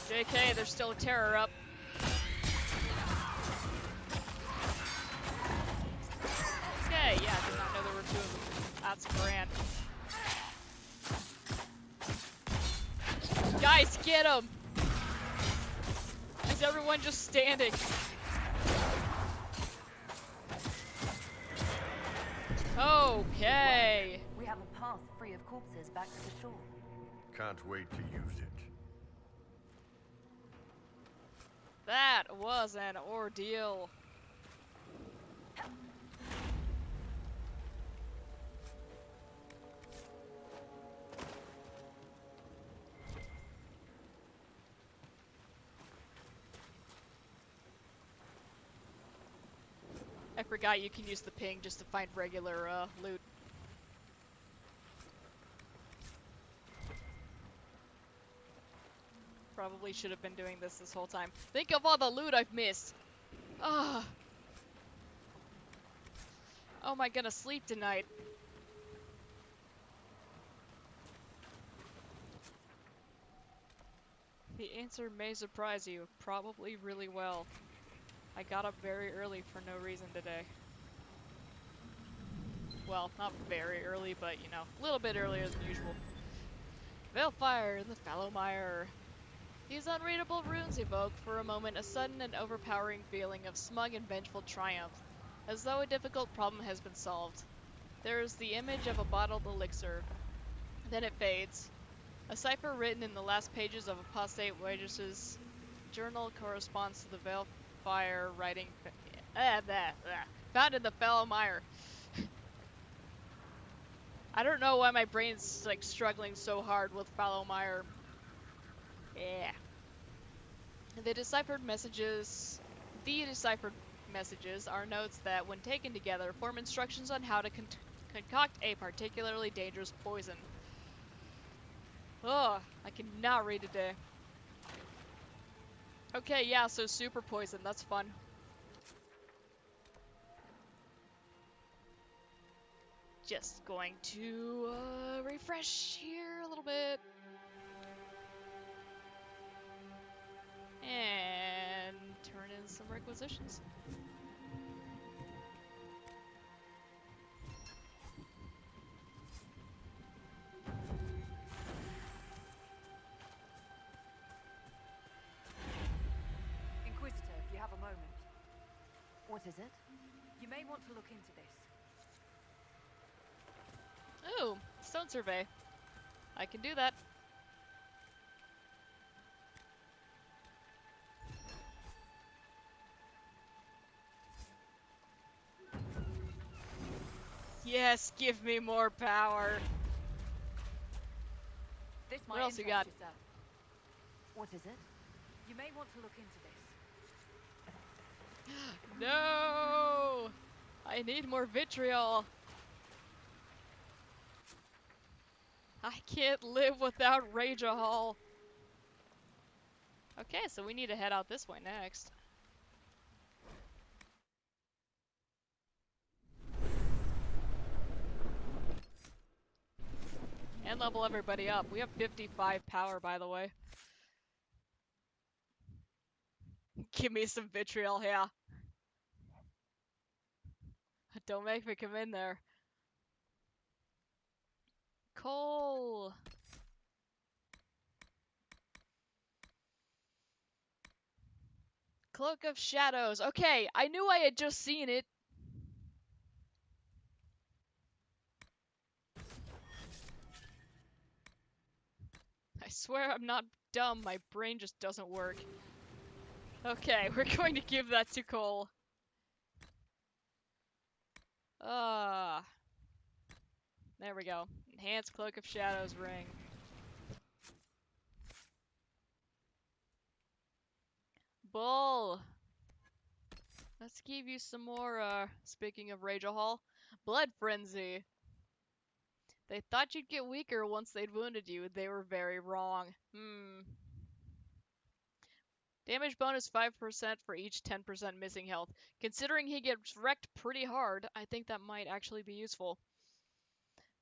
JK, there's still a terror up. Okay, yeah, I did not know there were two of them. That's grand. Guys, get him! Is everyone just standing? Okay. We have a path free of corpses back to the shore. Can't wait to use it. That was an ordeal. I forgot you can use the ping just to find regular loot. Probably should have been doing this whole time. Think of all the loot I've missed. Ah. Oh my gonna sleep tonight. The answer may surprise you. Probably really well. I got up very early for no reason today. Well, not very early, but you know, a little bit earlier than usual. Veilfire in the fallow mire. These unreadable runes evoke for a moment a sudden and overpowering feeling of smug and vengeful triumph, as though a difficult problem has been solved. There is the image of a bottled elixir. Then it fades. A cipher written in the last pages of apostate Wages' journal corresponds to the Veilfire writing found in the fallow mire. I don't know why my brain's like struggling so hard with fallow mire. Yeah. The deciphered messages are notes that, when taken together, form instructions on how to concoct a particularly dangerous poison. Ugh, I cannot read today. Okay, yeah, so super poison, that's fun. Just going to refresh here a little bit. And turn in some requisitions. Inquisitor, if you have a moment. What is it? You may want to look into this. Ooh, stone survey. I can do that. Yes, give me more power. This What might else you interest got? you, sir. What is it? You may want to look into this. No! I need more vitriol. I can't live without Rage-a-Hall. Okay, so we need to head out this way next. And level everybody up. We have 55 power, by the way. Give me some vitriol here. Don't make me come in there. Coal. Cloak of Shadows. Okay, I knew I had just seen it. I swear I'm not dumb, my brain just doesn't work. Okay, we're going to give that to Cole. There we go. Enhanced Cloak of Shadows ring. Bull! Let's give you some more, speaking of Rage Hall, Blood Frenzy. They thought you'd get weaker once they'd wounded you. They were very wrong. Damage bonus 5% for each 10% missing health. Considering he gets wrecked pretty hard, I think that might actually be useful.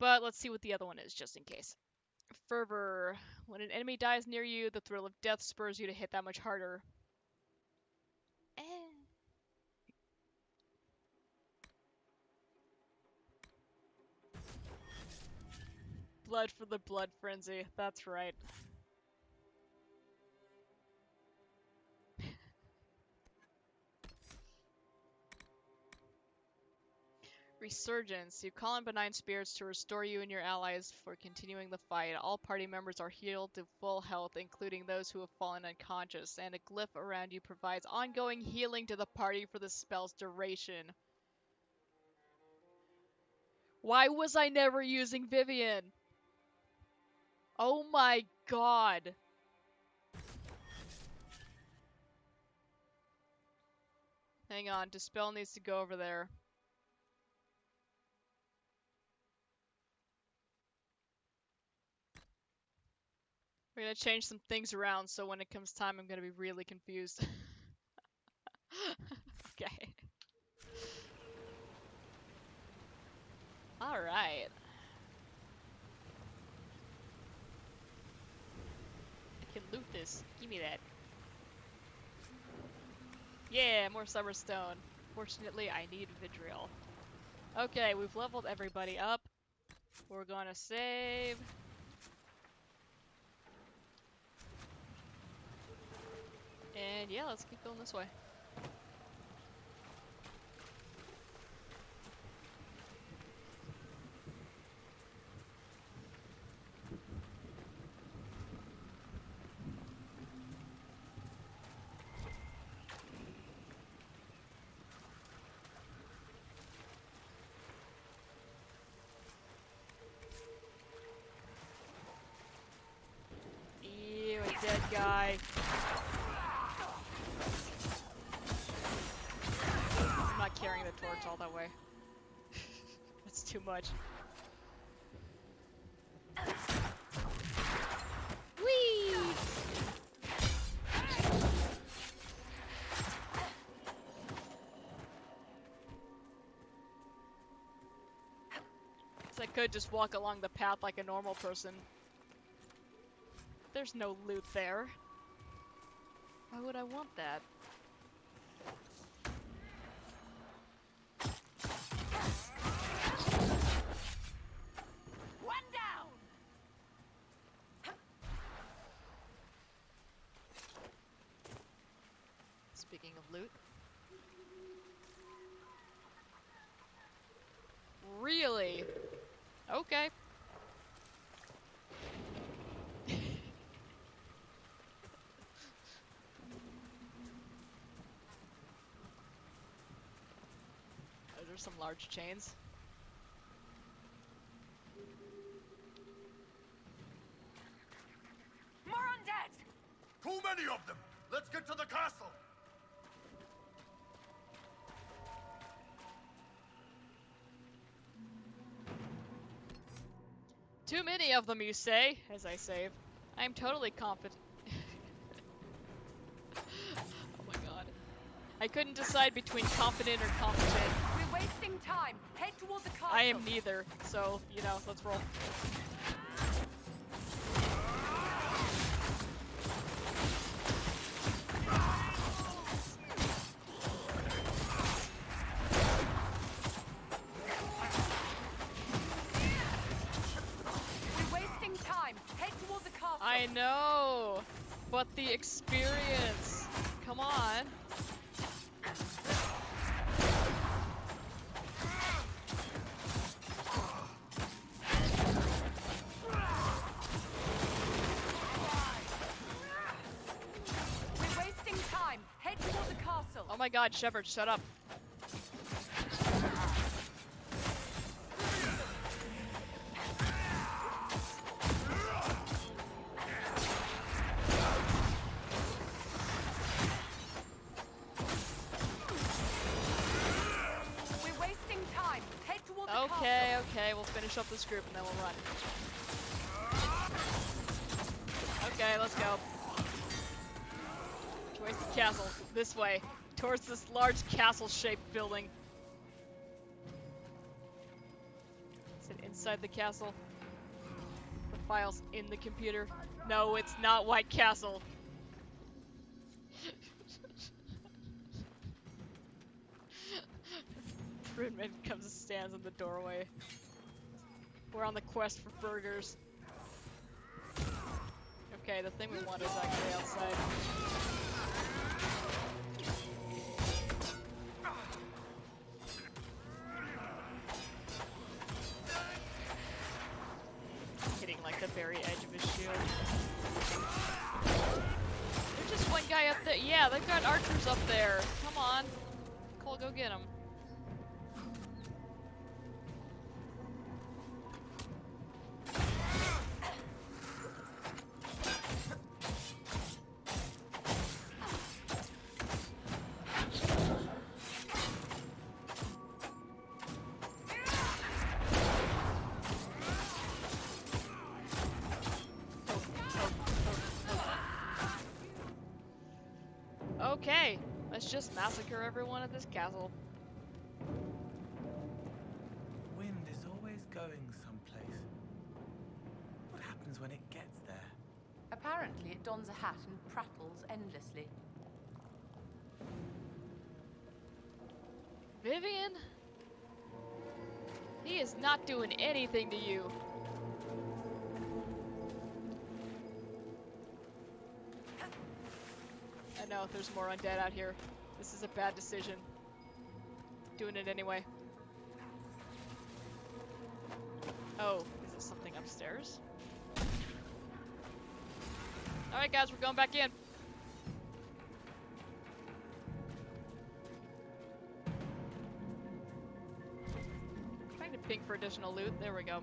But let's see what the other one is, just in case. Fervor. When an enemy dies near you, the thrill of death spurs you to hit that much harder. Blood for the Blood Frenzy. That's right. Resurgence. You call on benign spirits to restore you and your allies for continuing the fight. All party members are healed to full health, including those who have fallen unconscious, and a glyph around you provides ongoing healing to the party for the spell's duration. Why was I never using Vivian? Oh my god. Hang on, Dispel needs to go over there. We're gonna change some things around, so when it comes time, I'm gonna be really confused. Okay. Alright. I can loot this. Give me that. Yeah, more Summerstone. Fortunately, I need Vitriol. Okay, we've leveled everybody up. We're gonna save. And yeah, let's keep going this way. Ew, a dead guy. I'm not carrying the torch all that way. That's too much. Whee! So I could just walk along the path like a normal person. There's no loot there. Why would I want that? One down! Speaking of loot. Really? Okay. Are there some large chains? More undead! Too many of them! Let's get to the castle! Too many of them, you say, as I save. I am totally confident. Oh my god. I couldn't decide between confident or competent. We're wasting time. Head toward the castle. I am neither, so, you know, let's roll. We're wasting time. Head toward the castle. I know, but the experience. Come on. We're wasting time. Head toward the castle. Oh my god, Shepard, shut up. We're wasting time. Head toward the castle. Okay, we'll finish up this group and then we'll run. Okay, let's go. Towards the castle. This way. Towards this large castle-shaped building. Is it inside the castle? The file's in the computer. No, it's not White Castle. Fruitman comes and stands in the doorway. We're on the quest for burgers. Okay, the thing we want is actually outside. Hitting like the very edge of his shield. There's just one guy up there. Yeah, they've got archers up there. Come on. Cole, go get him. Okay, let's just massacre everyone at this castle. Wind is always going someplace. What happens when it gets there? Apparently, it dons a hat and prattles endlessly. Vivian? He is not doing anything to you. I know, there's more undead out here. This is a bad decision. Doing it anyway. Oh, is it something upstairs? Alright guys, we're going back in. Trying to ping for additional loot. There we go.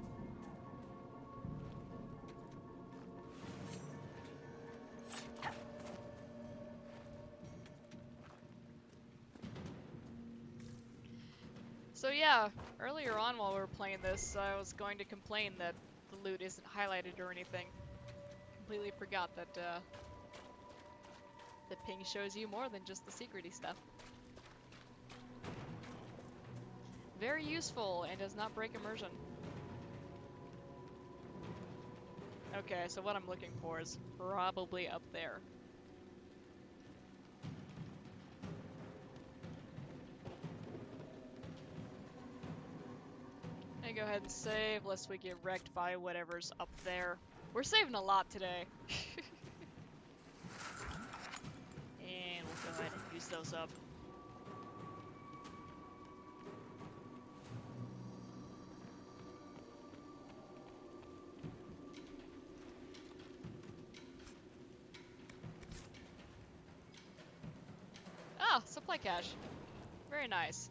So yeah, earlier on while we were playing this, I was going to complain that the loot isn't highlighted or anything. Completely forgot that the ping shows you more than just the secrety stuff. Very useful and does not break immersion. Okay, so what I'm looking for is probably up there. Go ahead and save, lest we get wrecked by whatever's up there. We're saving a lot today. And we'll go ahead and use those up. Ah, supply cache. Very nice.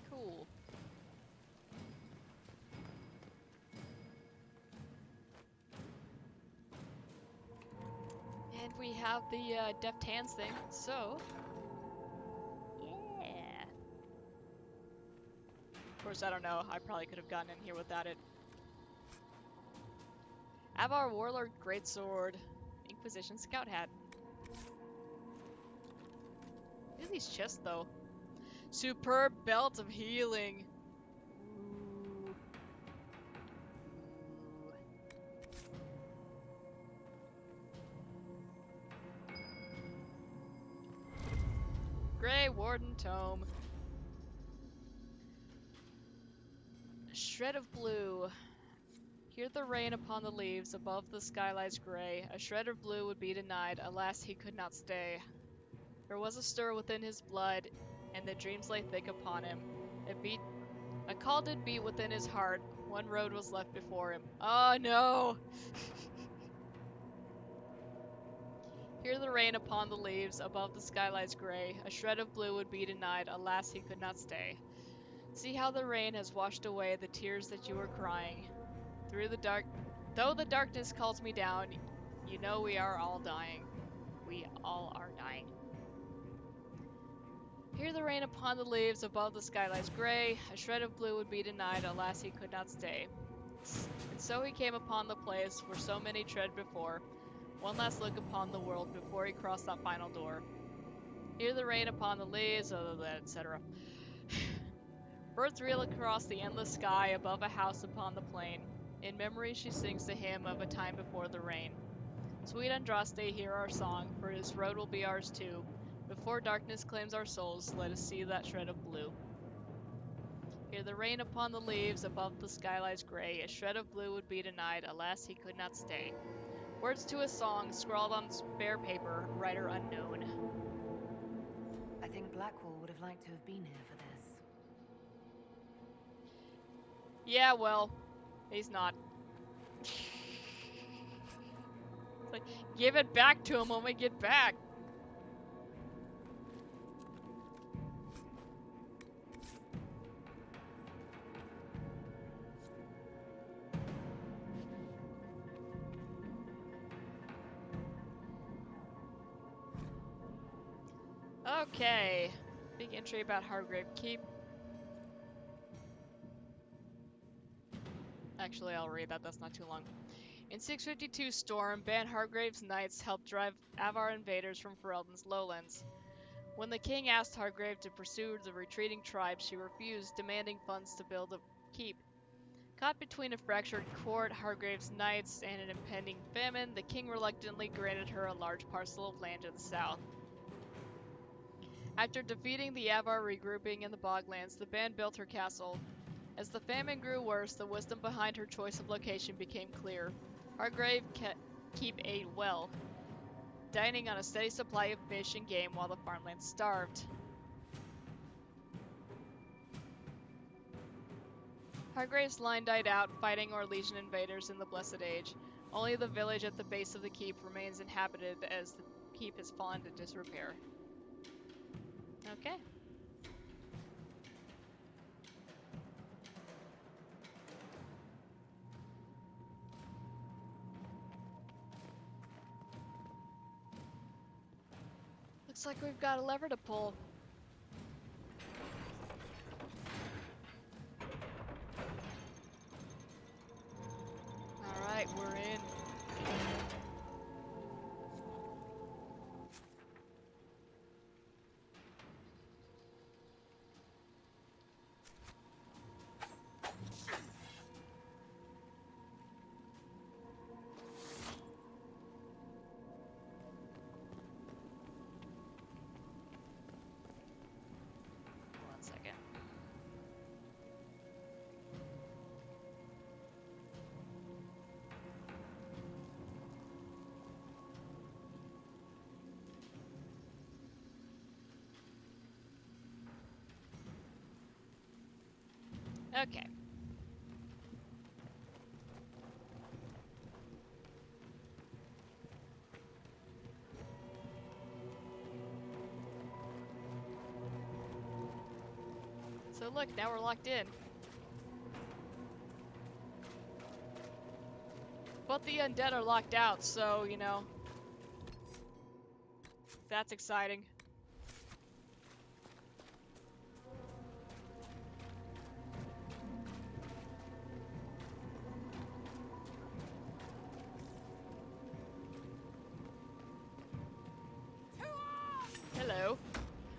Cool. And we have the deft hands thing, so yeah. Of course, I don't know. I probably could have gotten in here without it. Avar Warlord Greatsword, Inquisition Scout Hat. Look at these chests, though. Superb Belt of Healing. Ooh. Grey Warden Tome. Shred of Blue. Hear the rain upon the leaves, above the sky lies gray. A shred of blue would be denied, alas, he could not stay. There was a stir within his blood, and the dreams lay thick upon him. A call did beat within his heart, one road was left before him. Oh no! Hear the rain upon the leaves, above the sky lies gray. A shred of blue would be denied, alas, he could not stay. See how the rain has washed away the tears that you were crying. Though the darkness calls me down, you know we are all dying. We all are dying. Hear the rain upon the leaves, above the sky lies gray. A shred of blue would be denied, alas, he could not stay. And so he came upon the place where so many tread before. One last look upon the world before he crossed that final door. Hear the rain upon the leaves, etc. Birds reel across the endless sky above a house upon the plain. In memory she sings the hymn of a time before the rain. Sweet Andraste, hear our song, for this road will be ours too. Before darkness claims our souls, let us see that shred of blue. Hear the rain upon the leaves, above the sky lies gray. A shred of blue would be denied, alas, he could not stay. Words to a song, scrawled on spare paper, writer unknown. I think Blackwall would have liked to have been here for this. Yeah, well, he's not. It's like, give it back to him when we get back. Okay. Big entry about Hargrave Keep. Actually, I'll read that. That's not too long. In 652 Storm, Ban Hargrave's knights helped drive Avar invaders from Ferelden's lowlands. When the king asked Hargrave to pursue the retreating tribes, she refused, demanding funds to build a keep. Caught between a fractured court, Hargrave's knights, and an impending famine, the king reluctantly granted her a large parcel of land to the south. After defeating the Avar regrouping in the Boglands, the band built her castle. As the famine grew worse, the wisdom behind her choice of location became clear. Hargrave keep ate well, dining on a steady supply of fish and game while the farmland starved. Hargrave's line died out, fighting Orlesian invaders in the Blessed Age. Only the village at the base of the keep remains inhabited as the keep has fallen to disrepair. Okay. Looks like we've got a lever to pull. Alright, we're in. Okay. So look, now we're locked in. But the undead are locked out, so, you know, that's exciting. Hello.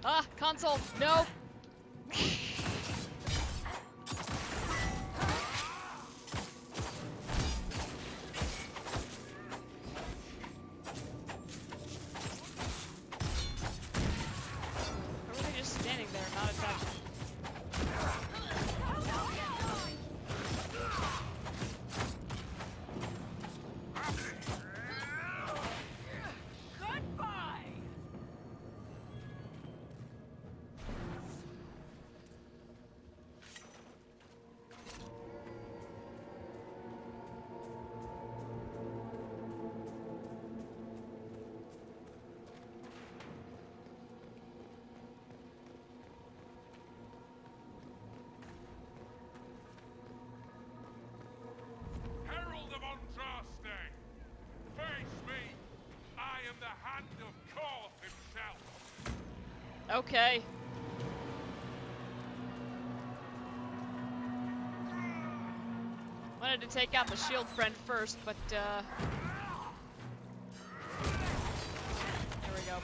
Ah, console, no! Okay. Wanted to take out the shield friend first, but there we go.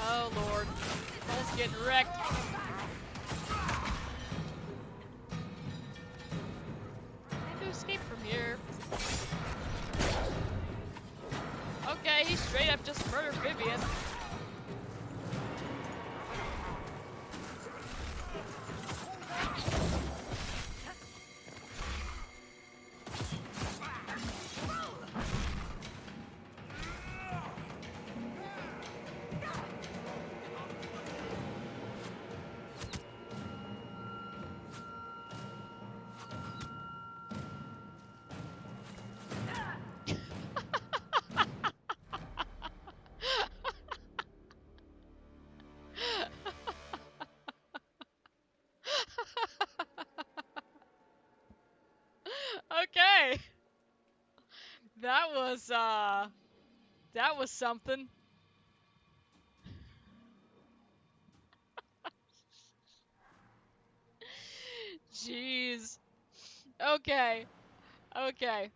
Oh lord. Cole's getting wrecked. Trying to escape from here. Okay, he straight up just murdered Vivian. Okay. That was something. Jeez. Okay. Okay.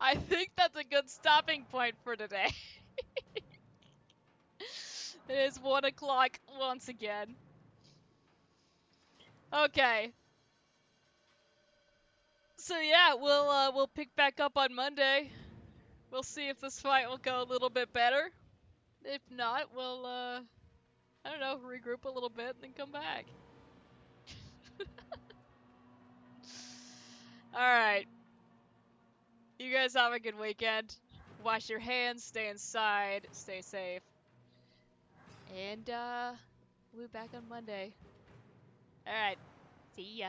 I think that's a good stopping point for today. It is 1 o'clock once again. Okay. So yeah, we'll pick back up on Monday. We'll see if this fight will go a little bit better. If not, we'll I don't know, regroup a little bit and then come back. Alright. You guys have a good weekend. Wash your hands, stay inside, stay safe. And we'll be back on Monday. Alright. See ya.